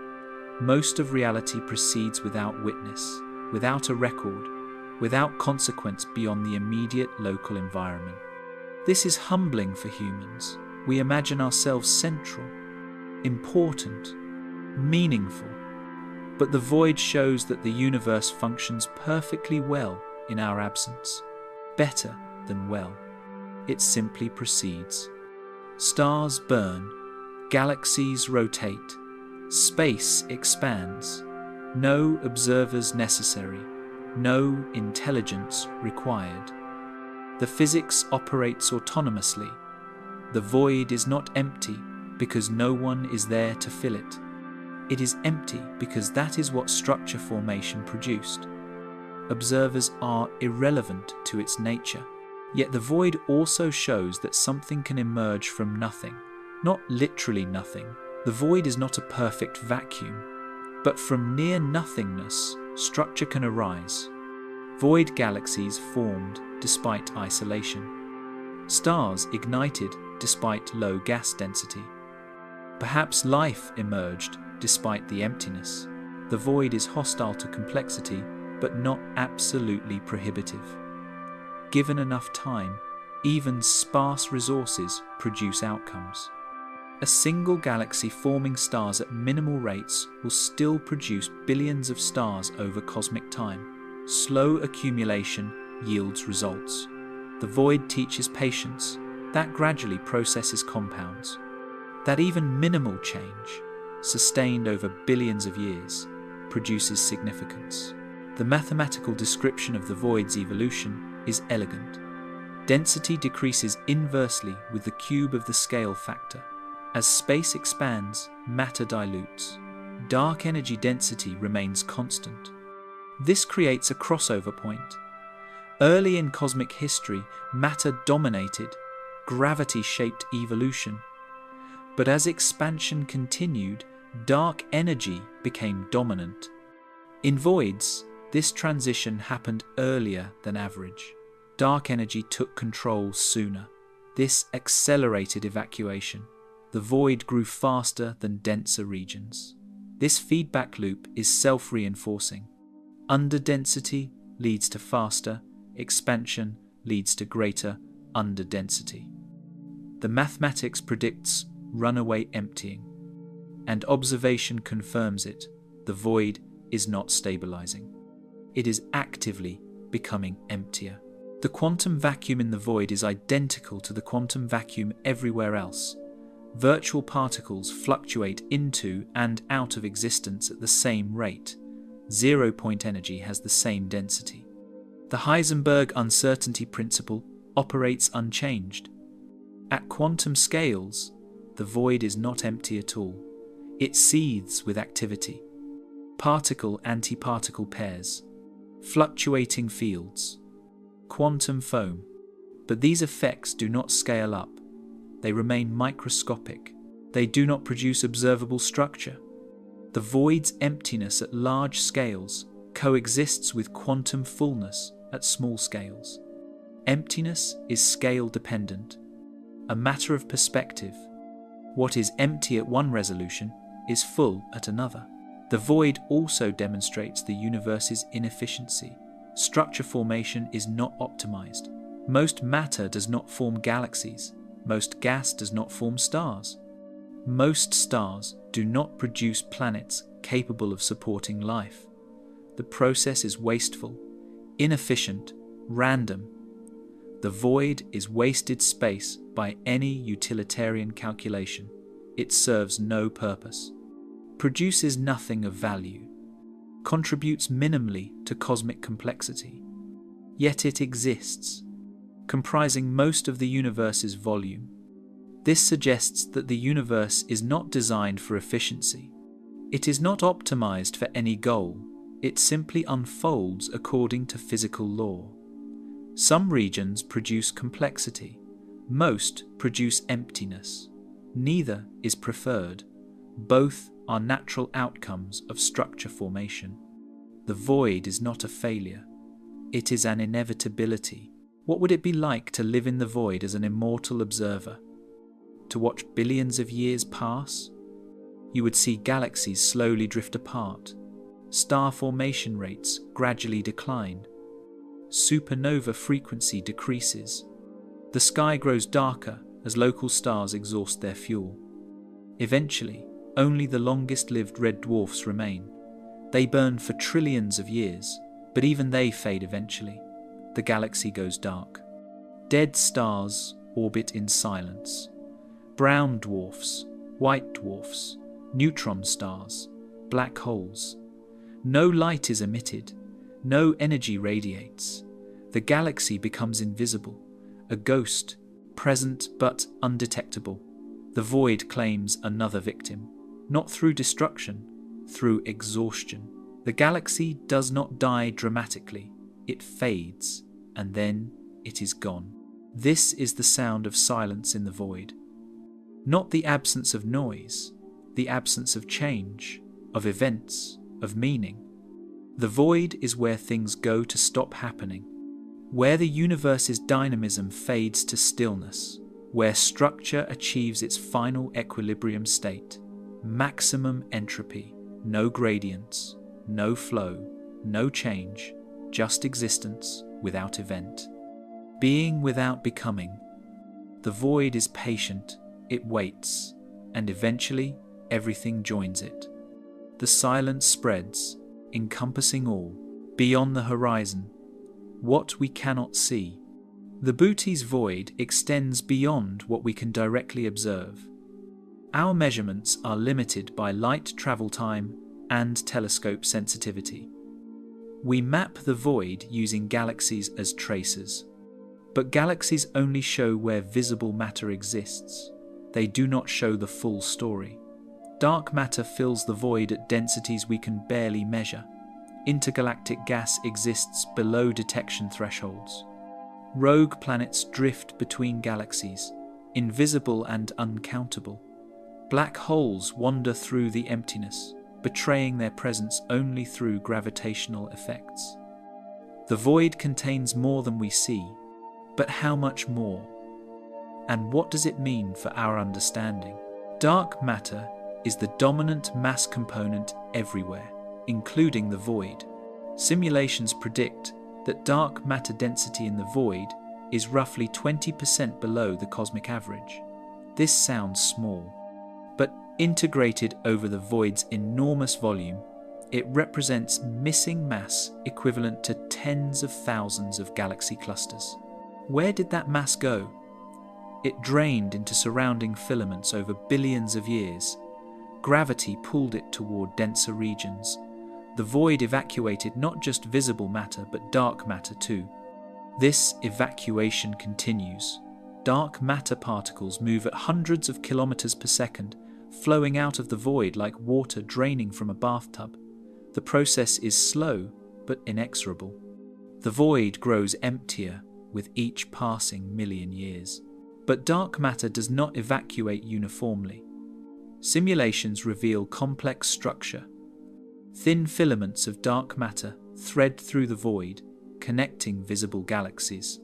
Most of reality proceeds without witness, without a record, without consequence beyond the immediate local environment. This is humbling for humans. We imagine ourselves central, important, meaningful. But the void shows that the universe functions perfectly well in our absence. Better than well. It simply proceeds. Stars burn, galaxies rotate, space expands. No observers necessary, no intelligence required. The physics operates autonomously. The void is not empty because no one is there to fill it. It is empty because that is what structure formation produced. Observers are irrelevant to its nature. Yet the void also shows that something can emerge from nothing, Not literally nothing. The void is not a perfect vacuum, but from near nothingness, structure can arise. Void galaxies formed despite isolation. Stars ignited despite low gas density. Perhaps life emerged despite the emptiness. The void is hostile to complexity, but not absolutely prohibitive. Given enough time, even sparse resources produce outcomes. A single galaxy forming stars at minimal rates will still produce billions of stars over cosmic time. Slow accumulation yields results. The void teaches patience. That gradually processes compounds. That even minimal change, sustained over billions of years, produces significance. The mathematical description of the void's evolution is elegant. Density decreases inversely with the cube of the scale factor. As space expands, matter dilutes. Dark energy density remains constant. This creates a crossover point. Early in cosmic history, matter dominated, gravity shaped evolution. But as expansion continued, dark energy became dominant. In voids, this transition happened earlier than average. Dark energy took control sooner. This accelerated evacuation. The void grew faster than denser regions. This feedback loop is self-reinforcing. Underdensity leads to faster, expansion leads to greater underdensity. The mathematics predicts runaway emptying, and observation confirms it. The void is not stabilizing. It is actively becoming emptier. The quantum vacuum in the void is identical to the quantum vacuum everywhere else. Virtual particles fluctuate into and out of existence at the same rate. Zero-point energy has the same density. The Heisenberg uncertainty principle operates unchanged. At quantum scales, the void is not empty at all. It seethes with activity. Particle-antiparticle pairs, fluctuating fields, quantum foam. But these effects do not scale up. They remain microscopic. They do not produce observable structure. The void's emptiness at large scales coexists with quantum fullness at small scales. Emptiness is scale-dependent, a matter of perspective. What is empty at one resolution is full at another. The void also demonstrates the universe's inefficiency. Structure formation is not optimized. Most matter does not form galaxies. Most gas does not form stars. Most stars do not produce planets capable of supporting life. The process is wasteful, inefficient, random. The void is wasted space by any utilitarian calculation. It serves no purpose, produces nothing of value, contributes minimally to cosmic complexity. Yet it exists, comprising most of the universe's volume. This suggests that the universe is not designed for efficiency. It is not optimized for any goal. It simply unfolds according to physical law. Some regions produce complexity. Most produce emptiness. Neither is preferred. Both are natural outcomes of structure formation. The void is not a failure. It is an inevitability. What would it be like to live in the void as an immortal observer? To watch billions of years pass? You would see galaxies slowly drift apart. Star formation rates gradually decline. Supernova frequency decreases. The sky grows darker as local stars exhaust their fuel. Eventually, only the longest-lived red dwarfs remain. They burn for trillions of years, but even they fade eventually. The galaxy goes dark. Dead stars orbit in silence. Brown dwarfs, white dwarfs, neutron stars, black holes. No light is emitted. No energy radiates. The galaxy becomes invisible, a ghost, present but undetectable. The void claims another victim, not through destruction, through exhaustion. The galaxy does not die dramatically. It fades, and then it is gone. This is the sound of silence in the void. Not the absence of noise, the absence of change, of events, of meaning. The void is where things go to stop happening, where the universe's dynamism fades to stillness, where structure achieves its final equilibrium state, maximum entropy, no gradients, no flow, no change, just existence without event. Being without becoming. The void is patient, it waits, and eventually everything joins it. The silence spreads, encompassing all, beyond the horizon, what we cannot see. The Booty's void extends beyond what we can directly observe. Our measurements are limited by light travel time and telescope sensitivity. We map the void using galaxies as tracers, but galaxies only show where visible matter exists. They do not show the full story. Dark matter fills the void at densities we can barely measure. Intergalactic gas exists below detection thresholds. Rogue planets drift between galaxies, invisible and uncountable. Black holes wander through the emptiness, betraying their presence only through gravitational effects. The void contains more than we see, but how much more? And what does it mean for our understanding? Dark matter is the dominant mass component everywhere, including the void. Simulations predict that dark matter density in the void is roughly 20% below the cosmic average. This sounds small, but integrated over the void's enormous volume, it represents missing mass equivalent to tens of thousands of galaxy clusters. Where did that mass go? It drained into surrounding filaments over billions of years. Gravity pulled it toward denser regions. The void evacuated not just visible matter but dark matter too. This evacuation continues. Dark matter particles move at hundreds of kilometers per second, flowing out of the void like water draining from a bathtub. The process is slow but inexorable. The void grows emptier with each passing million years. But dark matter does not evacuate uniformly. Simulations reveal complex structure. Thin filaments of dark matter thread through the void, connecting visible galaxies.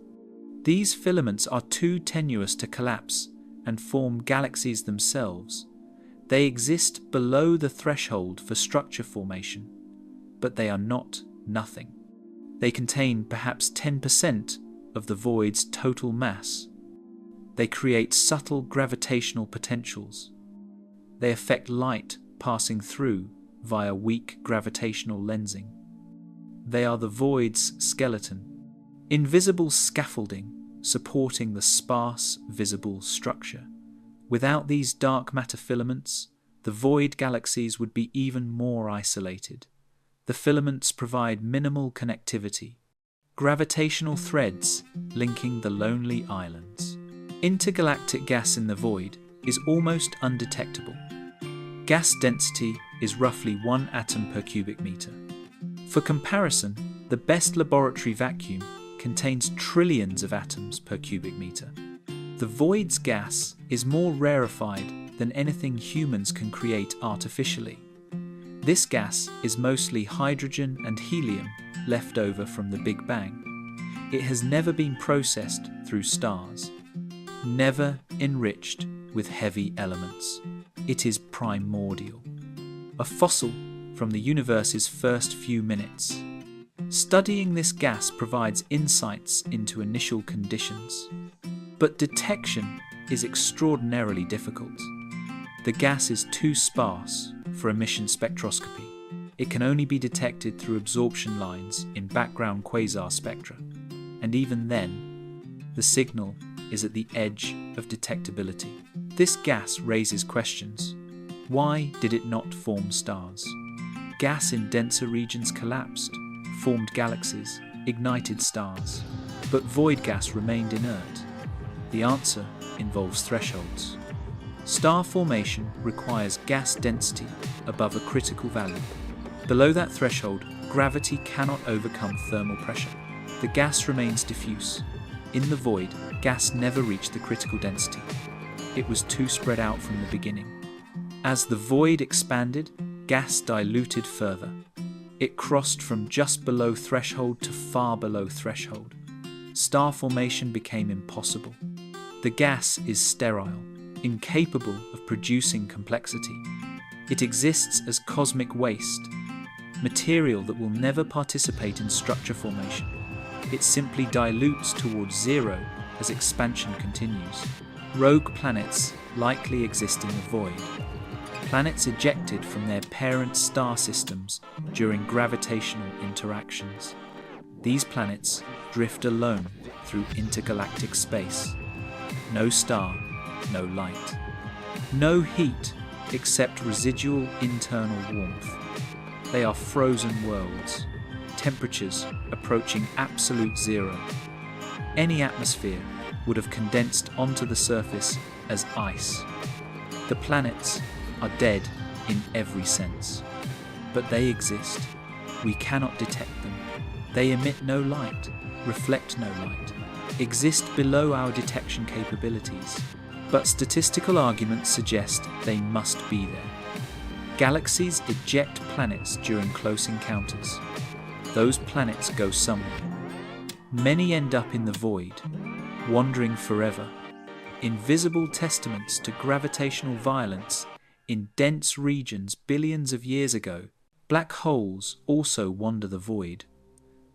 These filaments are too tenuous to collapse and form galaxies themselves. They exist below the threshold for structure formation, but they are not nothing. They contain perhaps 10% of the void's total mass. They create subtle gravitational potentials. They affect light passing through via weak gravitational lensing. They are the void's skeleton, invisible scaffolding supporting the sparse visible structure. Without these dark matter filaments, the void galaxies would be even more isolated. The filaments provide minimal connectivity, gravitational threads linking the lonely islands. Intergalactic gas in the void is almost undetectable. Gas density is roughly 1 atom per cubic meter. For comparison, the best laboratory vacuum contains trillions of atoms per cubic meter. The void's gas is more rarefied than anything humans can create artificially. This gas is mostly hydrogen and helium left over from the Big Bang. It has never been processed through stars, never enriched with heavy elements. It is primordial, a fossil from the universe's first few minutes. Studying this gas provides insights into initial conditions, but detection is extraordinarily difficult. The gas is too sparse for emission spectroscopy. It can only be detected through absorption lines in background quasar spectra, and even then, the signal is at the edge of detectability. This gas raises questions. Why did it not form stars? Gas in denser regions collapsed, formed galaxies, ignited stars, but void gas remained inert. The answer involves thresholds. Star formation requires gas density above a critical value. Below that threshold, gravity cannot overcome thermal pressure. The gas remains diffuse. In the void, gas never reached the critical density. it was too spread out from the beginning. As the void expanded, gas diluted further. It crossed from just below threshold to far below threshold. Star formation became impossible. The gas is sterile, incapable of producing complexity. It exists as cosmic waste, material that will never participate in structure formation. It simply dilutes towards zero as expansion continues. Rogue planets likely exist in the void. Planets ejected from their parent star systems during gravitational interactions. These planets drift alone through intergalactic space. No star, no light. No heat except residual internal warmth. They are frozen worlds, temperatures approaching absolute zero. Any atmosphere would have condensed onto the surface as ice. The planets are dead in every sense. But they exist. We cannot detect them. They emit no light, reflect no light, exist below our detection capabilities. But statistical arguments suggest they must be there. Galaxies eject planets during close encounters. Those planets go somewhere. Many end up in the void, wandering forever. Invisible testaments to gravitational violence in dense regions billions of years ago, black holes also wander the void.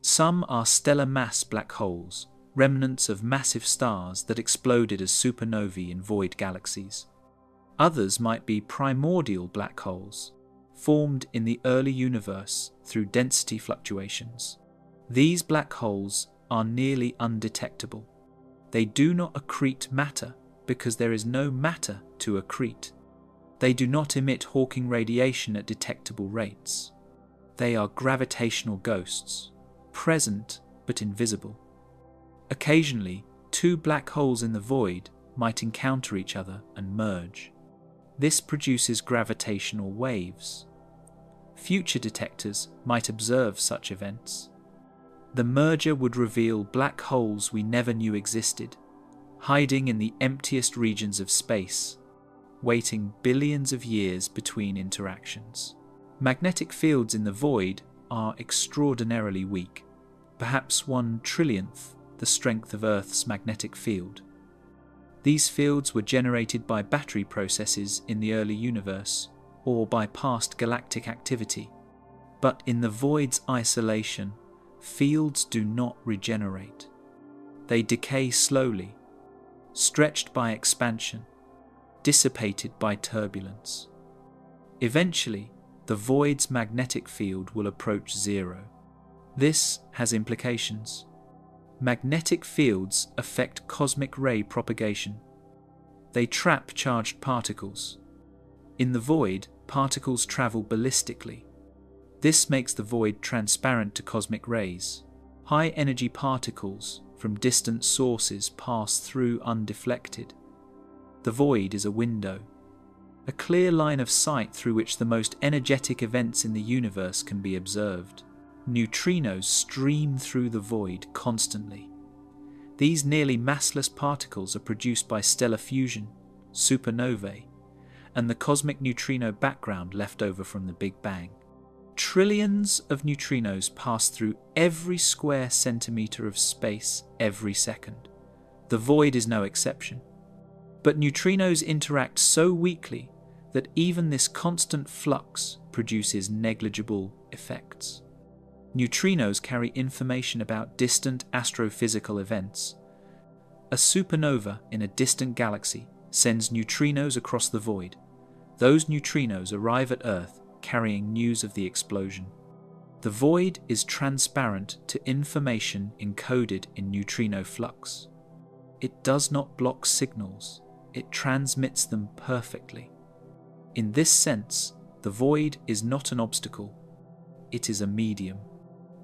Some are stellar mass black holes, remnants of massive stars that exploded as supernovae in void galaxies. Others might be primordial black holes, formed in the early universe through density fluctuations. These black holes are nearly undetectable. They do not accrete matter because there is no matter to accrete. They do not emit Hawking radiation at detectable rates. They are gravitational ghosts, present but invisible. Occasionally, two black holes in the void might encounter each other and merge. This produces gravitational waves. Future detectors might observe such events. The merger would reveal black holes we never knew existed, hiding in the emptiest regions of space, waiting billions of years between interactions. Magnetic fields in the void are extraordinarily weak, perhaps 1/1,000,000th the strength of Earth's magnetic field. These fields were generated by battery processes in the early universe or by past galactic activity. But in the void's isolation, fields do not regenerate. They decay slowly, stretched by expansion, dissipated by turbulence. Eventually, the void's magnetic field will approach zero. This has implications. Magnetic fields affect cosmic ray propagation. They trap charged particles. In the void, particles travel ballistically. This makes the void transparent to cosmic rays. High-energy particles from distant sources pass through undeflected. The void is a window, a clear line of sight through which the most energetic events in the universe can be observed. Neutrinos stream through the void constantly. These nearly massless particles are produced by stellar fusion, supernovae, and the cosmic neutrino background left over from the Big Bang. Trillions of neutrinos pass through every square centimetre of space every second. The void is no exception. But neutrinos interact so weakly that even this constant flux produces negligible effects. Neutrinos carry information about distant astrophysical events. A supernova in a distant galaxy sends neutrinos across the void. Those neutrinos arrive at Earth carrying news of the explosion. The void is transparent to information encoded in neutrino flux. It does not block signals, it transmits them perfectly. In this sense, the void is not an obstacle, it is a medium,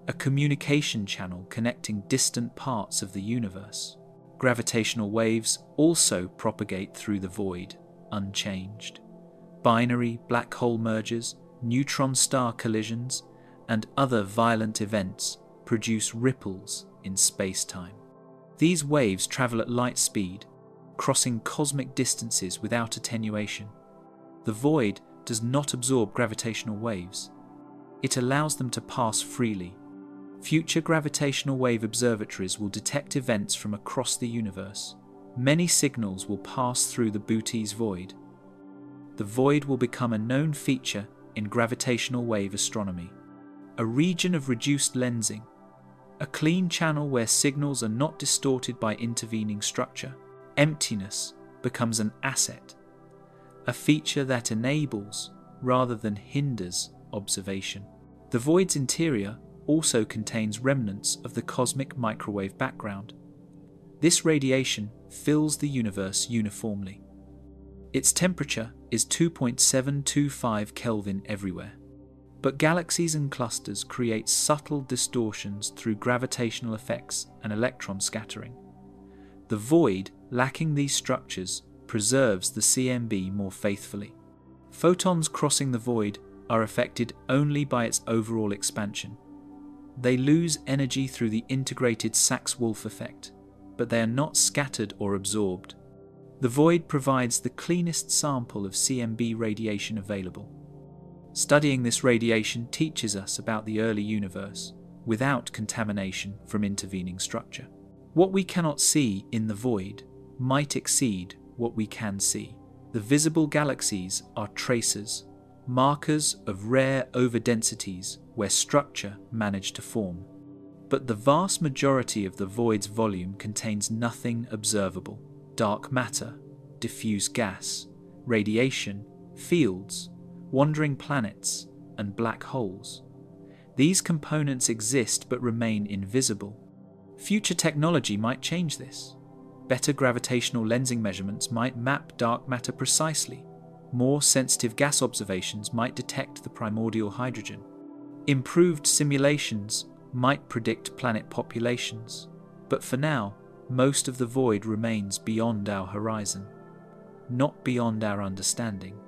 a communication channel connecting distant parts of the universe. Gravitational waves also propagate through the void, unchanged. Binary black hole mergers, neutron-star collisions, and other violent events produce ripples in space-time. These waves travel at light speed, crossing cosmic distances without attenuation. The void does not absorb gravitational waves. It allows them to pass freely. Future gravitational wave observatories will detect events from across the universe. Many signals will pass through the Bootes void. The void will become a known feature in gravitational wave astronomy. A region of reduced lensing, a clean channel where signals are not distorted by intervening structure. Emptiness becomes an asset, a feature that enables rather than hinders observation. The void's interior also contains remnants of the cosmic microwave background. This radiation fills the universe uniformly. Its temperature is 2.725 Kelvin everywhere. But galaxies and clusters create subtle distortions through gravitational effects and electron scattering. The void, lacking these structures, preserves the CMB more faithfully. Photons crossing the void are affected only by its overall expansion. They lose energy through the integrated Sachs-Wolf effect, but they are not scattered or absorbed. The void provides the cleanest sample of CMB radiation available. Studying this radiation teaches us about the early universe without contamination from intervening structure. What we cannot see in the void might exceed what we can see. The visible galaxies are tracers, markers of rare overdensities where structure managed to form. But the vast majority of the void's volume contains nothing observable: dark matter, diffuse gas, radiation, fields, wandering planets, and black holes. These components exist but remain invisible. Future technology might change this. Better gravitational lensing measurements might map dark matter precisely. More sensitive gas observations might detect the primordial hydrogen. Improved simulations might predict planet populations. But for now, most of the void remains beyond our horizon, not beyond our understanding.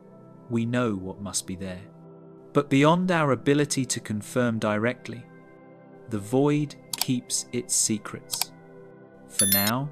We know what must be there. But beyond our ability to confirm directly, the void keeps its secrets. For now,